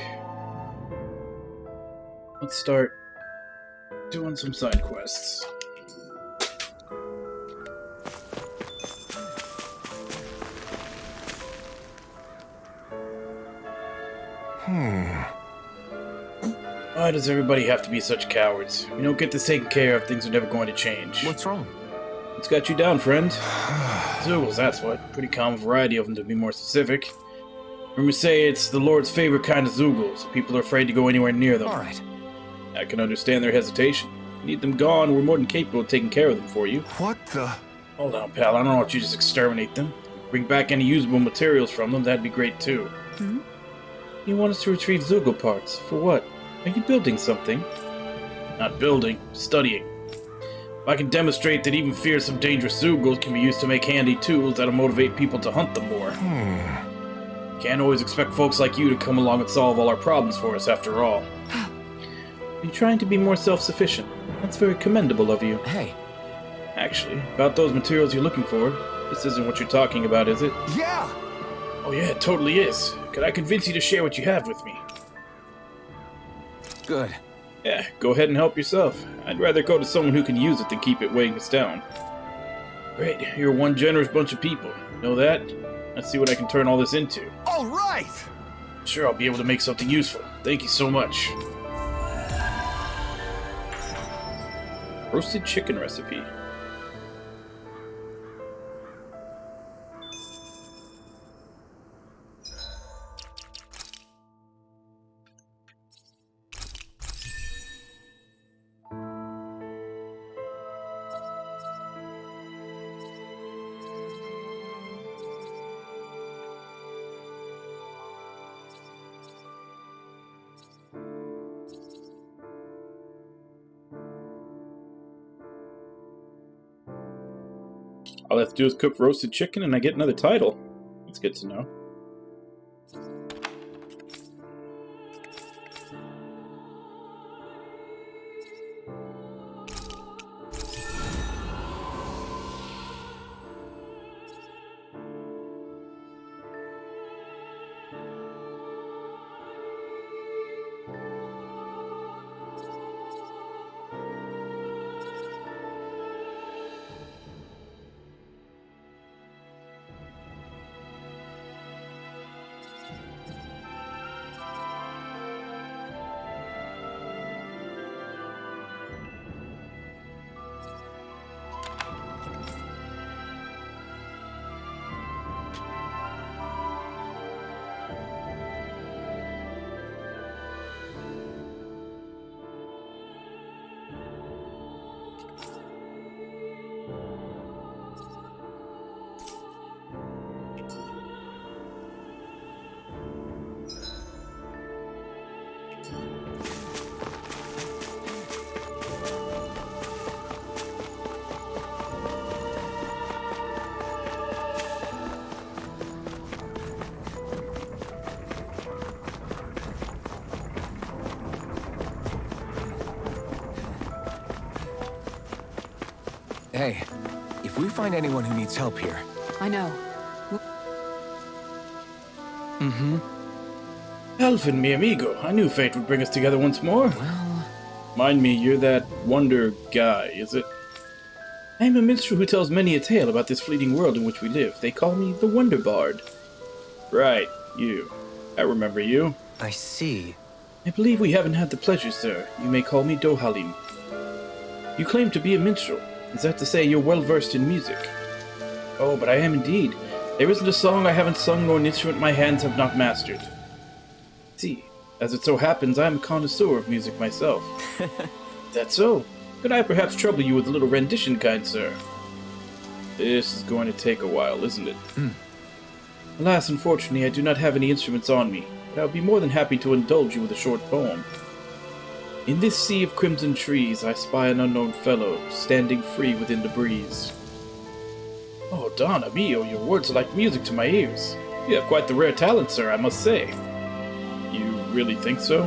Let's start doing some side quests. Why does everybody have to be such cowards? If you don't get this taken care of, things are never going to change. What's wrong? What's got you down, friend? Zoogles, that's what. Pretty common variety of them, to be more specific. Rumors say it's the Lord's favorite kind of Zoogles. People are afraid to go anywhere near them. Alright. I can understand their hesitation. If you need them gone, we're more than capable of taking care of them for you. What the? Hold on, pal. I don't want you to just exterminate them. Bring back any usable materials from them, that'd be great too. Hmm? You want us to retrieve Zoogle parts? For what? Are you building something? Not building, studying. If I can demonstrate that even fearsome dangerous Zoogles can be used to make handy tools that'll motivate people to hunt them more. Can't always expect folks like you to come along and solve all our problems for us, after all. You're trying to be more self-sufficient. That's very commendable of you. Hey. Actually, about those materials you're looking for, this isn't what you're talking about, is it? Yeah! Oh yeah, it totally is. Could I convince you to share what you have with me? Good. Yeah, go ahead and help yourself. I'd rather go to someone who can use it than keep it weighing us down. Great, you're one generous bunch of people. Know that? Let's see what I can turn all this into. All right! Sure, I'll be able to make something useful. Thank you so much. Roasted chicken recipe. All I have to do is cook roasted chicken and I get another title. That's good to know. Hey, if we find anyone who needs help here... I know. Elfin, mi amigo. I knew fate would bring us together once more. Well... Mind me, you're that wonder guy, is it? I am a minstrel who tells many a tale about this fleeting world in which we live. They call me the Wonder Bard. Right, you. I remember you. I see. I believe we haven't had the pleasure, sir. You may call me Dohalim. You claim to be a minstrel. Is that to say you're well-versed in music? Oh, but I am indeed. There isn't a song I haven't sung nor an instrument my hands have not mastered. See, as it so happens, I am a connoisseur of music myself. Is that so? Could I perhaps trouble you with a little rendition, kind sir? This is going to take a while, isn't it? Alas, unfortunately, I do not have any instruments on me, but I would be more than happy to indulge you with a short poem. In this sea of crimson trees, I spy an unknown fellow, standing free within the breeze. Oh, Don Amio, your words are like music to my ears. You have quite the rare talent, sir, I must say. You really think so?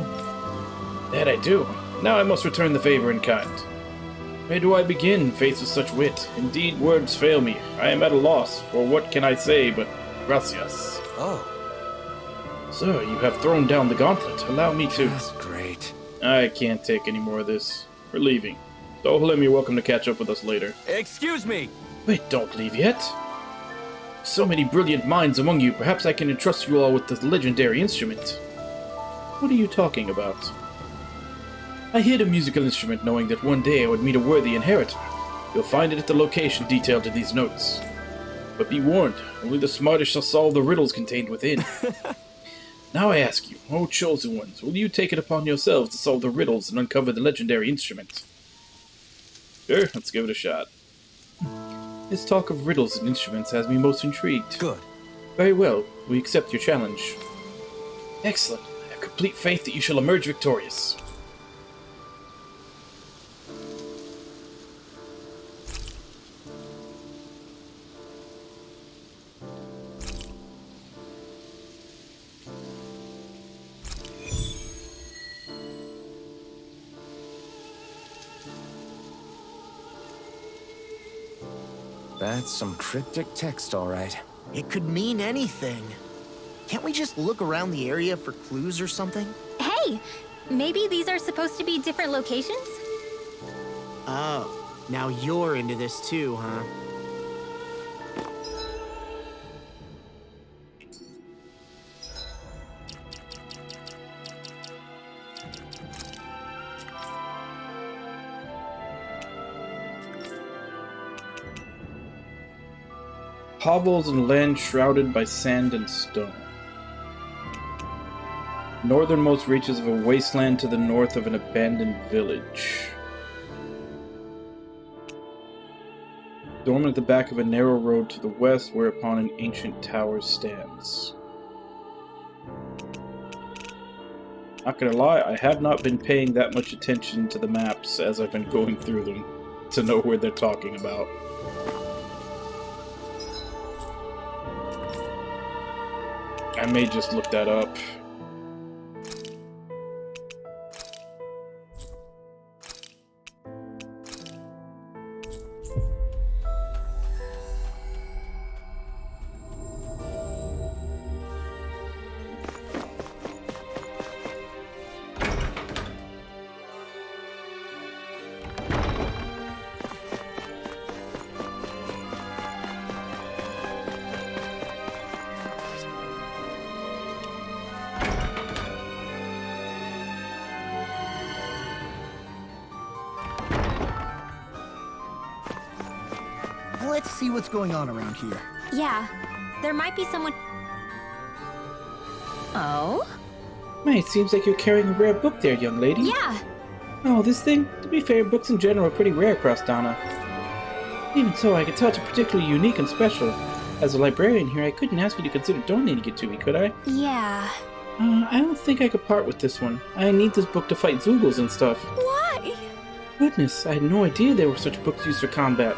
That I do. Now I must return the favor in kind. Where do I begin, faced with such wit? Indeed, words fail me. I am at a loss, for what can I say but gracias? Oh. Sir, you have thrown down the gauntlet. Allow me to... That's great. I can't take any more of this. We're leaving. Dohalim, you're welcome to catch up with us later. Excuse me! Wait, don't leave yet. So many brilliant minds among you, perhaps I can entrust you all with the legendary instrument. What are you talking about? I hid a musical instrument knowing that one day I would meet a worthy inheritor. You'll find it at the location detailed in these notes. But be warned, only the smartest shall solve the riddles contained within. Now I ask you, O chosen ones, will you take it upon yourselves to solve the riddles and uncover the legendary instrument? Sure, let's give it a shot. This talk of riddles and instruments has me most intrigued. Good. Very well, we accept your challenge. Excellent. I have complete faith that you shall emerge victorious. That's some cryptic text, all right. It could mean anything. Can't we just look around the area for clues or something? Hey, maybe these are supposed to be different locations? Oh, now you're into this too, huh? Hovels and land shrouded by sand and stone. Northernmost reaches of a wasteland to the north of an abandoned village. Dormant at the back of a narrow road to the west, whereupon an ancient tower stands. Not gonna lie, I have not been paying that much attention to the maps as I've been going through them to know where they're talking about. I may just look that up. Let's see what's going on around here. Yeah, there might be someone... Oh? Hey, it seems like you're carrying a rare book there, young lady. Yeah! Oh, this thing? To be fair, books in general are pretty rare across Dana. Even so, I could tell it's particularly unique and special. As a librarian here, I couldn't ask you to consider donating it to me, could I? Yeah. I don't think I could part with this one. I need this book to fight Zoogles and stuff. Why? Goodness, I had no idea there were such books used for combat.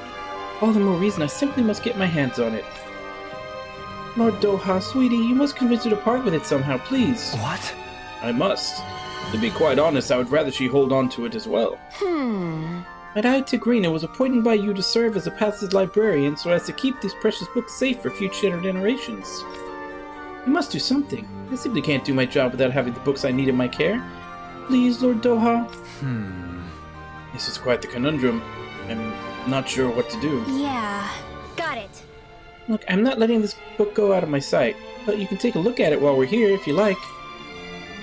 All the more reason I simply must get my hands on it. Lord Doha, sweetie, you must convince her to part with it somehow, please. What? I must. To be quite honest, I would rather she hold on to it as well. Madai Tigrina was appointed by you to serve as a passive librarian so as to keep these precious books safe for future generations. You must do something. I simply can't do my job without having the books I need in my care. Please, Lord Doha? This is quite the conundrum. I'm not sure what to do. Yeah. Got it. Look, I'm not letting this book go out of my sight, but you can take a look at it while we're here if you like.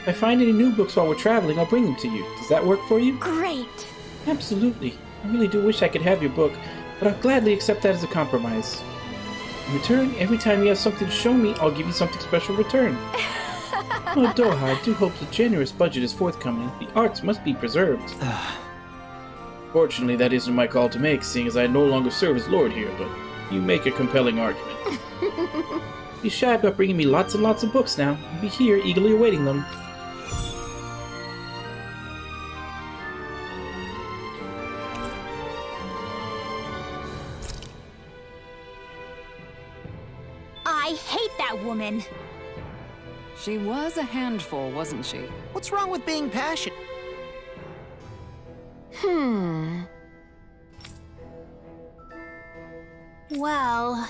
If I find any new books while we're traveling, I'll bring them to you. Does that work for you? Great. Absolutely. I really do wish I could have your book, but I'll gladly accept that as a compromise. In return, every time you have something to show me, I'll give you something special in return. Oh, Doha, I do hope a generous budget is forthcoming. The arts must be preserved. Fortunately, that isn't my call to make, seeing as I no longer serve as Lord here, but you make a compelling argument. Be shy about bringing me lots and lots of books now. I'll be here eagerly awaiting them. I hate that woman. She was a handful, wasn't she? What's wrong with being passionate? Well...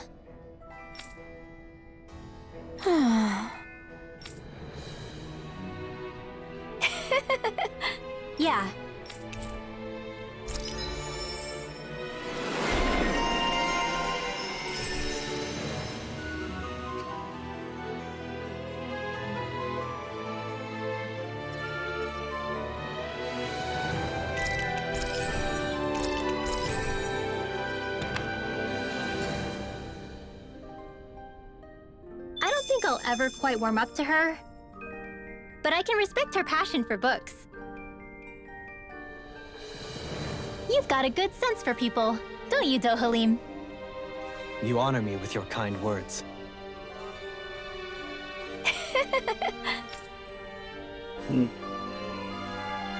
Yeah. I don't think I'll ever quite warm up to her, but I can respect her passion for books. You've got a good sense for people, don't you, Dohalim? You honor me with your kind words.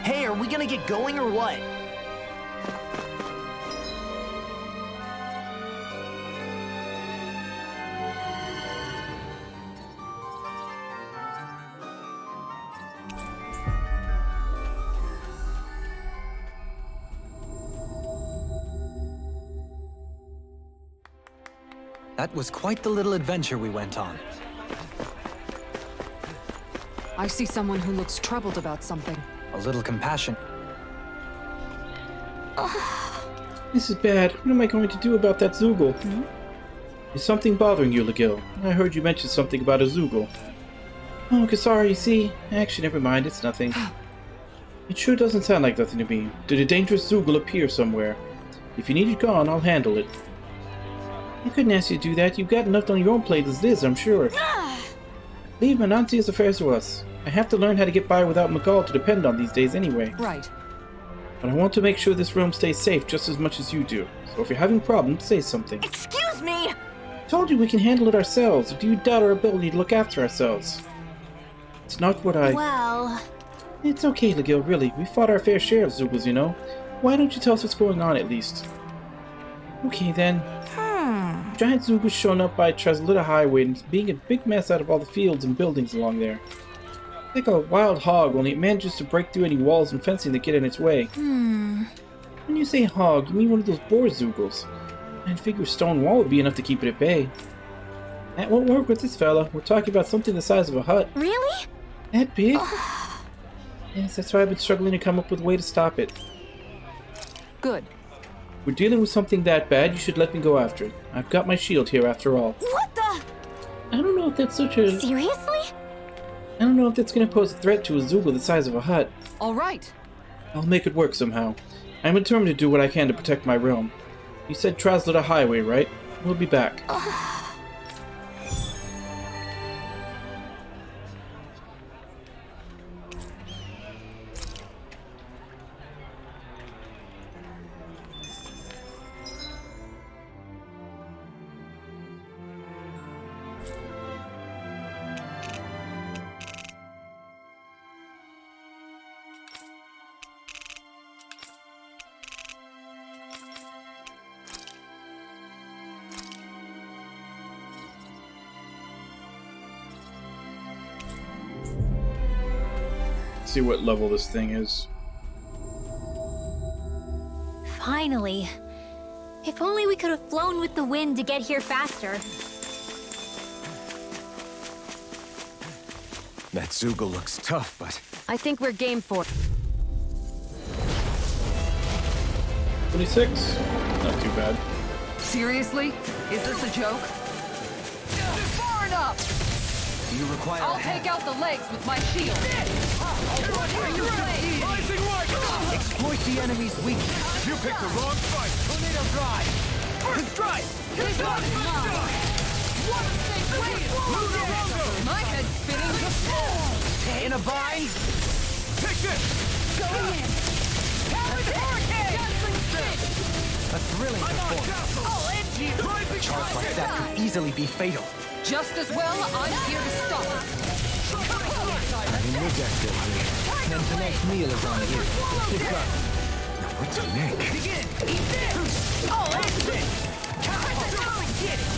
Hey, are we gonna get going or what? That was quite the little adventure we went on. I see someone who looks troubled about something. A little compassion. This is bad. What am I going to do about that Zoogle? Is something bothering you, Legil? I heard you mention something about a Zoogle. Oh, Kasara, you see? Actually, never mind, it's nothing. It sure doesn't sound like nothing to me. Did a dangerous Zoogle appear somewhere? If you need it gone, I'll handle it. I couldn't ask you to do that. You've got enough on your own plate as this, I'm sure. Leave Menantia's affairs to us. I have to learn how to get by without Miguel to depend on these days anyway. Right. But I want to make sure this room stays safe just as much as you do. So if you're having problems, say something. Excuse me! I told you we can handle it ourselves. Or do you doubt our ability to look after ourselves? It's not what I... Well... It's okay, Legil, really. We fought our fair share of Zoogles, you know. Why don't you tell us what's going on at least? Okay then. Giant Zoogle's shown up by Traslita Highway and is being a big mess out of all the fields and buildings along there. Like a wild hog, only it manages to break through any walls and fencing that get in its way. When you say hog, you mean one of those boar Zoogles. I'd figure a stone wall would be enough to keep it at bay. That won't work with this fella. We're talking about something the size of a hut. Really? That big? Yes, that's why I've been struggling to come up with a way to stop it. Good. We're dealing with something that bad, you should let me go after it. I've got my shield here after all. What the? I don't know if that's such a... Seriously? I don't know if that's gonna pose a threat to a Zoogle the size of a hut. All right. I'll make it work somehow. I'm determined to do what I can to protect my realm. You said Traslita Highway, right? We'll be back. See what level this thing is. Finally. If only we could have flown with the wind to get here faster. That Zoogle looks tough, but... I think we're game for it. 26? Not too bad. Seriously? Is this a joke? Far enough! Do you require I'll take out the legs with my shield. Exploit the enemy's weakness. You picked the wrong fight! Tornado drive. First strike. This one's mine. One thing wait. My head's spinning. In a bind. Take this! Going in. Hurricane. a thrilling performance. I'll end you. A charge like that could easily be fatal. Just as well, I'm here to stop it. In mid-deck still, honey. And the next meal is on you. Good luck. Now what's a neck? Begin. Eat this. I'll end this. Get it.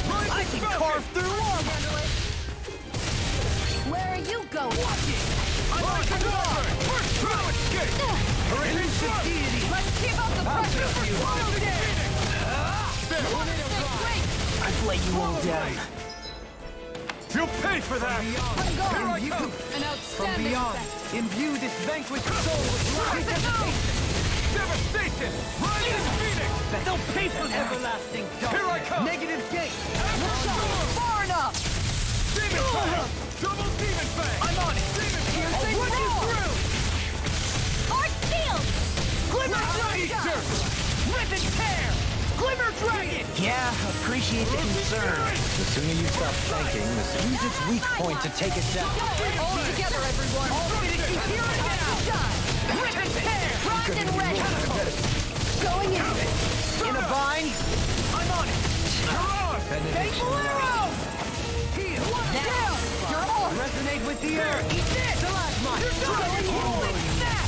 I can carve through armor. Where are you going? Watch it. I'm on command. First throw escape. Release the deity. Let's keep up the pressure for There. Wait! I've let you all down. You'll pay for that! Here I come! An outstanding beyond, imbue this vanquished soul with devastation! Devastation! Rising Phoenix! They'll pay for that! Everlasting darkness! Here I come! Negative gate! Far enough! Demon Fang! Double Demon Fang! I'm on it! Demon Fang! I'll run you through! Arch Field! Glimmer Dragon! Rip and tear! Glimmer Dragon! Yeah, appreciate the concern. The sooner you stop thanking, the sooner... Use its weak point to take it down. All together, everyone! All finishing here and now! Rip and tear! Primed and ready! Going in! In a bind? I'm on it! You're on! Faithful arrow! Heal! Down! You're off! Resonate with the earth! Eat this! The last mine! You're done! Rolling snap!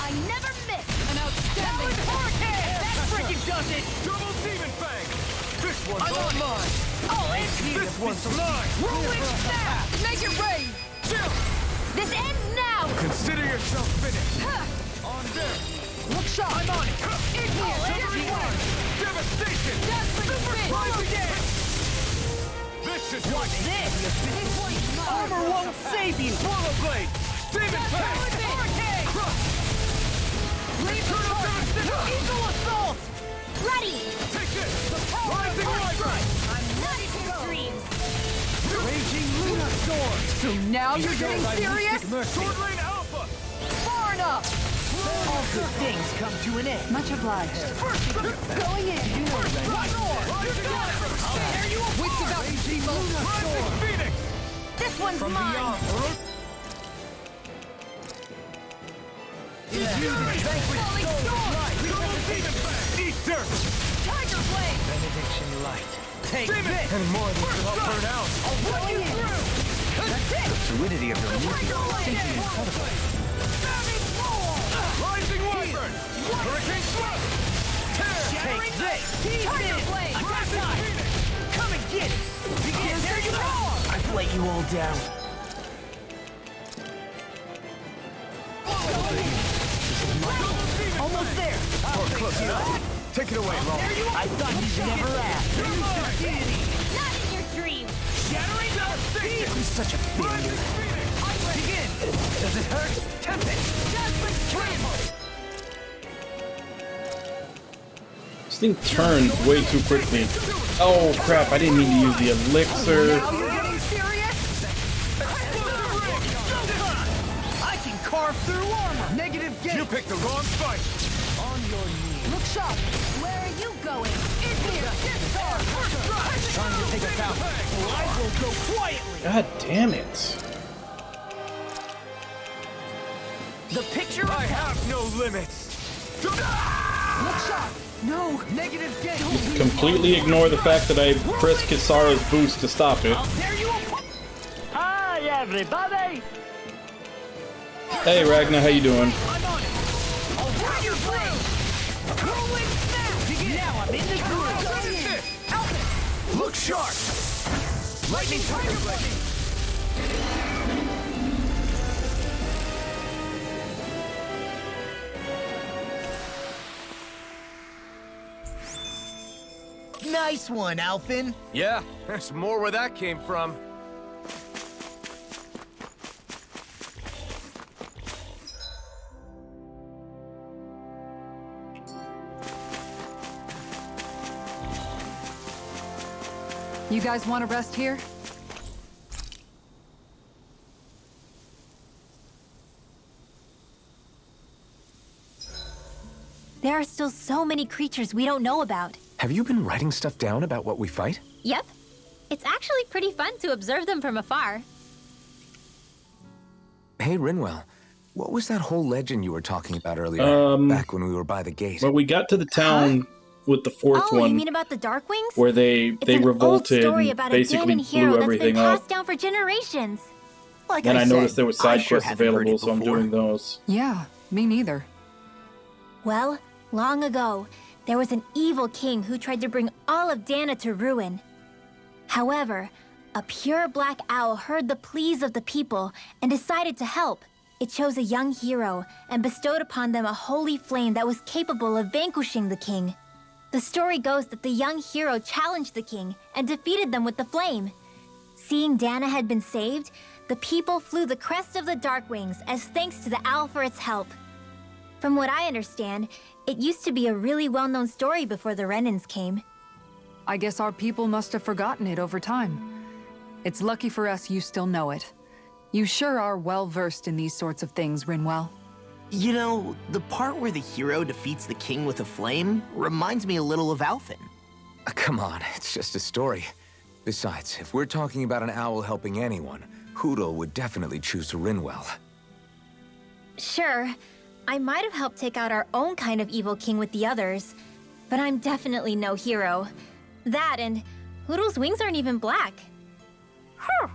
I never miss! An outstanding... Hurricane! That freaking does it! Double Demon Fang! This one's all mine! Oh, it's... This one's mine! Rolling snap! Make it rain! Chill! This ends now! Consider yourself finished! On there! Look sharp! I'm on it! In here! everyone! Devastation! Super Slice again! This is what this! Armor won't save you! Swallow Blade! Demon Fang! Hurricane! Crush! Laser Charge! Eagle Assault! Ready! Take this! Rising Wyvern! I'm ready for your dreams! Raging Luna Sword! So now you're getting serious? Sword Lane Alpha! Far enough! All good things come to an end. Much obliged. Going in! Wits about you, people! Rising Phoenix! This one's From mine! beyond! Vanquish soul light! Double Demon Fang! Eat dirt! Tiger Blade! Benediction light. Take this! Any more than you'll help burn out! I'll run you through! That's it! The fluidity of your movement is simply incredible. Savage Roar! Rising Wyvern! Hurricane Thrust! Take this! Tiger Blade! Rising Phoenix! Come and get it! There you are! I've let you all down. Almost there! Close enough! Take it away, Ron! I thought you'd never ask. Not in your dreams! Shattering devastation! Who's such a failure? Begin! Does it hurt? Tempest! Judgment Trample! This thing turned way too quickly. Oh crap, I didn't mean to use the elixir. Now you're getting serious? I can carve through armor! Negative gate! You picked the wrong fight! On your knees. Look sharp! Where are you going? In here! Trying to take us out. I will go quietly! God damn it. The picture I have no limits! Look sharp! No! Negative gate! Completely ignore the fact that I pressed Kisara's boost to stop it. There you are! Hi, everybody! Hey Ragnar, how you doing? I'm on it! I'll run your blade! Rolling snap! Now I'm in the groove! Alpha! Look sharp! Lightning Tiger Blade! Nice one, Alphin. Yeah, there's more where that came from. You guys want to rest here? There are still so many creatures we don't know about. Have you been writing stuff down about what we fight? Yep. It's actually pretty fun to observe them from afar. Hey, Rinwell. What was that whole legend you were talking about earlier, back when we were by the gate? Well, we got to the town with the fourth Oh, one you mean about the Darkwings? where they It's an revolted old story and about basically a Danon hero blew that's everything been passed up. down for generations. Like Then I said, noticed there were side I sure quests haven't heard available, it so I'm before. doing those. Yeah, me neither. Well, long ago, there was an evil king who tried to bring all of Dana to ruin. However, a pure black owl heard the pleas of the people and decided to help. It chose a young hero and bestowed upon them a holy flame that was capable of vanquishing the king. The story goes that the young hero challenged the king and defeated them with the flame. Seeing Dana had been saved, the people flew the crest of the Darkwings as thanks to the owl for its help. From what I understand, it used to be a really well-known story before the Renans came. I guess our people must have forgotten it over time. It's lucky for us you still know it. You sure are well-versed in these sorts of things, Rinwell. You know, the part where the hero defeats the king with a flame reminds me a little of Alphen. Come on, it's just a story. Besides, if we're talking about an owl helping anyone, Hootle would definitely choose Rinwell. Sure, I might have helped take out our own kind of evil king with the others, but I'm definitely no hero. That and Hootle's wings aren't even black. Huh.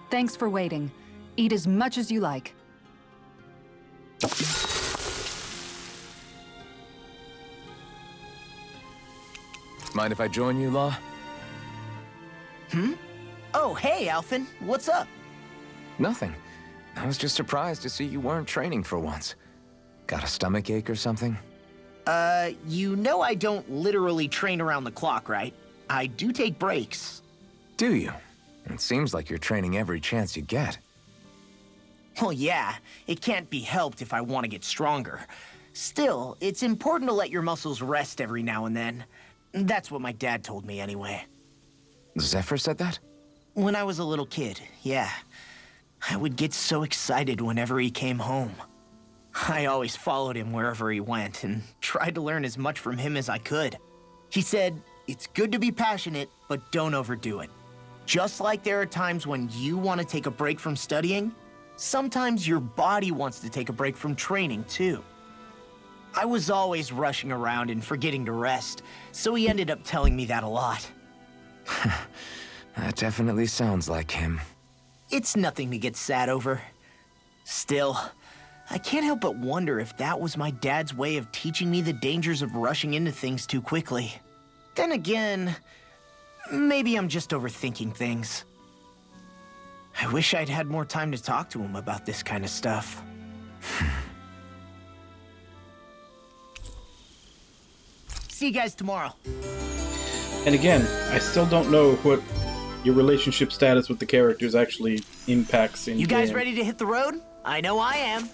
Thanks for waiting. Eat as much as you like. Mind if I join you, Law? Oh, hey, Alphen. What's up? Nothing. I was just surprised to see you weren't training for once. Got a stomachache or something? You know I don't literally train around the clock, right? I do take breaks. Do you? It seems like you're training every chance you get. Well, yeah, it can't be helped if I want to get stronger. Still, it's important to let your muscles rest every now and then. That's what my dad told me anyway. Zephyr said that? When I was a little kid, yeah. I would get so excited whenever he came home. I always followed him wherever he went and tried to learn as much from him as I could. He said, it's good to be passionate, but don't overdo it. Just like there are times when you want to take a break from studying, sometimes your body wants to take a break from training too. I was always rushing around and forgetting to rest, so he ended up telling me that a lot. That definitely sounds like him. It's nothing to get sad over. Still, I can't help but wonder if that was my dad's way of teaching me the dangers of rushing into things too quickly. Then again, maybe I'm just overthinking things. I wish I'd had more time to talk to him about this kind of stuff. See you guys tomorrow. And again, I still don't know what your relationship status with the characters actually impacts in You guys game. ready to hit the road? I know I am.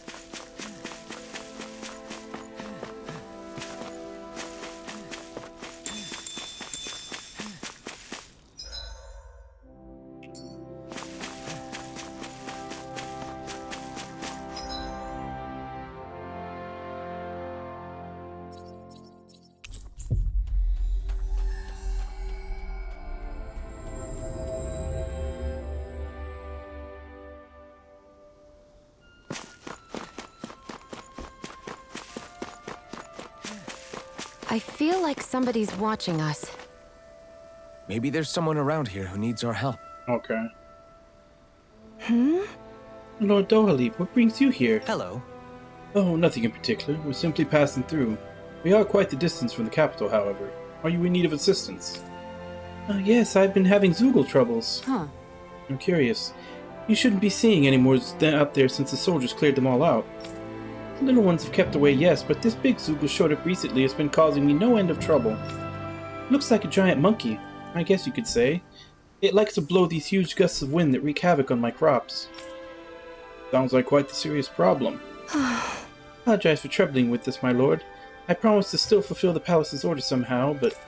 I feel like somebody's watching us. Maybe there's someone around here who needs our help. Okay. Lord Dohalim, what brings you here? Hello. Oh, nothing in particular. We're simply passing through. We are quite the distance from the capital, however. Are you in need of assistance? Yes, I've been having Zoogle troubles. Huh. I'm curious. You shouldn't be seeing any more out there since the soldiers cleared them all out. The little ones have kept away, yes, but this big Zoogle showed up recently has been causing me no end of trouble. Looks like a giant monkey, I guess you could say. It likes to blow these huge gusts of wind that wreak havoc on my crops. Sounds like quite the serious problem. Apologize for troubling with this, my lord. I promise to still fulfill the palace's order somehow, but...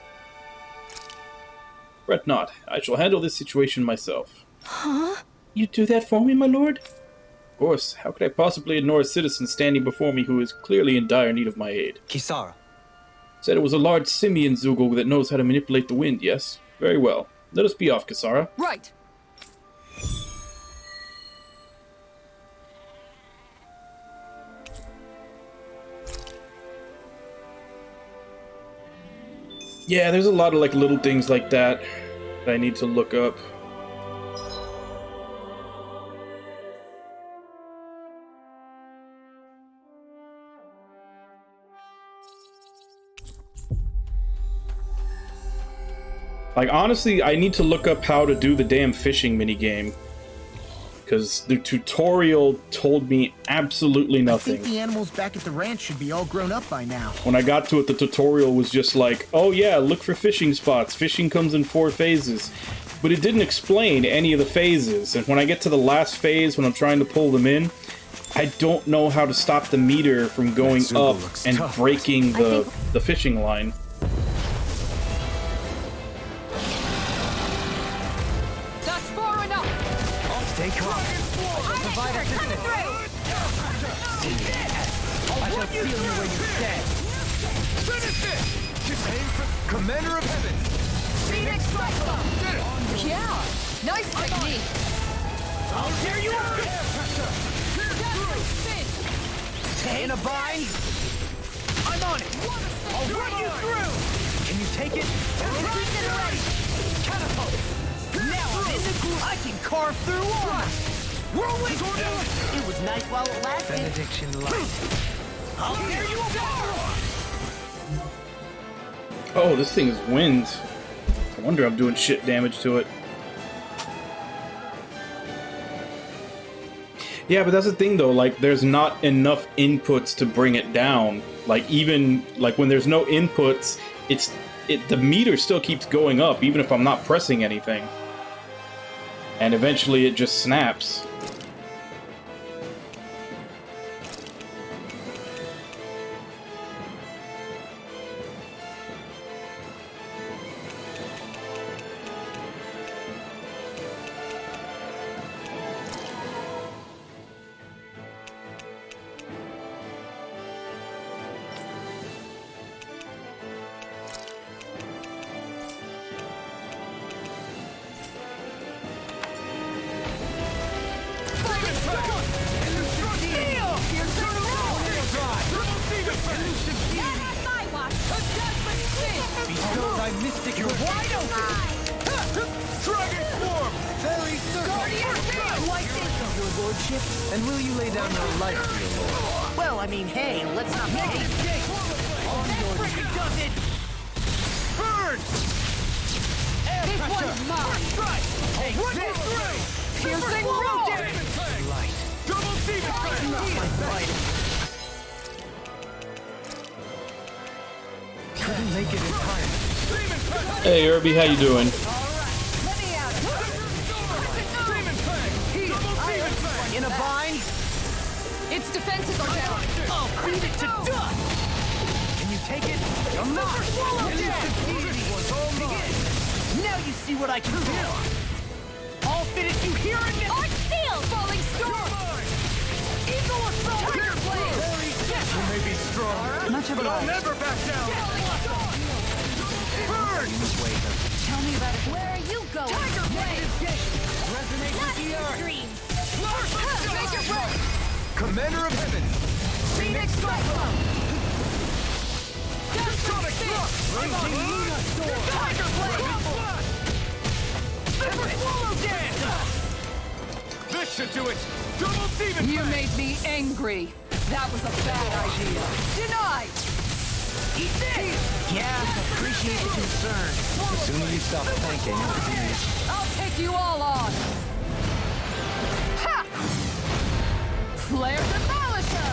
Fret not. I shall handle this situation myself. Huh? You do that for me, my lord? Of course. How could I possibly ignore a citizen standing before me who is clearly in dire need of my aid? Kisara. Said it was a large simian Zoogle that knows how to manipulate the wind, yes? Very well. Let us be off, Kisara. Right. Yeah, there's a lot of little things like that that I need to look up. Honestly, I need to look up how to do the damn fishing minigame. because the tutorial told me absolutely I nothing. think the animals back at the ranch should be all grown up by now. When I got to it, the tutorial was just like, oh yeah, look for fishing spots. Fishing comes in 4 phases. But it didn't explain any of the phases. And when I get to the last phase, when I'm trying to pull them in, I don't know how to stop the meter from going up and breaking the fishing line. That's far enough. Stay calm. Coming through. I shall feel you where you stand. Finish it! Just aim for Commander of Heaven. Phoenix strike bomb. Yeah, nice technique. I'll tear you up! In a bind. I'm on it. I'll run you through! Can you take it? Catapult. Now I'm in the groove. I can carve through walls. Whirlwind tornado. It was nice while it lasted. Benediction light. I'll tear you apart. Oh, this thing is wind. I wonder I'm doing shit damage to it. Yeah, but that's the thing though, like there's not enough inputs to bring it down. Like even like when there's no inputs, the meter still keeps going up even if I'm not pressing anything. And eventually it just snaps. Mystic, you're wide open! Dragon form! Very Your lordship? And will you lay down your life for your lord? Well, I mean, hey, let's not make it. Does it? Burn! This one's mine. Take this! Piercing roll. Light. Double demon strike! Not my fight. Couldn't make it in time. Hey Irby, how you doing? In a bind? Its defenses are down. I'll beat it to dust! Can you take it? You're not! Now you see what I can do! I'll finish you here and now! Arch Seal! Falling Storm! Eagle Assault! Tiger Blade! You may be strong, Much but I'll obliged. never back down! Burn! Tell me about it. Where are you going? Tiger Blade! Resonate with the earth! Dreams! Make it break! Commander of Heaven! Phoenix strike bomb! Sonic thrust! Raging Luna Storm! Tiger Blade! Super Swallow Dance! This should do it! Double demon You Fang! made me angry. That was a bad idea. Denied! Eat this! Yeah, appreciate the concern. The sooner you stop thinking, the easier. I'll take you all on! Ha! Flare Demolisher!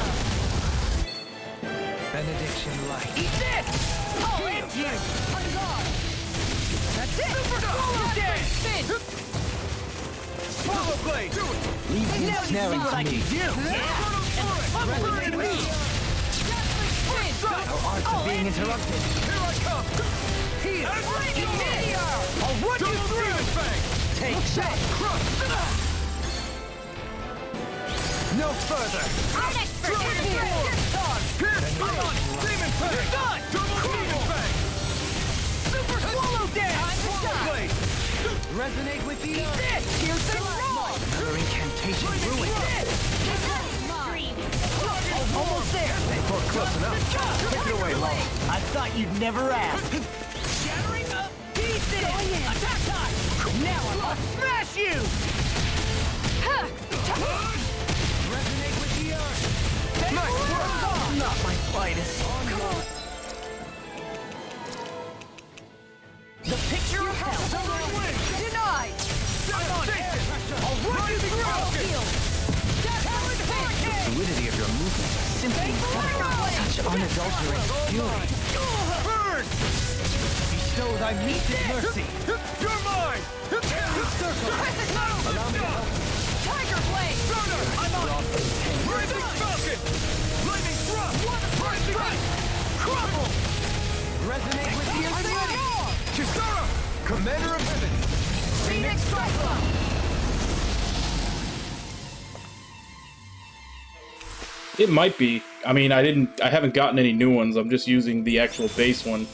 Benediction light. Eat this! Oh, you! On guard! That's it! Super Swallow Dance! Spin! Swallow Blade! Do it! Leave Now you you see snaring what to I me. can do! Yeah! Pummel it to me! Spin! Our arts are being interrupted. Here I come! Here! And Eat this! I'll run you Double through! demon Fang! Take that! No further! I'm expert! Pierce! I'm on! Demon Fang! You're done! Double demon Fang! Super Swallow Dance! Swallow Blade! Resonate with the earth! This! Piercing roll! Another incantation ruined. Almost there! Close enough! Take it away, Long! I thought you'd never ask! Shattering up pieces! Attack time! Now I'll smash you! Resonate with the earth! Nice work! Not my finest. The picture of hell! Denied! I'm on air! I'll run you through! unadulterated fury. Burn! Bestow thy meted mercy. You're mine! Allow me to help. Tiger Blade! I'm on! Rising Falcon! Lightning Thrust! First Strike! Crumble! Resonate with the insanity! Kisara! Commander of Heaven! Phoenix Cyclone! It might be. I mean, I haven't gotten any new ones. I'm just using the actual base one.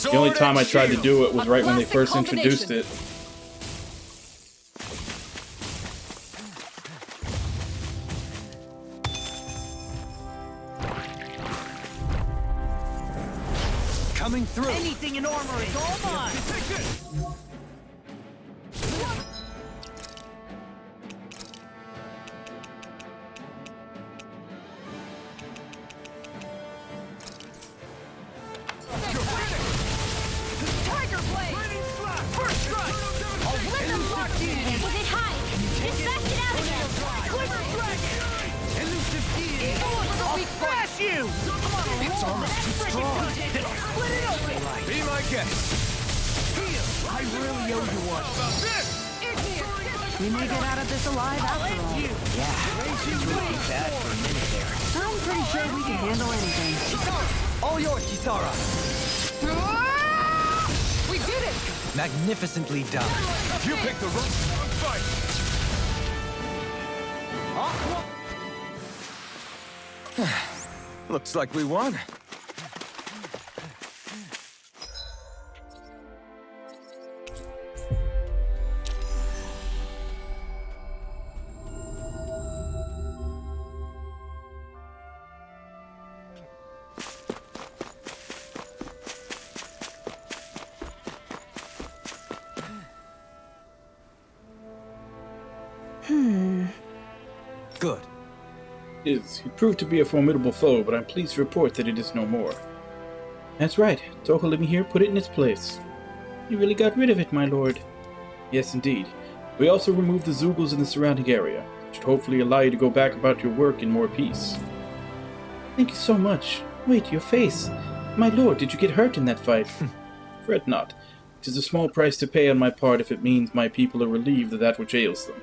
The only time I tried to do it was right when they first introduced it. Coming through. Anything in armory. All mine. Tiger Blade! First strike. Let them lock you! Was it high? Dispatch it out again! Quiver Dragon. Elusive deity. I'll smash you. Come on, its armor's too strong. Then I'll split it open. Be my guest. Heal. I really owe you one. About this. We may get out of this alive after all. Yeah, things would be bad for a minute there. I'm pretty sure we can handle anything. All yours, Kisara. We did it! Magnificently done. You picked the wrong fight. Looks like we won. Good. He proved to be a formidable foe, but I'm pleased to report that it is no more. That's right. Toho let me here put it in its place. You really got rid of it, my lord. Yes, indeed. We also removed the Zoogles in the surrounding area, which should hopefully allow you to go back about your work in more peace. Thank you so much. Wait, your face. My lord, did you get hurt in that fight? Fret not. It is a small price to pay on my part if it means my people are relieved of that which ails them.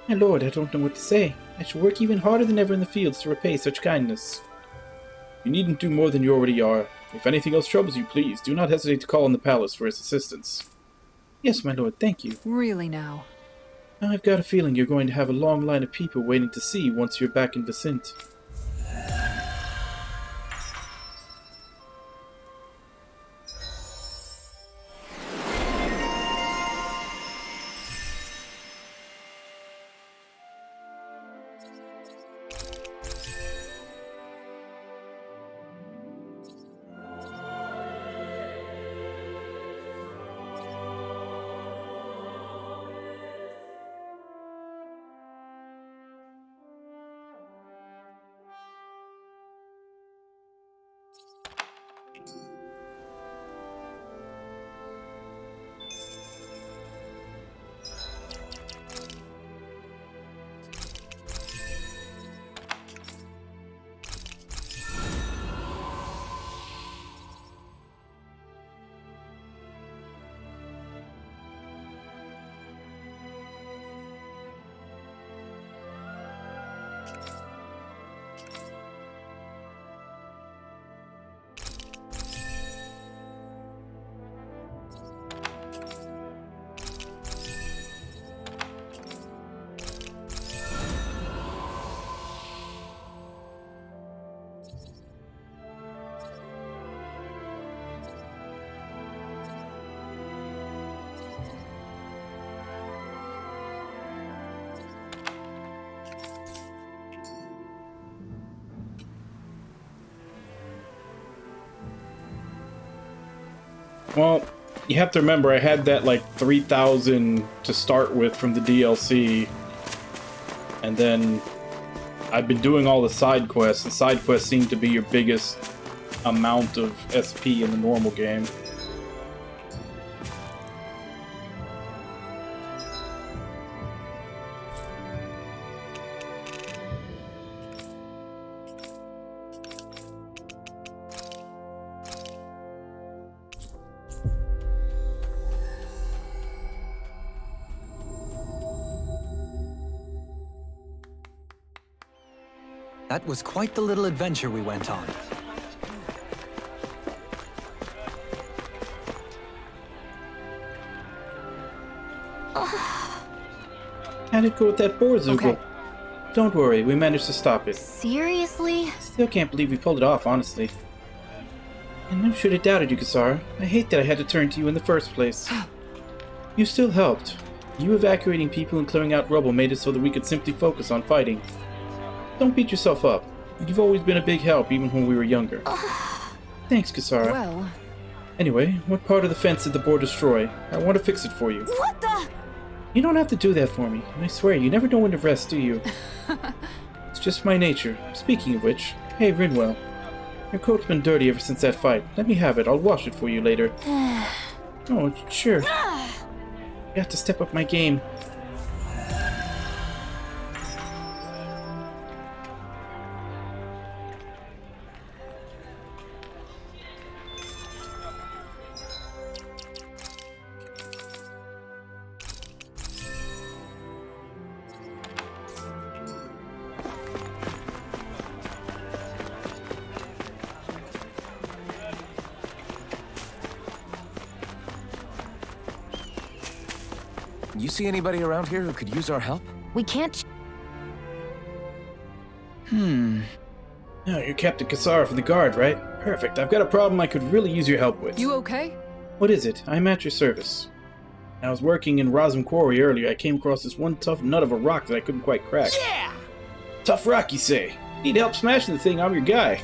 My lord, I don't know what to say. I shall work even harder than ever in the fields to repay such kindness. You needn't do more than you already are. If anything else troubles you, please, do not hesitate to call on the palace for its assistance. Yes, my lord, thank you. Really now? I've got a feeling you're going to have a long line of people waiting to see you once you're back in Vicente. Well, you have to remember I had that like 3,000 to start with from the DLC. And then I've been doing all the side quests. The side quests seem to be your biggest amount of SP in the normal game. That was quite the little adventure we went on. How'd it go with that boar, Zoogle? Okay. Don't worry, we managed to stop it. Seriously? Still can't believe we pulled it off, honestly. And who should have doubted you, Kasara? I hate that I had to turn to you in the first place. You still helped. You evacuating people and clearing out rubble made it so that we could simply focus on fighting. Don't beat yourself up. You've always been a big help, even when we were younger. Thanks, Kasara. Well, Anyway, what part of the fence did the boar destroy? I want to fix it for you. What the? You don't have to do that for me. I swear, you never know when to rest, do you? It's just my nature. Speaking of which, hey, Rinwell. Your coat's been dirty ever since that fight. Let me have it. I'll wash it for you later. Oh, sure. I have to step up my game. You see anybody around here who could use our help? We can't. Oh, you're Captain Kasara from the Guard, right? Perfect. I've got a problem I could really use your help with. you okay? What is it? I'm at your service. I was working in Rosm Quarry earlier. I came across this one tough nut of a rock that I couldn't quite crack. Yeah! Tough rock, you say? Need help smashing the thing? I'm your guy.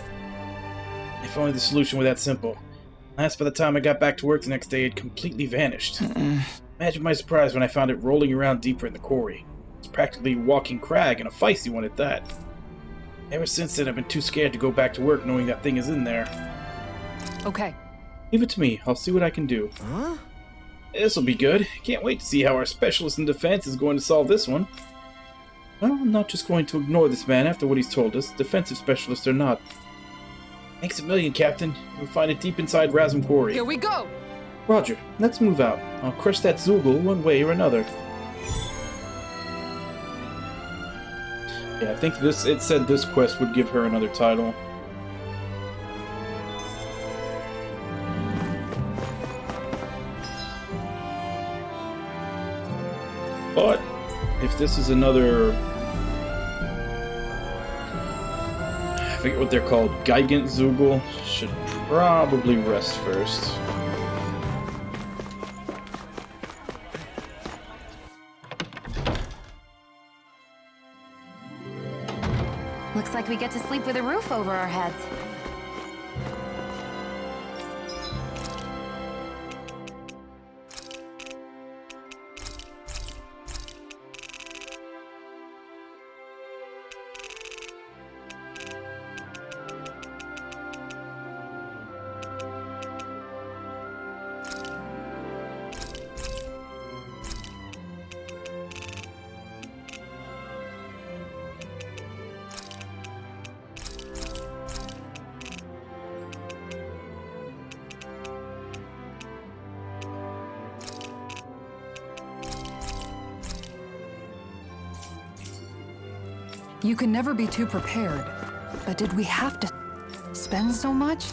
If only the solution were that simple. Last by the time I got back to work the next day, it completely vanished. Imagine my surprise when I found it rolling around deeper in the quarry. It's practically a walking crag, and a feisty one at that. Ever since then, I've been too scared to go back to work knowing that thing is in there. Okay. Leave it to me. I'll see what I can do. Huh? This'll be good. Can't wait to see how our specialist in defense is going to solve this one. Well, I'm not just going to ignore this man after what he's told us, defensive specialist or not. Thanks a million, Captain. We'll find it deep inside Razum Quarry. Here we go! Roger, let's move out. I'll crush that Zoogle one way or another. Yeah, I think it said this quest would give her another title. But if this is another, I forget what they're called, Gigant Zoogle, should probably rest first. Looks like we get to sleep with a roof over our heads. You can never be too prepared. But did we have to spend so much?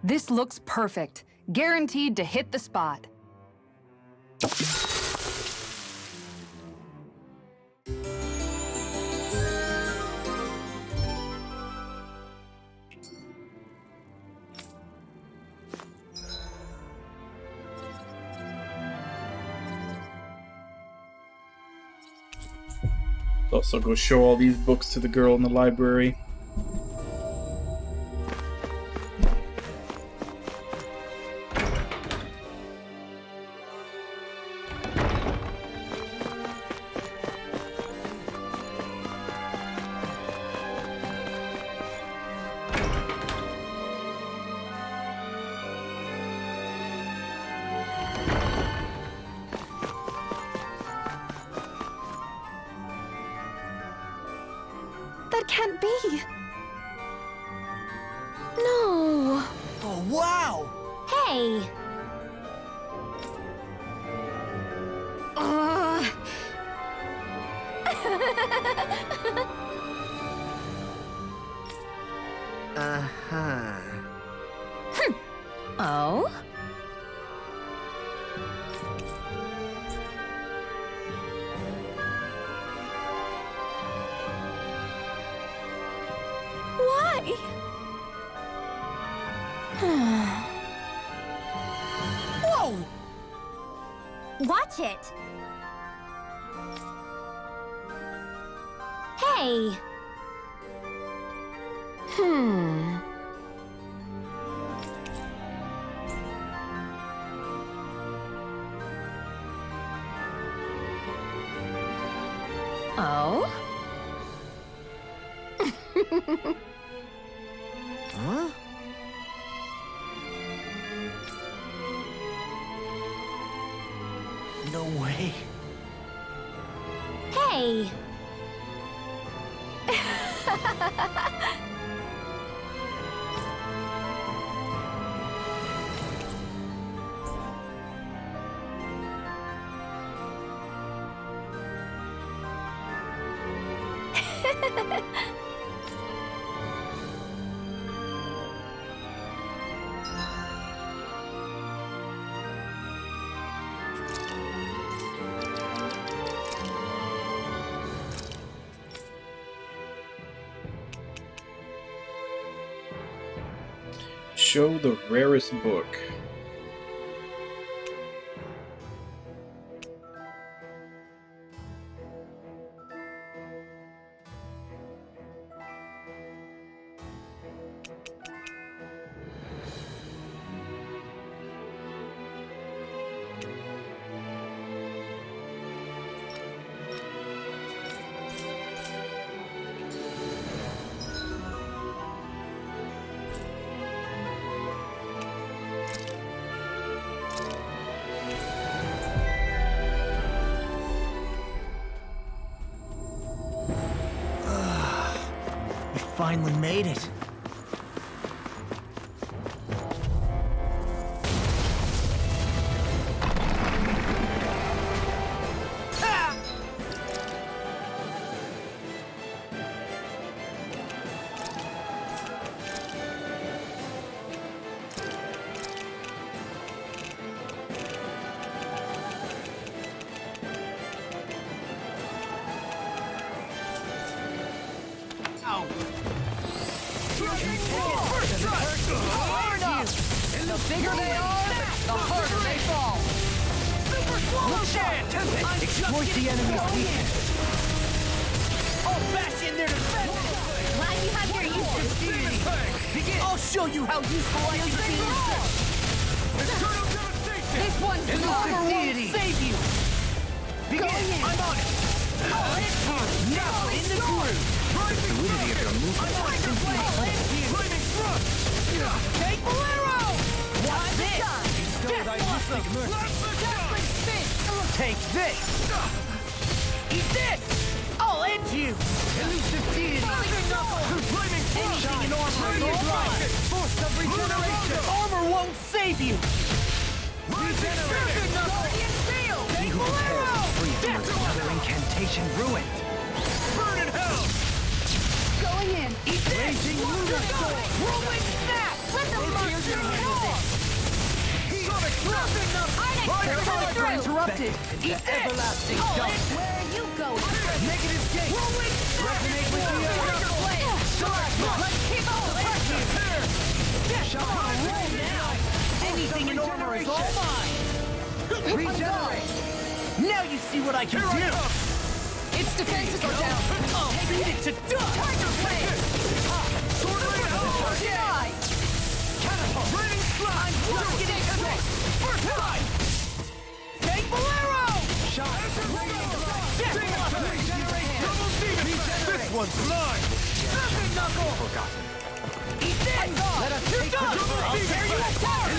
This looks perfect. Guaranteed to hit the spot. Also go show all these books to the girl in the library. That can't be. No. Oh, wow! Hey! Uh-huh. Oh? Why? Whoa! Watch it! Hey! Oh? Huh? No way. Hey! Show the rarest book. We finally made it. The bigger they are, the harder they fall. Super swallow shot! Exploit the enemy's weakness. I'll bash in their defense! Glad you have your uses. I'll show you how useful I can be. This one's the armor won't save you. Begin. I'm on it. I'll hit you. Now in the groove. The fluidity of your movement is simply incredible. Take Bolero! Watch this! Take this! Eat this! I'll end you! Elusive deity! Anything in armor is alive! Force of regeneration! Armor won't save you! Regeneration! He who prepares is free from another incantation ruined! Burn in hell! Going in! Eat this! Raging lunar sword! Whirlwind snap! Let the monster fall! Interrupted. Eat everlasting dust. Where you going? Negative gate. Resonate with the Tiger Blade! Let's keep on! roll now. Anything in armor is all mine. Regenerate. Now you see what I can do. Its defenses are down. I'll beat it to dust. Tiger Blade! Sword Blade out. Die! Catapult. Raining slime. Rocket X. First light. Fang Bolero. Shot. Death Blossom. Double Demon. This one's mine. Serpent Knuckle. Forgotten. Eat this. Let us take control. I'll tear you apart.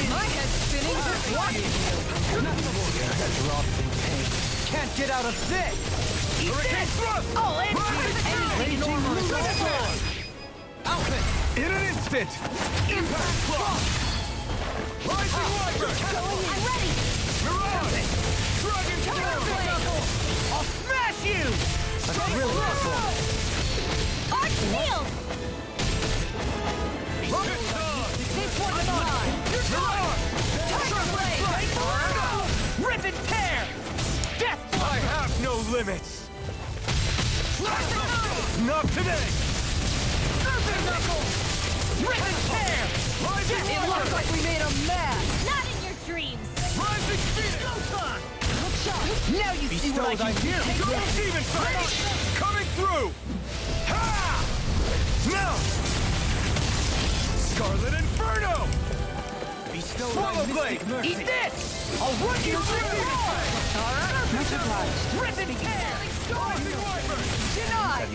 My head's spinning. Can't get out of this. Eat this. I'll end you. Anything normal is all. Outfit. In an instant. Impact Block. Rising Wiper. I'm ready! Mirage. Dragon Knuckle. I'll smash you. That's really awesome. Arch Shield! This one's mine. You're done. Tiger Blade. Rip and tear. Death Block. I have no limits. Not today. Serpent Knuckle. Rip and tear. It looks like we made a mess. Not in your dreams! Rising Phoenix. Now you see what I can do. Double Demon Fight. Coming through. Ha! Now. Scarlet Inferno. Swallow Blade. Eat this. I'll run you through. All right. Much obliged. Rip and tear. Rising Wiper. Denied!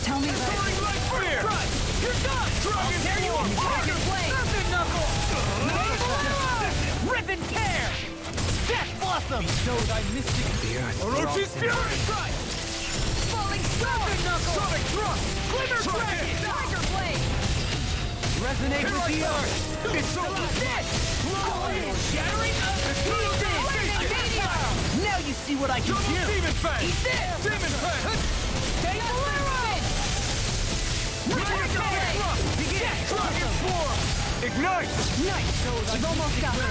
Tell me about it. Soaring like fire. You're done. Dragon tear you apart. Tiger Blade! Serpent Knuckle. Rip and tear. Death Blossom. Bestow thy mystic. Orochi's Fury Strike. Falling Serpent Knuckle! Sonic Thrust. Glimmer Dragon. Tiger Blade! Resonate with the earth. It's so dead. Shattering of the Now you see what I can do. Demon Fang. Eat this. Demon Fang. Fang Bolero. Dragon Form. Ignite. You've almost got it.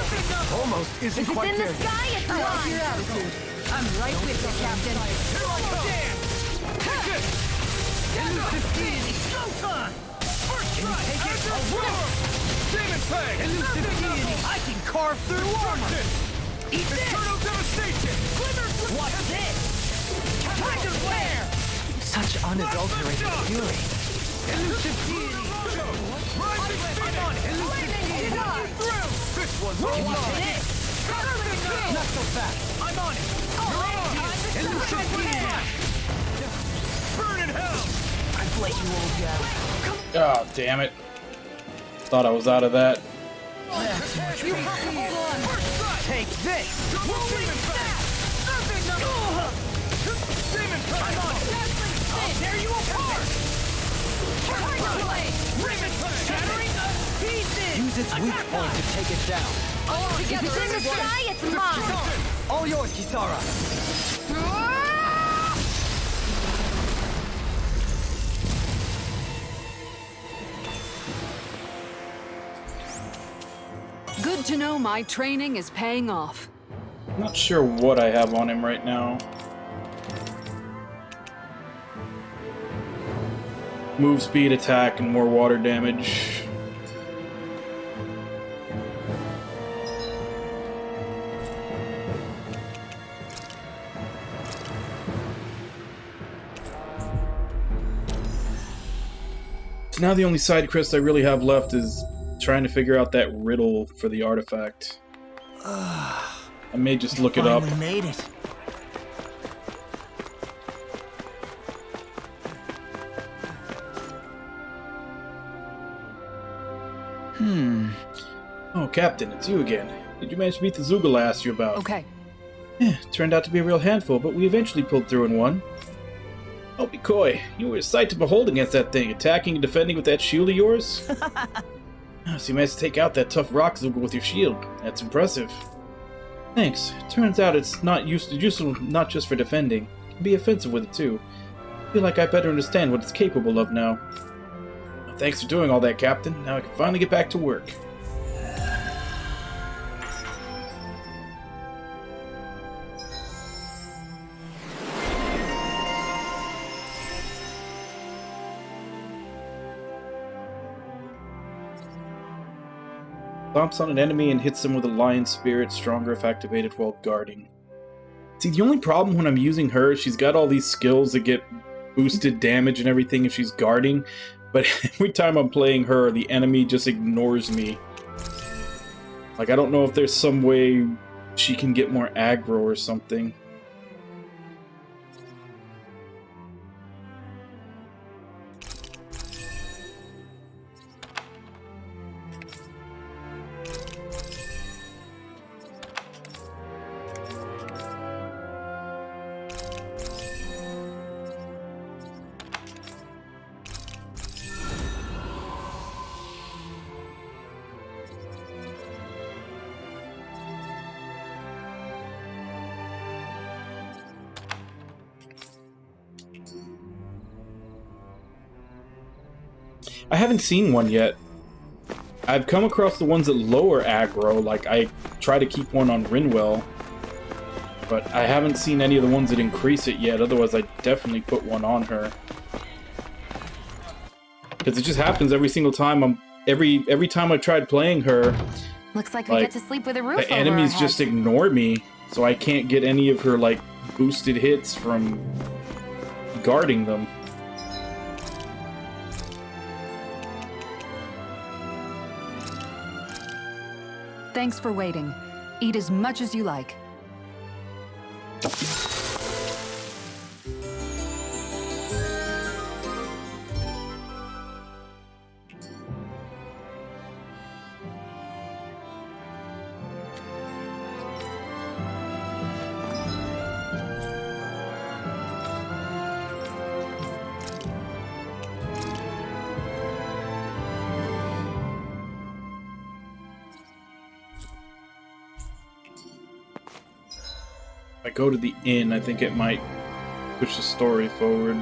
Almost isn't If it's quite in the there. sky, it's I like mine! your attitude. I'm right with you, Captain. Here I stand. Take it. Elusive Deity. Showtime. First try. Take it. A roar. Demon Fang. Elusive Deity. I can carve through armor. Eat this. Eternal Devastation. Watch this. Tiger Flare. Such unadulterated fury. Elusive Deity. Rising Phoenix. Elusive Deity. Through. This one's all mine. Not so fast. I'm on it. Elusive Deity. Burn in hell. I've let you all down. Oh, damn it. Thought I was out of that. Take this. Demon Fang. Demon Fang. I'm on it. I'll tear you apart. Shattering of pieces. Use its weak point to take it down. If it's in the sky, it's mine! All yours, Kisara. Good to know my training is paying off. Not sure what I have on him right now. Move speed, attack, and more water damage. So now the only side quest I really have left is trying to figure out that riddle for the artifact. I may just look it up. We made it. Oh, Captain, it's you again. Did you manage to beat the Zoogle I asked you about? Okay. Turned out to be a real handful, but we eventually pulled through and won. Don't be coy. You were a sight to behold against that thing, attacking and defending with that shield of yours. So you managed to take out that tough rock Zoogle with your shield. That's impressive. Thanks. Turns out it's not useful not just for defending. It can be offensive with it too. I feel like I better understand what it's capable of now. Thanks for doing all that, Captain. Now I can finally get back to work. Stomps on an enemy and hits them with a lion spirit, stronger if activated while guarding. See, the only problem when I'm using her is she's got all these skills that get boosted damage and everything if she's guarding, but every time I'm playing her, the enemy just ignores me. Like, I don't know if there's some way she can get more aggro or something. I haven't seen one yet. I've come across the ones that lower aggro, like I try to keep one on Rinwell, but I haven't seen any of the ones that increase it yet, otherwise I'd definitely put one on her. Because it just happens every single time every time I tried playing her. Looks like we get to sleep with a roof over the our enemies heads. just ignore me, so I can't get any of her like boosted hits from guarding them. Thanks for waiting. Eat as much as you like. If I go to the inn, I think it might push the story forward.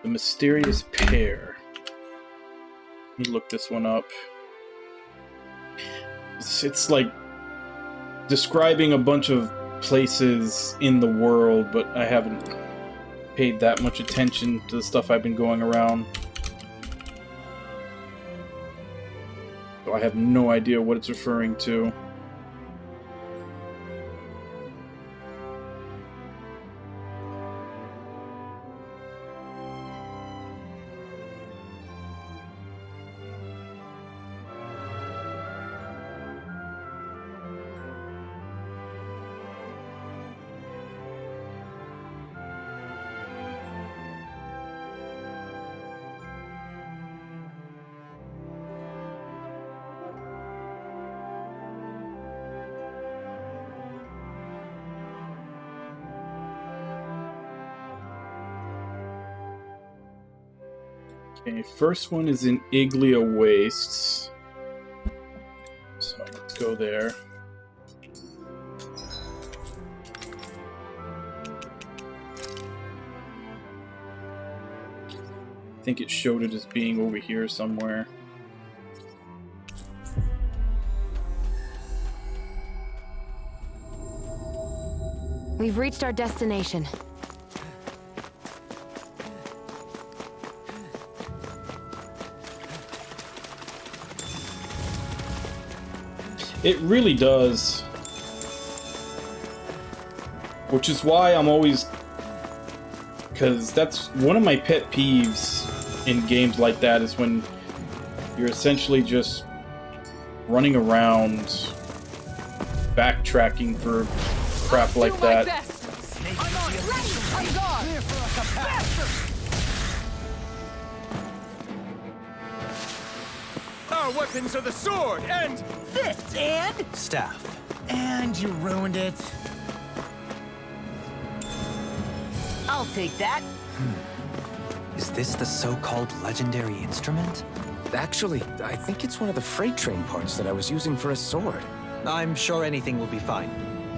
The mysterious pair. Let me look this one up. It's like describing a bunch of places in the world, but I haven't paid that much attention to the stuff I've been going around. So I have no idea what it's referring to. Okay, first one is in Iglia Wastes. So let's go there. I think it showed it as being over here somewhere. We've reached our destination. It really does. Which is why I'm always... Because that's one of my pet peeves in games like that, is when you're essentially just running around backtracking for crap like that. I'm on ready! I'm gone! Clear for us a path! Our weapons are the sword and... Fist and... Staff. And you ruined it. I'll take that. Is this the so-called legendary instrument? Actually, I think it's one of the freight train parts that I was using for a sword. I'm sure anything will be fine.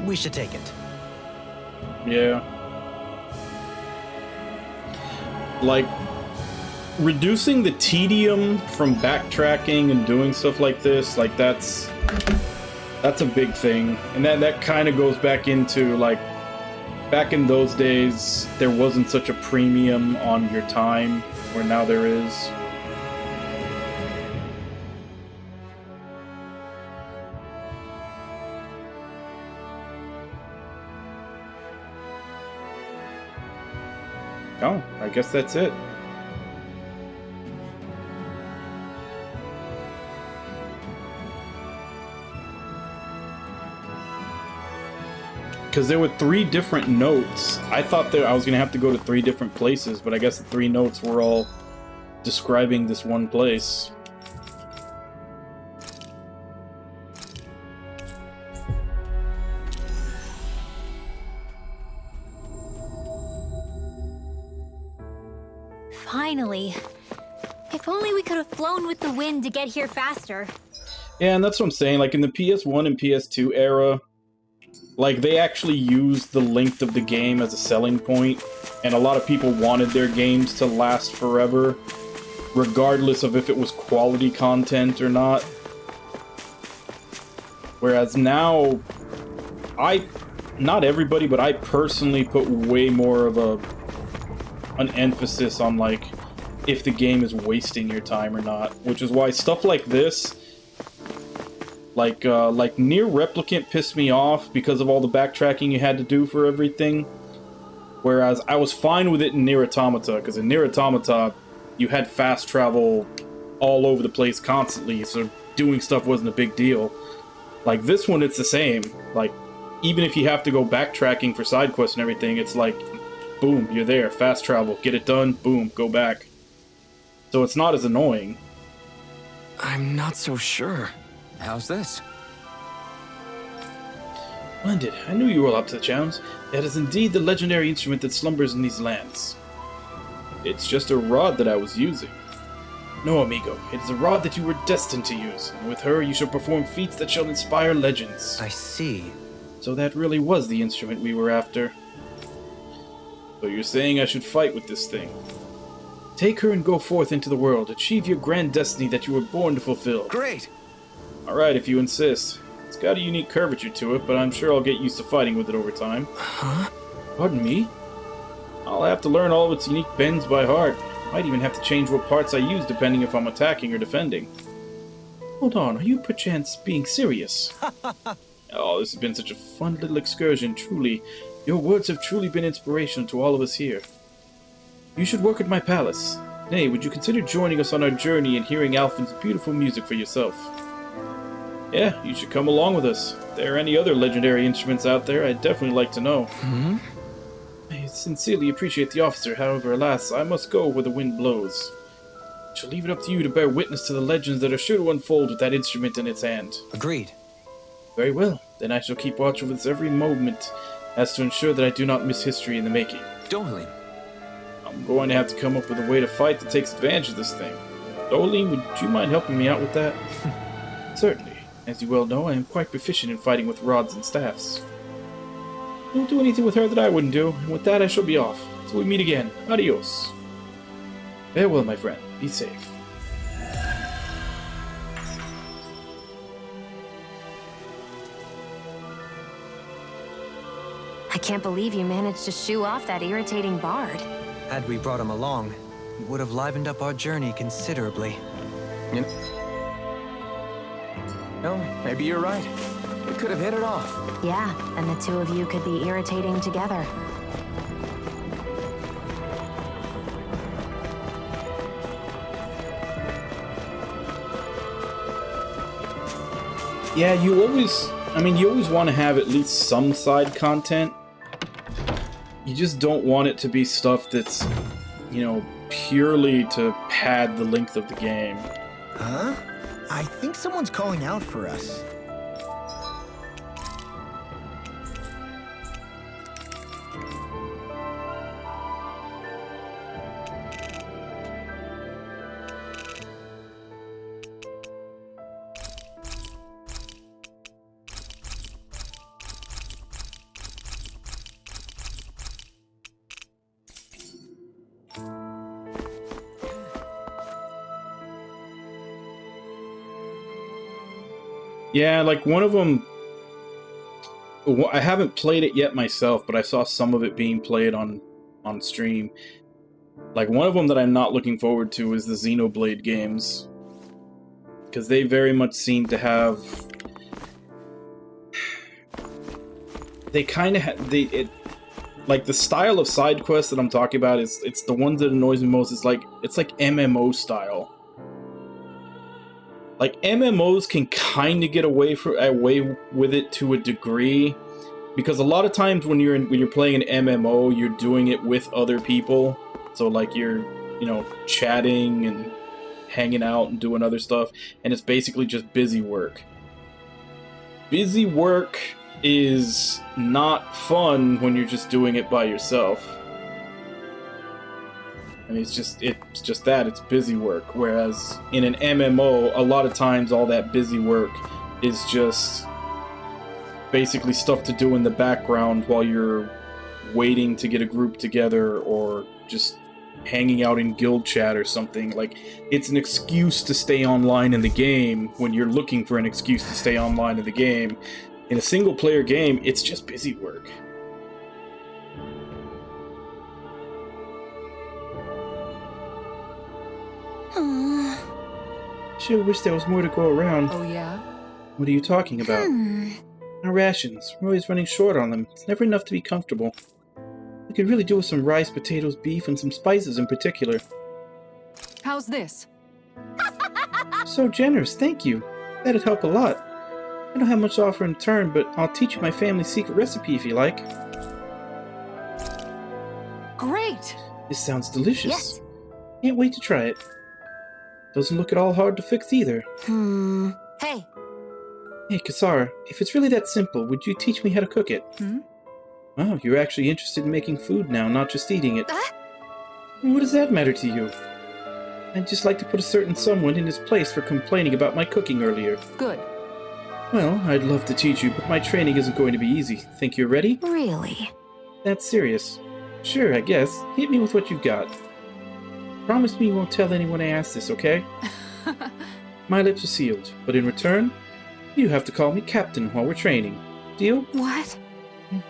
We should take it. Yeah. Like, reducing the tedium from backtracking and doing stuff like this, like that's a big thing. And that kind of goes back into like back in those days, there wasn't such a premium on your time, where now there is. Oh, I guess that's it. Because there were 3 different notes. I thought that I was going to have to go to 3 different places, but I guess the 3 notes were all describing this one place. Finally. If only we could have flown with the wind to get here faster. Yeah, and that's what I'm saying. Like in the PS1 and PS2 era, like they actually used the length of the game as a selling point, and a lot of people wanted their games to last forever, regardless of if it was quality content or not. Whereas now, not everybody, but I personally put way more of an emphasis on like if the game is wasting your time or not, which is why stuff like this, like Near Replicant pissed me off because of all the backtracking you had to do for everything, whereas I was fine with it in Nier Automata, because in Nier Automata you had fast travel all over the place constantly, so doing stuff wasn't a big deal. Like this one, it's the same. Like even if you have to go backtracking for side quests and everything, it's like boom, you're there, fast travel, get it done, boom, go back. So it's not as annoying. I'm not so sure. How's this? Splendid. I knew you were up to the challenge. That is indeed the legendary instrument that slumbers in these lands. It's just a rod that I was using. No, amigo. It is a rod that you were destined to use, and with her you shall perform feats that shall inspire legends. I see. So that really was the instrument we were after. So you're saying I should fight with this thing? Take her and go forth into the world. Achieve your grand destiny that you were born to fulfill. Great! Alright, if you insist. It's got a unique curvature to it, but I'm sure I'll get used to fighting with it over time. Huh? Pardon me? I'll have to learn all of its unique bends by heart. Might even have to change what parts I use depending if I'm attacking or defending. Hold on, are you perchance being serious? Oh, this has been such a fun little excursion, truly. Your words have truly been inspirational to all of us here. You should work at my palace. Nay, would you consider joining us on our journey and hearing Alphen's beautiful music for yourself? Yeah, you should come along with us. If there are any other legendary instruments out there, I'd definitely like to know. Hmm? I sincerely appreciate the officer, however, alas, I must go where the wind blows. I shall leave it up to you to bear witness to the legends that are sure to unfold with that instrument in its hand. Agreed. Very well, then I shall keep watch over this every moment, as to ensure that I do not miss history in the making. Dohalim. I'm going to have to come up with a way to fight that takes advantage of this thing. Dohalim, would you mind helping me out with that? Certainly. As you well know, I am quite proficient in fighting with rods and staffs. Don't do anything with her that I wouldn't do, and with that I shall be off. Till we meet again. Adios. Farewell, my friend. Be safe. I can't believe you managed to shoo off that irritating bard. Had we brought him along, it would have livened up our journey considerably. No, maybe you're right. We could have hit it off. Yeah, and the two of you could be irritating together. Yeah, you always want to have at least some side content. You just don't want it to be stuff that's, purely to pad the length of the game. Huh? I think someone's calling out for us. Yeah, like one of them, I haven't played it yet myself, but I saw some of it being played on stream. Like, one of them that I'm not looking forward to is the Xenoblade games. Because they very much seem to have... They kind of like, the style of side quests that I'm talking about it's the ones that annoys me most. It's like MMO style. Like, MMOs can kind of get away with it to a degree, because a lot of times when you're playing an MMO, you're doing it with other people. So like you're, you know, chatting and hanging out and doing other stuff, and it's basically just busy work. Busy work is not fun when you're just doing it by yourself. I mean, it's just that, it's busy work. Whereas in an MMO, a lot of times all that busy work is just basically stuff to do in the background while you're waiting to get a group together, or just hanging out in guild chat or something. Like, it's an excuse to stay online in the game when you're looking for an excuse to stay online in the game. In a single player game, it's just busy work. Sure wish there was more to go around. Oh, yeah? What are you talking about? Our rations. We're always running short on them. It's never enough to be comfortable. We could really do with some rice, potatoes, beef, and some spices in particular. How's this? So generous, thank you. That'd help a lot. I don't have much to offer in return, but I'll teach you my family's secret recipe if you like. Great! This sounds delicious. Yes. Can't wait to try it. Doesn't look at all hard to fix either. Hey. Hey, Kasara, if it's really that simple, would you teach me how to cook it? Oh, you're actually interested in making food now, not just eating it. What does that matter to you? I'd just like to put a certain someone in his place for complaining about my cooking earlier. Good. Well, I'd love to teach you, but my training isn't going to be easy. Think you're ready? Really? That's serious. Sure, I guess. Hit me with what you've got. Promise me you won't tell anyone I asked this, okay? My lips are sealed, but in return, you have to call me Captain while we're training. Deal? What?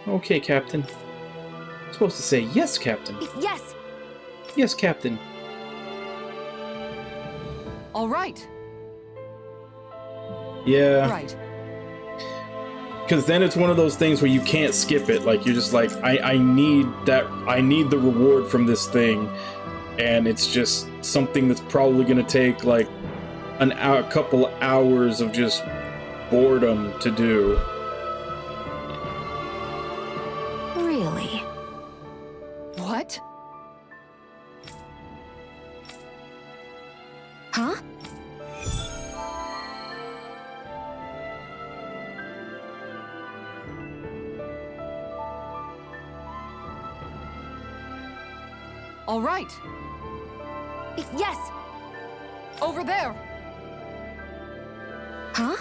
Okay, Captain. I'm supposed to say yes, Captain. Yes. Yes, Captain. All right. Yeah. Right. Because then it's one of those things where you can't skip it. Like, you're just like, I need the reward from this thing. And it's just something that's probably going to take, like, a couple hours of just boredom to do. Really? What? Huh? All right. Yes. Over there. Huh?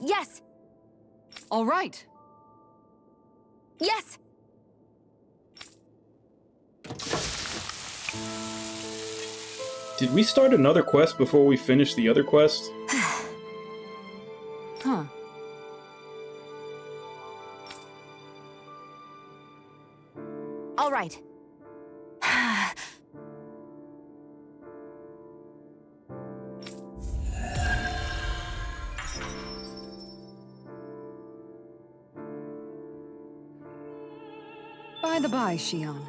Yes. All right. Yes. Did we start another quest before we finished the other quest? Huh. All right. By the by, Shion,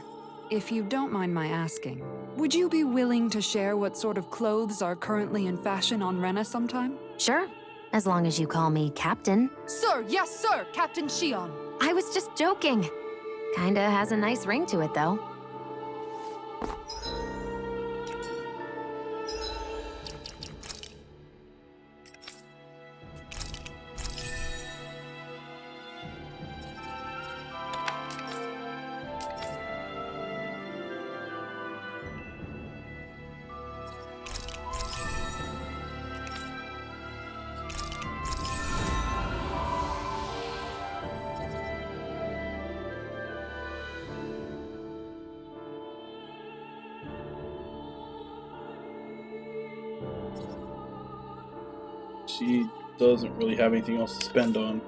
if you don't mind my asking, would you be willing to share what sort of clothes are currently in fashion on Rena sometime? Sure. As long as you call me Captain. Sir, yes, sir, Captain Shion. I was just joking. Kinda has a nice ring to it, though. She doesn't really have anything else to spend on.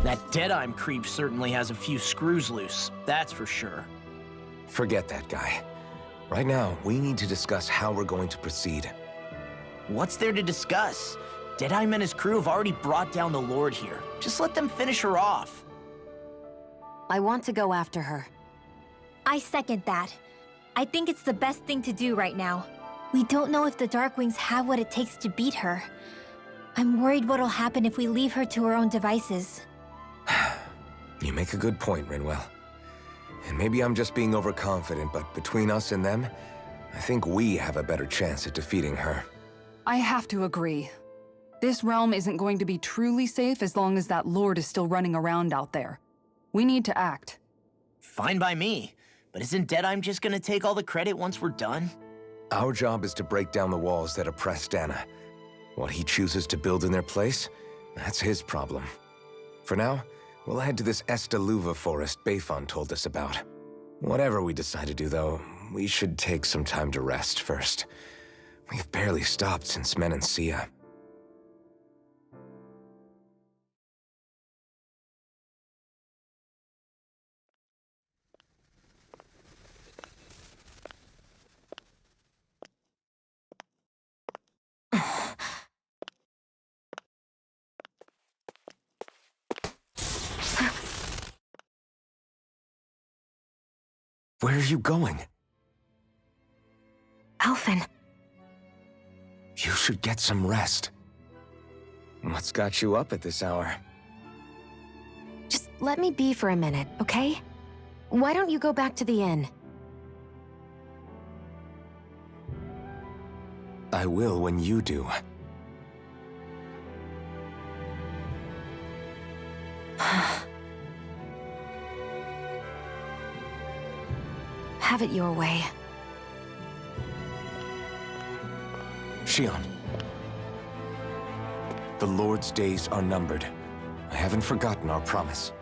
That Deadeye creep certainly has a few screws loose, that's for sure. Forget that guy. Right now, we need to discuss how we're going to proceed. What's there to discuss? Deadeye and his crew have already brought down the Lord here. Just let them finish her off. I want to go after her. I second that. I think it's the best thing to do right now. We don't know if the Darkwings have what it takes to beat her. I'm worried what'll happen if we leave her to her own devices. You make a good point, Rinwell. And maybe I'm just being overconfident, but between us and them, I think we have a better chance at defeating her. I have to agree. This realm isn't going to be truly safe as long as that Lord is still running around out there. We need to act. Fine by me. But isn't Deadeye just gonna take all the credit once we're done? Our job is to break down the walls that oppress Dana. What he chooses to build in their place, that's his problem. For now, we'll head to this Estaluva forest Bayfon told us about. Whatever we decide to do, though, we should take some time to rest first. We've barely stopped since Menancia. Where are you going? Alphen. You should get some rest. What's got you up at this hour? Just let me be for a minute, okay? Why don't you go back to the inn? I will when you do. Have it your way. Shion. The Lord's days are numbered. I haven't forgotten our promise.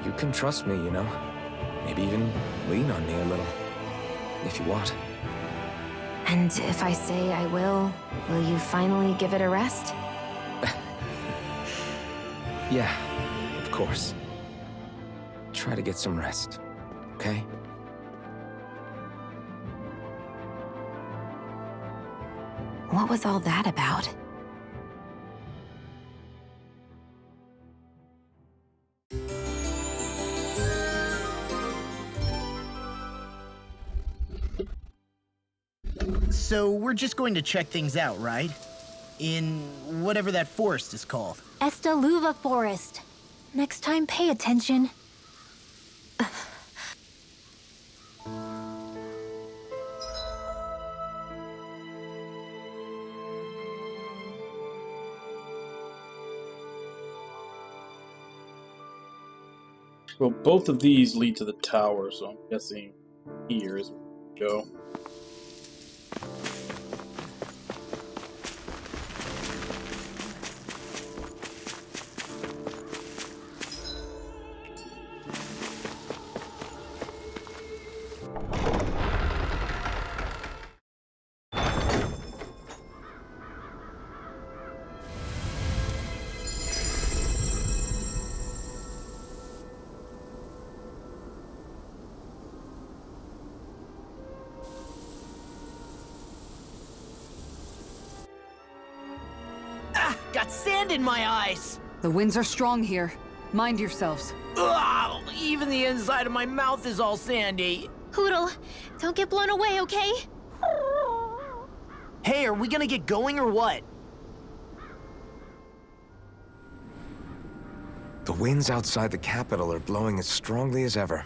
You can trust me, you know. Maybe even lean on me a little. If you want. And if I say I will you finally give it a rest? Yeah, of course. Try to get some rest, okay? What was all that about? So we're just going to check things out, right? In whatever that forest is called. Estaluva Forest. Next time, pay attention. Well, both of these lead to the tower, so I'm guessing here is where we go. got sand in my eyes. The winds are strong here. Mind yourselves. Ugh, even the inside of my mouth is all sandy. Hootle, don't get blown away, okay? Hey, are we gonna get going or what? The winds outside the capital are blowing as strongly as ever.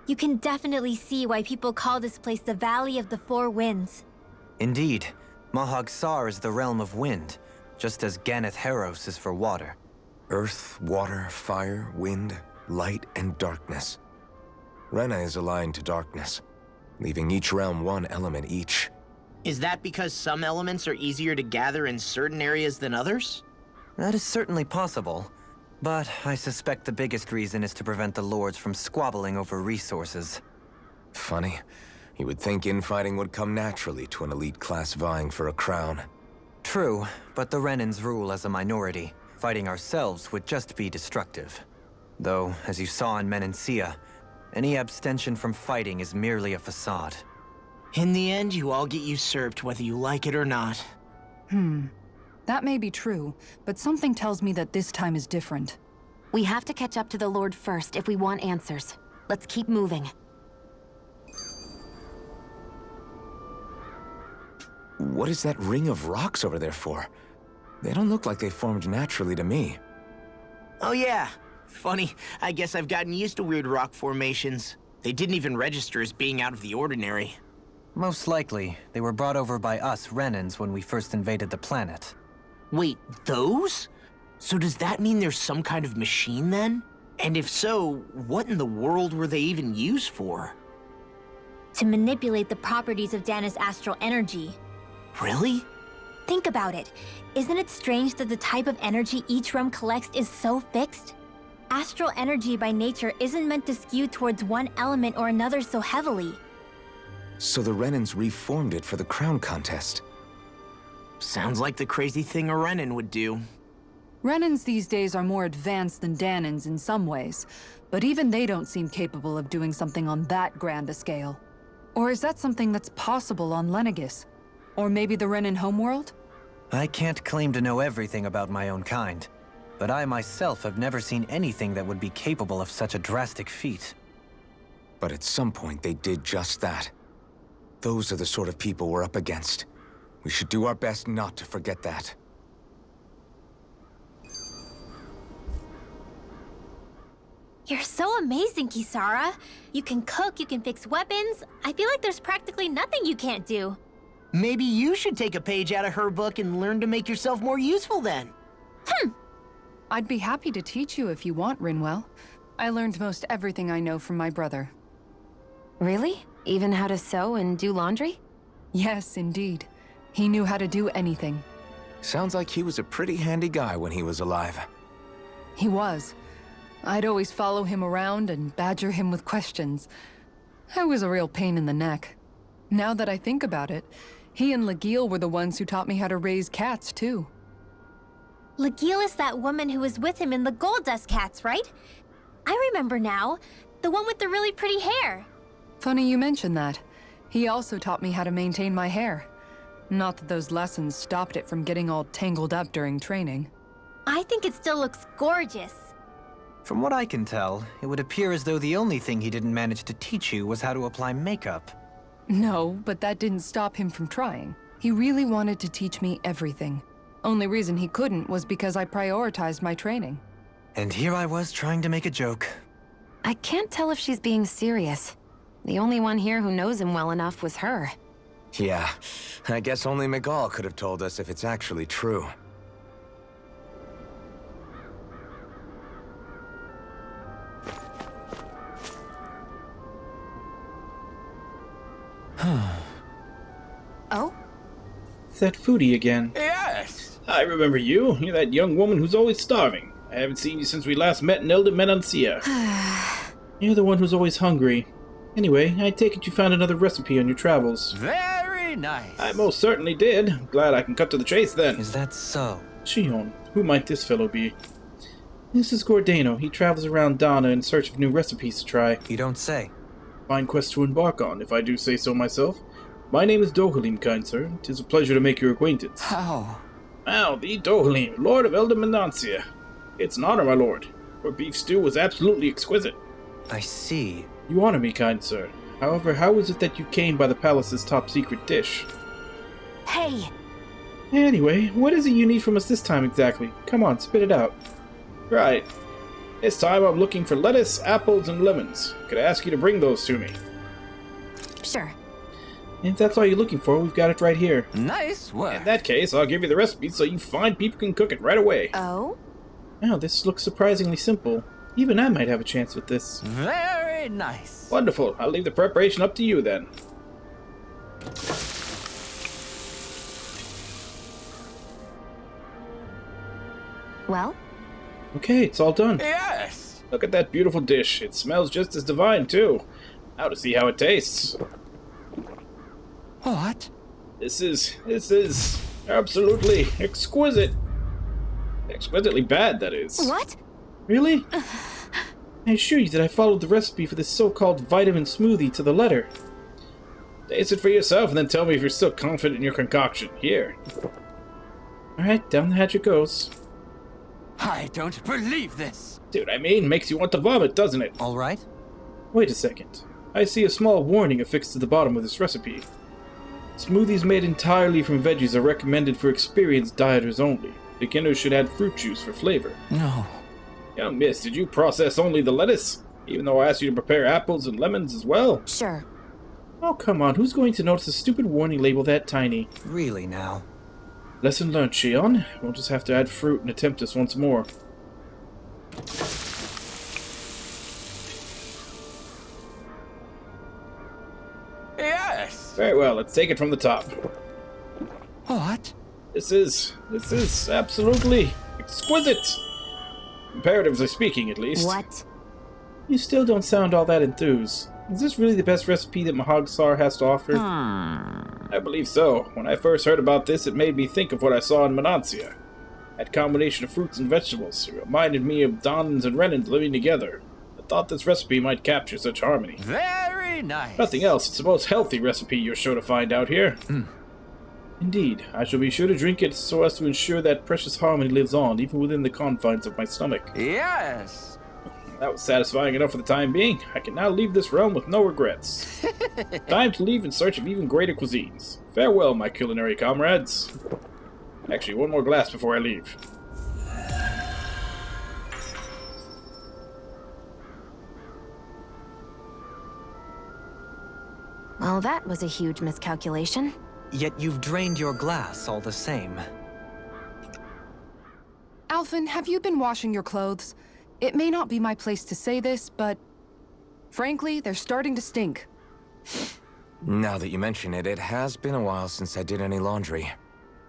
You can definitely see why people call this place the Valley of the Four Winds. Indeed, Mahag Sar is the realm of wind, just as Ganeth Heros is for water. Earth, water, fire, wind, light, and darkness. Rena is aligned to darkness, leaving each realm one element each. Is that because some elements are easier to gather in certain areas than others? That is certainly possible, but I suspect the biggest reason is to prevent the lords from squabbling over resources. Funny. You would think infighting would come naturally to an elite class vying for a crown. True, but the Renans rule as a minority. Fighting ourselves would just be destructive. Though, as you saw in Menancia, any abstention from fighting is merely a facade. In the end, you all get usurped whether you like it or not. That may be true, but something tells me that this time is different. We have to catch up to the Lord first if we want answers. Let's keep moving. What is that ring of rocks over there for? They don't look like they formed naturally to me. Oh yeah. Funny, I guess I've gotten used to weird rock formations. They didn't even register as being out of the ordinary. Most likely, they were brought over by us Renans when we first invaded the planet. Wait, those? So does that mean there's some kind of machine then? And if so, what in the world were they even used for? To manipulate the properties of Dana's astral energy. Really? Think about it. Isn't it strange that the type of energy each realm collects is so fixed? Astral energy by nature isn't meant to skew towards one element or another so heavily. So the Renans reformed it for the crown contest. Sounds like the crazy thing a Renan would do. Renans these days are more advanced than Danans in some ways, but even they don't seem capable of doing something on that grand a scale. Or is that something that's possible on Lenegis? Or maybe the Renan homeworld? I can't claim to know everything about my own kind, but I myself have never seen anything that would be capable of such a drastic feat. But at some point they did just that. Those are the sort of people we're up against. We should do our best not to forget that. You're so amazing, Kisara. You can cook, you can fix weapons. I feel like there's practically nothing you can't do. Maybe you should take a page out of her book and learn to make yourself more useful then. I'd be happy to teach you if you want, Rinwell. I learned most everything I know from my brother. Really? Even how to sew and do laundry? Yes, indeed. He knew how to do anything. Sounds like he was a pretty handy guy when he was alive. He was. I'd always follow him around and badger him with questions. I was a real pain in the neck. Now that I think about it, he and Legil were the ones who taught me how to raise cats, too. Legil is that woman who was with him in the Gold Dust Cats, right? I remember now. The one with the really pretty hair. Funny you mention that. He also taught me how to maintain my hair. Not that those lessons stopped it from getting all tangled up during training. I think it still looks gorgeous. From what I can tell, it would appear as though the only thing he didn't manage to teach you was how to apply makeup. No, but that didn't stop him from trying. He really wanted to teach me everything. Only reason he couldn't was because I prioritized my training. And here I was trying to make a joke. I can't tell if she's being serious. The only one here who knows him well enough was her. Yeah, I guess only Miguel could have told us if it's actually true. Oh? It's that foodie again. Yes! I remember you. You're that young woman who's always starving. I haven't seen you since we last met in Elder Menancia. You're the one who's always hungry. Anyway, I take it you found another recipe on your travels. Very nice. I most certainly did. Glad I can cut to the chase then. Is that so? Shion, who might this fellow be? This is Gordano. He travels around Dana in search of new recipes to try. You don't say. Fine quest to embark on, if I do say so myself. My name is Dohalim, kind sir. 'Tis a pleasure to make your acquaintance. How? Now, the Dohalim, Lord of Elder Menancia. It's an honor, my lord. Your beef stew was absolutely exquisite. I see. You honor me, kind sir. However, how is it that you came by the palace's top secret dish? Hey! Anyway, what is it you need from us this time exactly? Come on, spit it out. Right. This time I'm looking for lettuce, apples, and lemons. Could I ask you to bring those to me? Sure. If that's all you're looking for, we've got it right here. Nice work. In that case, I'll give you the recipe so you fine people can cook it right away. Oh? Now, this looks surprisingly simple. Even I might have a chance with this. Very nice. Wonderful. I'll leave the preparation up to you then. Well? Okay, it's all done. Yes! Look at that beautiful dish. It smells just as divine, too. Now to see how it tastes. What? This is absolutely exquisite. Exquisitely bad, that is. What? Really? I assure you that I followed the recipe for this so-called vitamin smoothie to the letter. Taste it for yourself and then tell me if you're still confident in your concoction. Here. Alright, down the hatch it goes. I don't believe this. See what I mean? Makes you want to vomit, doesn't it? All right. Wait a second. I see a small warning affixed to the bottom of this recipe. Smoothies made entirely from veggies are recommended for experienced dieters only. Beginners should add fruit juice for flavor. No. Young miss, did you process only the lettuce? Even though I asked you to prepare apples and lemons as well? Sure. Oh, come on. Who's going to notice a stupid warning label that tiny? Really now? Lesson learned, Shion. We'll just have to add fruit and attempt this once more. Yes! Very well, let's take it from the top. What? This is absolutely exquisite! Comparatively speaking, at least. What? You still don't sound all that enthused. Is this really the best recipe that Mahagsar has to offer? I believe so. When I first heard about this, it made me think of what I saw in Menancia. That combination of fruits and vegetables. It reminded me of Donans and Renans living together. I thought this recipe might capture such harmony. Very nice. Nothing else. It's the most healthy recipe you're sure to find out here. Indeed. I shall be sure to drink it so as to ensure that precious harmony lives on, even within the confines of my stomach. Yes! That was satisfying enough for the time being. I can now leave this realm with no regrets. Time to leave in search of even greater cuisines. Farewell, my culinary comrades. Actually, one more glass before I leave. Well, that was a huge miscalculation. Yet you've drained your glass all the same. Alphen, have you been washing your clothes? It may not be my place to say this, but frankly, they're starting to stink. Now that you mention it, it has been a while since I did any laundry.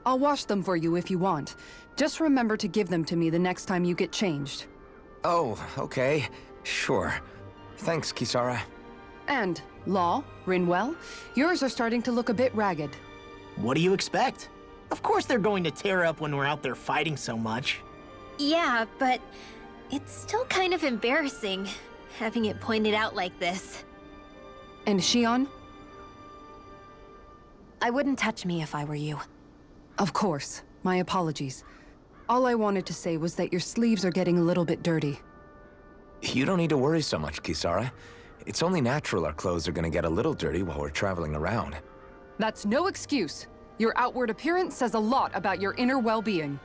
I'll wash them for you if you want. Just remember to give them to me the next time you get changed. Oh, okay. Sure. Thanks, Kisara. And, Law, Rinwell, yours are starting to look a bit ragged. What do you expect? Of course they're going to tear up when we're out there fighting so much. Yeah, but it's still kind of embarrassing, having it pointed out like this. And Shion? I wouldn't touch me if I were you. Of course. My apologies. All I wanted to say was that your sleeves are getting a little bit dirty. You don't need to worry so much, Kisara. It's only natural our clothes are gonna get a little dirty while we're traveling around. That's no excuse. Your outward appearance says a lot about your inner well-being.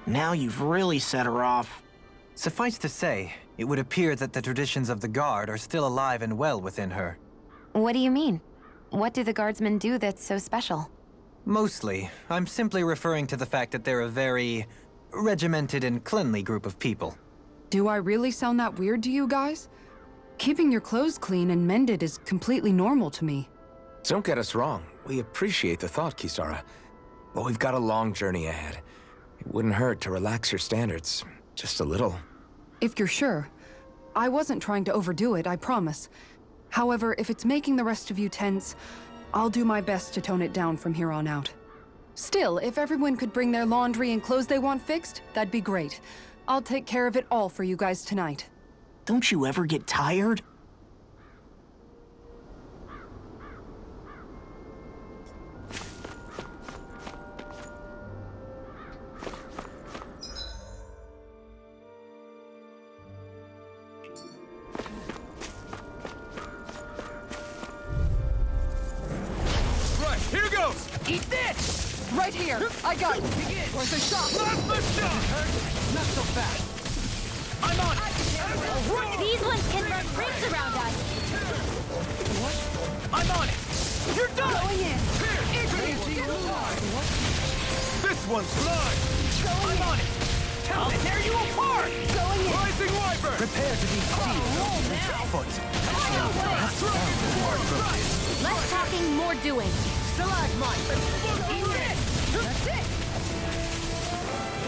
Now you've really set her off. Suffice to say, it would appear that the traditions of the Guard are still alive and well within her. What do you mean? What do the guardsmen do that's so special? Mostly, I'm simply referring to the fact that they're a very regimented and cleanly group of people. Do I really sound that weird to you guys? Keeping your clothes clean and mended is completely normal to me. Don't get us wrong. We appreciate the thought, Kisara. But we've got a long journey ahead. It wouldn't hurt to relax your standards. Just a little. If you're sure. I wasn't trying to overdo it, I promise. However, if it's making the rest of you tense, I'll do my best to tone it down from here on out. Still, if everyone could bring their laundry and clothes they want fixed, that'd be great. I'll take care of it all for you guys tonight. Don't you ever get tired? Eat this! Right here! I got it! Begin! Where's the shot? Plasma shot! Not so fast! I'm on it! These ones can run rings around us. What? I'm on it! You're done! Going in! This one's mine! I'm on it! I'll tear you apart! Going in! Rising Wyvern! Prepare to be sealed! Foot! Less talking, more doing. Stalagmite! Eat this! That's it!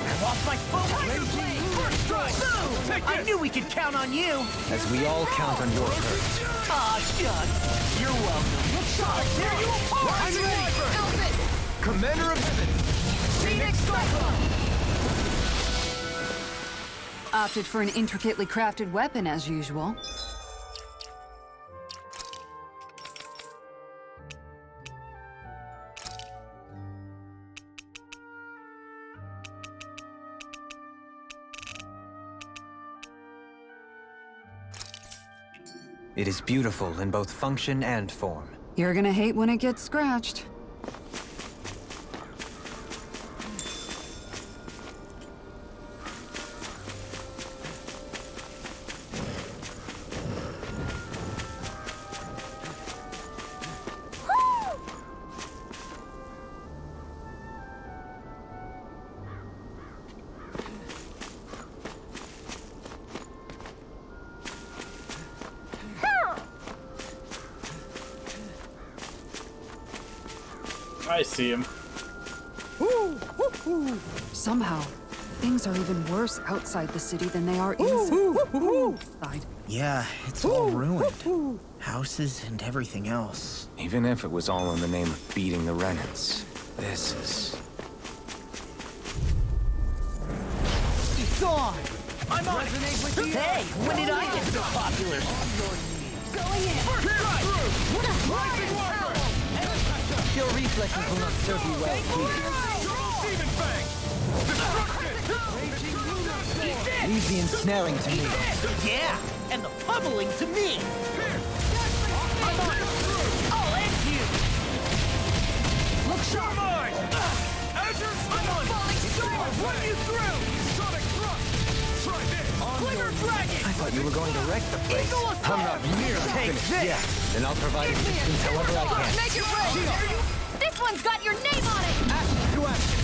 I lost my focus! First strike! Boom! I knew we could count on you! As we all count on your courage. Aw, shucks! You're welcome! Look shot! Tear you apart! I'm ready! Elvis! Commander of Heaven! Phoenix Cyclone! Opted for an intricately crafted weapon as usual. It is beautiful in both function and form. You're gonna hate when it gets scratched. I see him. Somehow, things are even worse outside the city than they are inside. Yeah, it's all ruined. Houses and everything else. Even if it was all in the name of beating the Renans, this is... It's on! I'm on it! Hey, when did I get so popular? Going in! First strike! What a rising Wyvern! Your reflexes will not serve you well, Demon Fang! Leave the ensnaring to me. Yeah, and the pummeling to me. I'm on it! I'll end you! Look sharp! Mine! Azure I'm on it! Run you through! Sonic Thrust! Try this! Flinger Dragon! I thought you were going to wreck the place. I'm not nearly finished yet! Then I'll provide assistance however I can. Make it rain! This one's got your name on it! Action to action!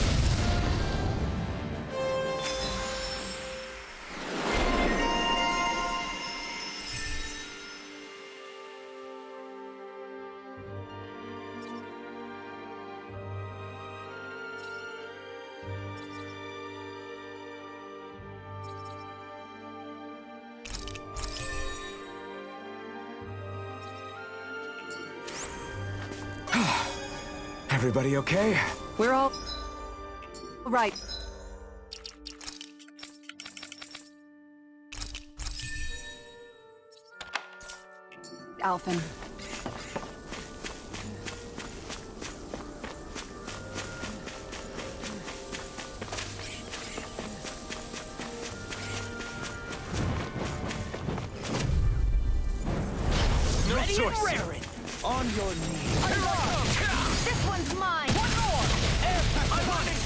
Everybody okay? We're all right. Alphen. Ready and raring! On your knees! This one's mine! One more! I'm on it!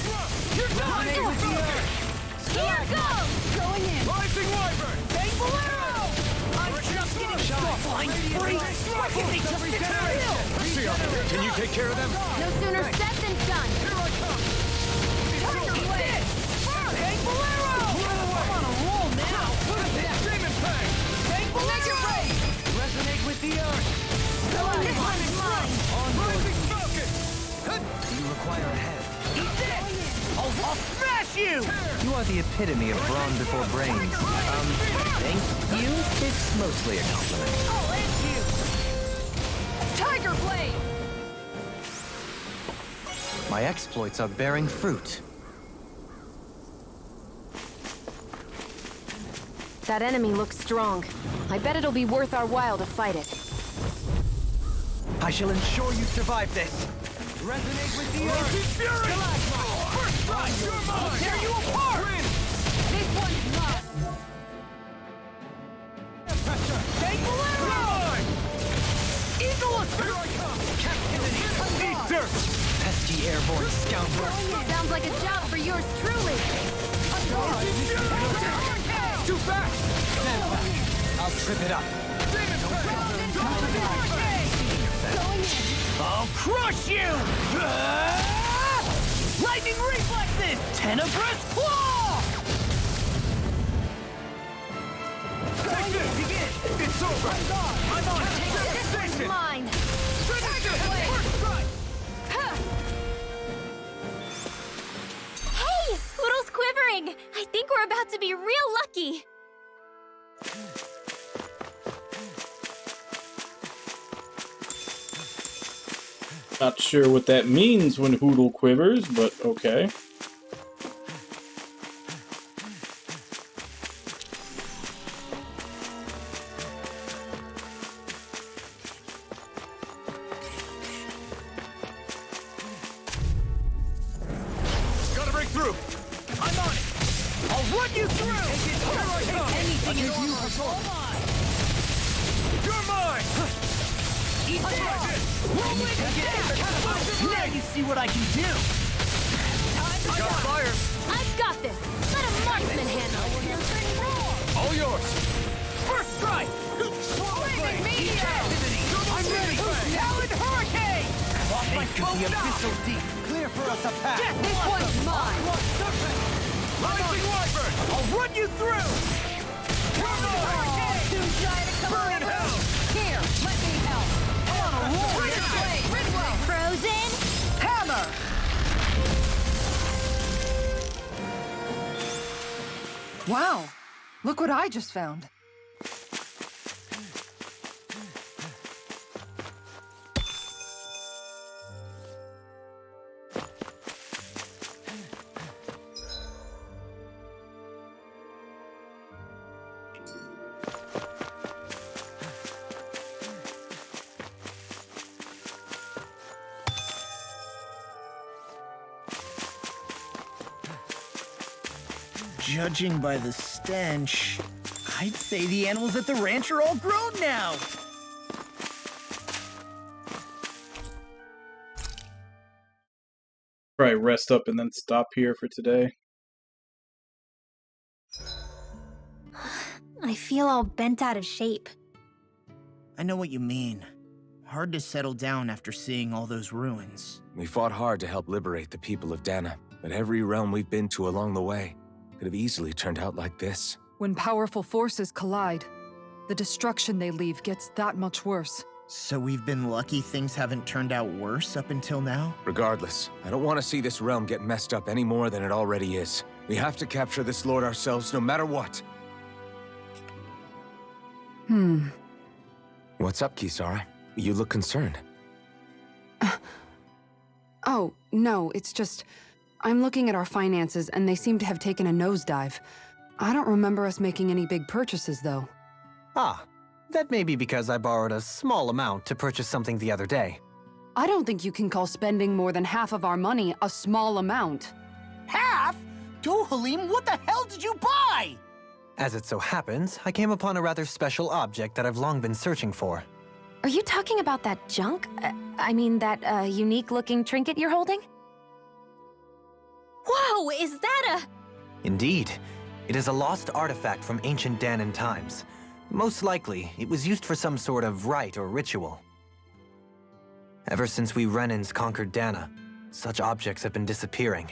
You're done! Here goes! Going in! Rising Wyvern! Bang Bolero! I'm just getting started! Flying free! Give me just a kill! Can you take care of them? No sooner said than done! Here I come! Tiger Blade! Bang Bolero! I'm on a roll now! Demon Fang! Bang Bolero! Resonate with the earth! This one's mine! Rising Falcon! Do you require a head? Eat this! I'll smash you! You are the epitome of brawn before brains. Thank you? It's mostly a compliment. I'll end you! Tiger Blade! My exploits are bearing fruit. That enemy looks strong. I bet it'll be worth our while to fight it. I shall ensure you survive this. Resonate with the earth! Fury! First strike! I'll tear you apart! This one's mine! Pressure! Bang Bolero! Eagle Here I come! Captivity! Eat dirt! Pesky airborne scoundrel. Sounds like a job for yours truly. Too fast! Stand back. I'll trip it up. I'll crush you! Lightning reflexes! Tenebrous claw! Take this! Begin! It's over! I'm on it! This one's mine. Hey! Poodle's quivering! I think we're about to be real lucky! Not sure what that means when Hoodle quivers, but okay. Gotta break through! I'm on it! I'll run you through! Take it! Here I come! Anything in armor is all mine! You're mine! Eat this! Roll it! Now you see what I can do! I got fire! I've got this! Let a marksman handle it! All yours! First strike! Flaming meteor! I'm ready! Talon hurricane! Think of the abyssal deep! Clear for us a path! This one's mine. Rising Wyvern! I'll run you through! Hurricane! Too shy to come Burn in hell! Here, let me help. I'm on a roll! Ridwell. Frozen! Hammer! Wow, look what I just found. Judging by the stench, I'd say the animals at the ranch are all grown now. Probably rest up and then stop here for today. I feel all bent out of shape. I know what you mean. Hard to settle down after seeing all those ruins. We fought hard to help liberate the people of Dana, but every realm we've been to along the way could have easily turned out like this. When powerful forces collide, the destruction they leave gets that much worse. So we've been lucky things haven't turned out worse up until now? Regardless, I don't want to see this realm get messed up any more than it already is. We have to capture this lord ourselves no matter what. What's up, Kisara? You look concerned. Oh, no, it's just... I'm looking at our finances and they seem to have taken a nosedive. I don't remember us making any big purchases, though. Ah, that may be because I borrowed a small amount to purchase something the other day. I don't think you can call spending more than half of our money a small amount. Half? Dohalim, what the hell did you buy? As it so happens, I came upon a rather special object that I've long been searching for. Are you talking about that junk? I mean, that unique-looking trinket you're holding? Whoa, is that a... Indeed. It is a lost artifact from ancient Danan times. Most likely, it was used for some sort of rite or ritual. Ever since we Renans conquered Dana, such objects have been disappearing.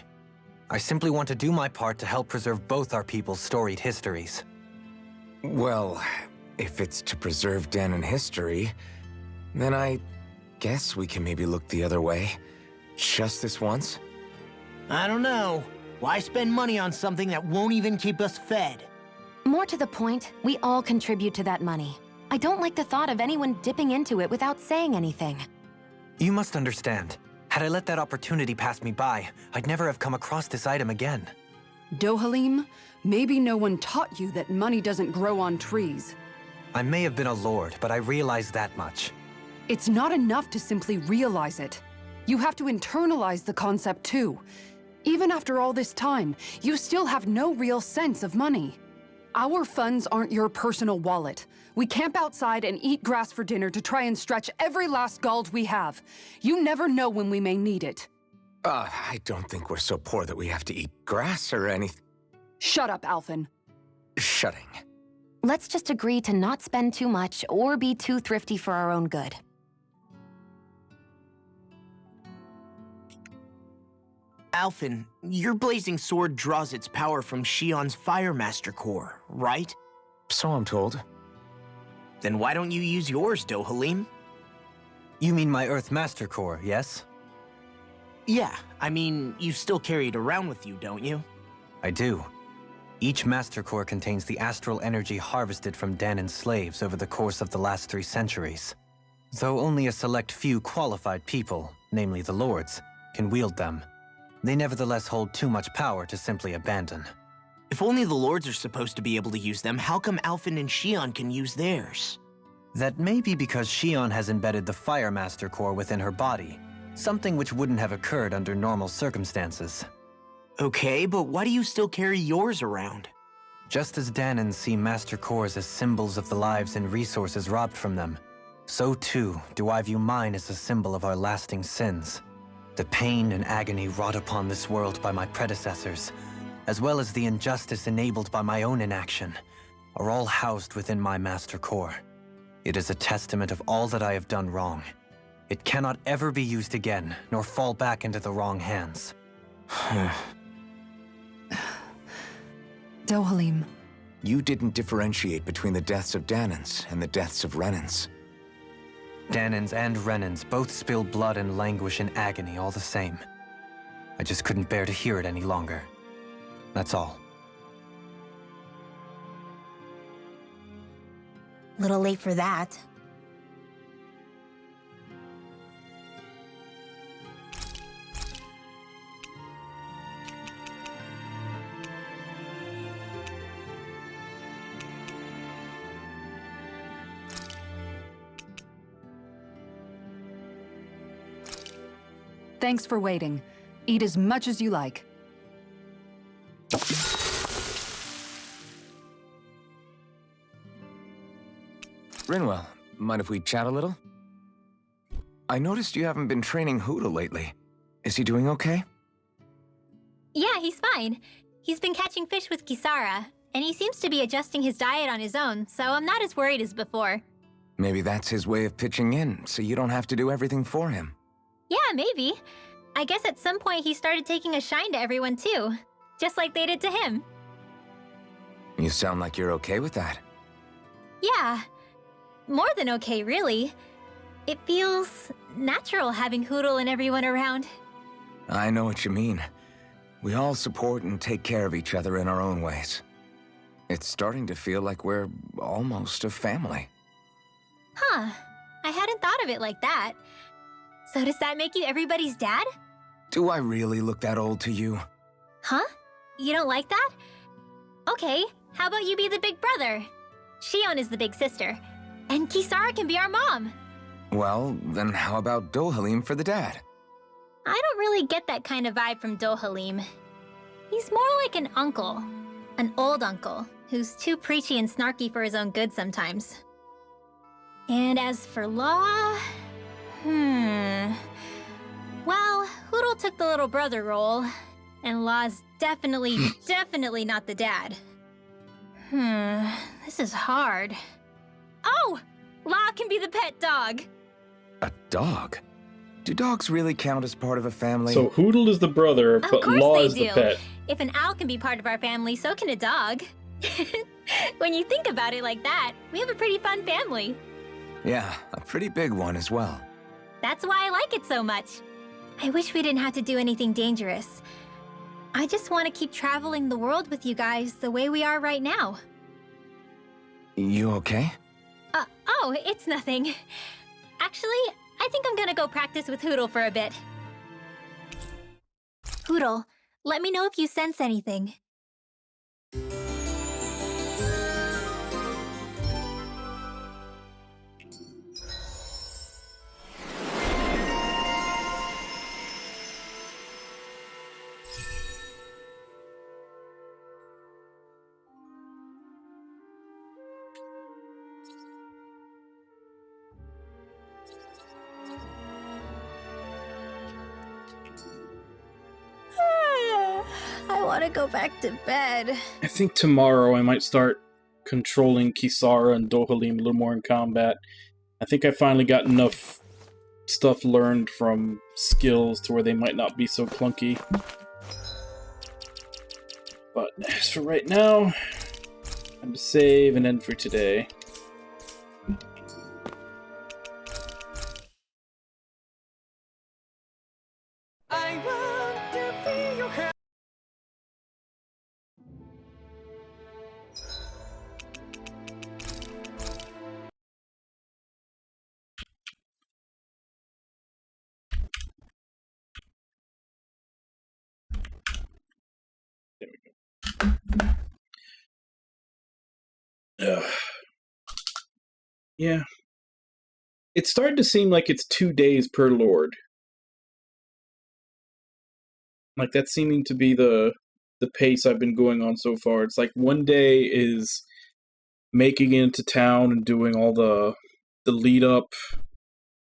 I simply want to do my part to help preserve both our people's storied histories. Well, if it's to preserve Danan history, then I guess we can maybe look the other way. Just this once? I don't know. Why spend money on something that won't even keep us fed? More to the point, we all contribute to that money. I don't like the thought of anyone dipping into it without saying anything. You must understand. Had I let that opportunity pass me by, I'd never have come across this item again. Dohalim, maybe no one taught you that money doesn't grow on trees. I may have been a lord, but I realize that much. It's not enough to simply realize it. You have to internalize the concept too. Even after all this time, you still have no real sense of money. Our funds aren't your personal wallet. We camp outside and eat grass for dinner to try and stretch every last gold we have. You never know when we may need it. I don't think we're so poor that we have to eat grass or anything. Shut up, Alphen. Shutting. Let's just agree to not spend too much or be too thrifty for our own good. Alphen, your blazing sword draws its power from Shion's Fire Master Core, right? So I'm told. Then why don't you use yours, Dohalim? You mean my Earth Master Core, yes? Yeah, I mean, you still carry it around with you, don't you? I do. Each Master Core contains the astral energy harvested from Danan's slaves over the course of the last 3 centuries. Though only a select few qualified people, namely the Lords, can wield them, they nevertheless hold too much power to simply abandon. If only the Lords are supposed to be able to use them, how come Alphen and Shion can use theirs? That may be because Shion has embedded the Fire Master Core within her body, something which wouldn't have occurred under normal circumstances. Okay, but why do you still carry yours around? Just as Danans see Master Cores as symbols of the lives and resources robbed from them, so too do I view mine as a symbol of our lasting sins. The pain and agony wrought upon this world by my predecessors, as well as the injustice enabled by my own inaction, are all housed within my Master Core. It is a testament of all that I have done wrong. It cannot ever be used again, nor fall back into the wrong hands. Dohalim. You didn't differentiate between the deaths of Danans and the deaths of Renans. Danans and Renans both spill blood and languish in agony all the same. I just couldn't bear to hear it any longer. That's all. Little late for that. Thanks for waiting. Eat as much as you like. Rinwell, mind if we chat a little? I noticed you haven't been training Hoodle lately. Is he doing okay? Yeah, he's fine. He's been catching fish with Kisara, and he seems to be adjusting his diet on his own, so I'm not as worried as before. Maybe that's his way of pitching in, so you don't have to do everything for him. Yeah, maybe. I guess at some point he started taking a shine to everyone too, just like they did to him. You sound like you're okay with that. Yeah. More than okay, really. It feels natural having Hoodle and everyone around. I know what you mean. We all support and take care of each other in our own ways. It's starting to feel like we're almost a family. Huh. I hadn't thought of it like that. So does that make you everybody's dad? Do I really look that old to you? Huh? You don't like that? Okay, how about you be the big brother? Shion is the big sister, and Kisara can be our mom. Well, then how about Dohalim for the dad? I don't really get that kind of vibe from Dohalim. He's more like an uncle. An old uncle, who's too preachy and snarky for his own good sometimes. And as for Law... Well, Hoodle took the little brother role, and Law's definitely not the dad. This is hard. Oh! Law can be the pet dog! A dog? Do dogs really count as part of a family? So Hoodle is the brother, but Law is the pet. If an owl can be part of our family, so can a dog. When you think about it like that, we have a pretty fun family. Yeah, a pretty big one as well. That's why I like it so much. I wish we didn't have to do anything dangerous. I just want to keep traveling the world with you guys the way we are right now. You okay? Oh, it's nothing. Actually, I think I'm gonna go practice with Hoodle for a bit. Hoodle, let me know if you sense anything. want to go back to bed. I think tomorrow I might start controlling Kisara and Dohalim a little more in combat. I think I finally got enough stuff learned from skills to where they might not be so clunky. But as for right now, time to save and end for today. I want to feel your hand. Ugh. Yeah. It's starting to seem like it's 2 days per lord. Like, that's seeming to be the pace I've been going on so far. It's like one day is making it into town and doing all the lead up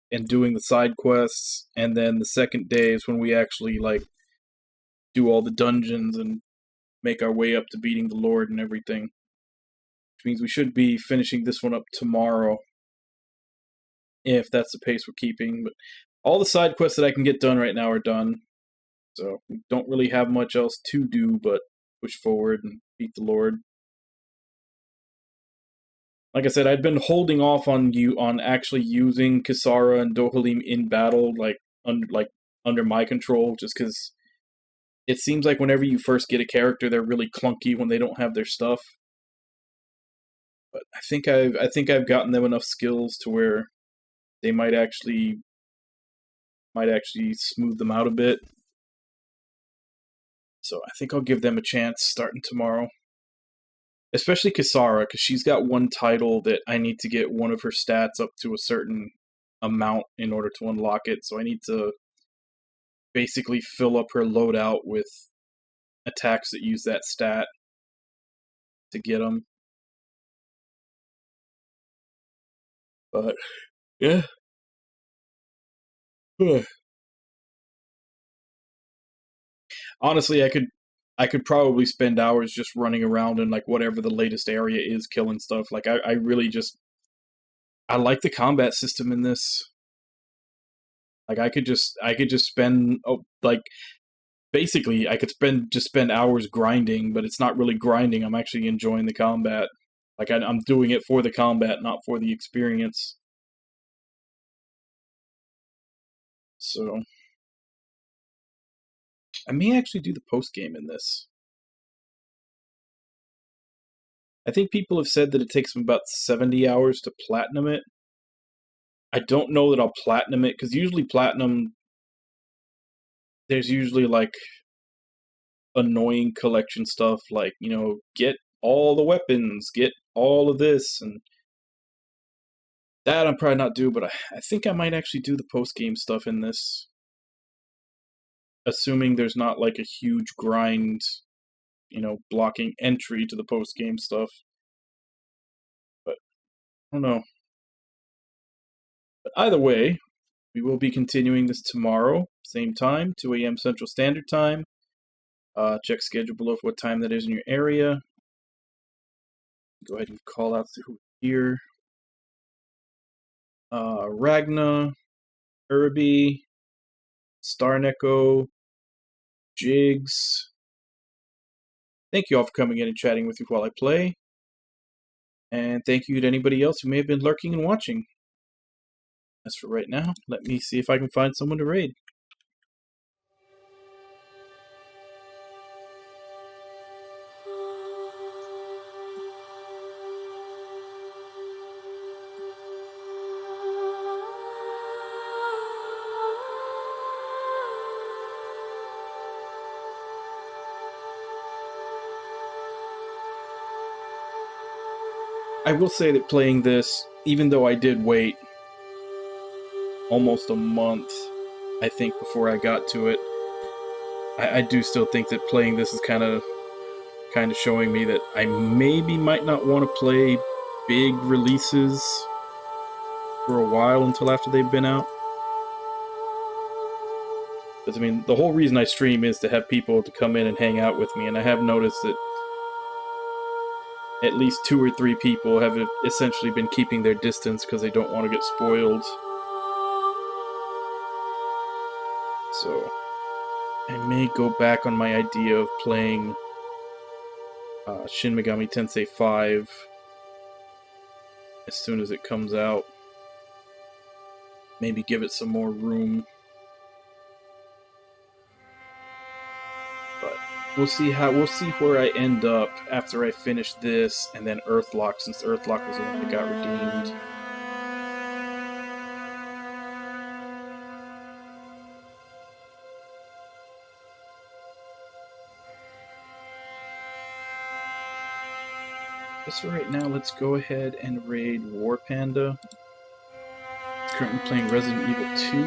and doing the side quests, and then the second day is when we actually, like, do all the dungeons and make our way up to beating the Lord and everything. Which means we should be finishing this one up tomorrow, if that's the pace we're keeping. But all the side quests that I can get done right now are done. So we don't really have much else to do but push forward and beat the Lord. Like I said, I'd been holding off on actually using Kisara and Dohalim in battle, under my control, just because it seems like whenever you first get a character, they're really clunky when they don't have their stuff. But I think I've gotten them enough skills to where they might actually smooth them out a bit. So I think I'll give them a chance starting tomorrow. Especially Kisara, because she's got one title that I need to get one of her stats up to a certain amount in order to unlock it. So I need to basically fill up her loadout with attacks that use that stat to get them. But, yeah. Honestly, I could probably spend hours just running around in, like, whatever the latest area is, killing stuff. Like, I really just... I like the combat system in this. Like, I could just spend... basically, I could spend hours grinding, but it's not really grinding. I'm actually enjoying the combat. Like, I'm doing it for the combat, not for the experience. So... I may actually do the post-game in this. I think people have said that it takes them about 70 hours to platinum it. I don't know that I'll platinum it, because usually platinum, there's usually, like, annoying collection stuff, like, you know, get all the weapons, get all of this, and that I'm probably not due, but I think I might actually do the post-game stuff in this. Assuming there's not, like, a huge grind, you know, blocking entry to the post-game stuff. But, I don't know. But either way, we will be continuing this tomorrow, same time, 2 a.m. Central Standard Time. Check schedule below for what time that is in your area. Go ahead and call out who's here. Ragna, Irby, Starneko, Jigs. Thank you all for coming in and chatting with me while I play. And thank you to anybody else who may have been lurking and watching. As for right now, let me see if I can find someone to raid. I will say that playing this, even though I did wait almost a month, I think, before I got to it, I do still think that playing this is kind of showing me that I maybe might not want to play big releases for a while until after they've been out. Because, I mean, the whole reason I stream is to have people to come in and hang out with me, and I have noticed that at least 2 or 3 people have essentially been keeping their distance because they don't want to get spoiled. So, I may go back on my idea of playing Shin Megami Tensei 5 as soon as it comes out. Maybe give it some more room. But we'll see where I end up after I finish this and then Earthlock, since Earthlock was the one that got redeemed. So right now, let's go ahead and raid War Panda. He's currently playing Resident Evil 2.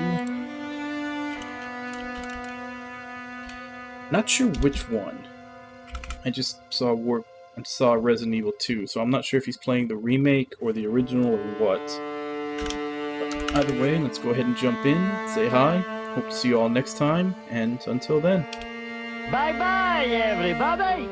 Not sure which one. I just saw Resident Evil 2, so I'm not sure if he's playing the remake or the original or what. But either way, let's go ahead and jump in, say hi. Hope to see you all next time, and until then. Bye-bye, everybody!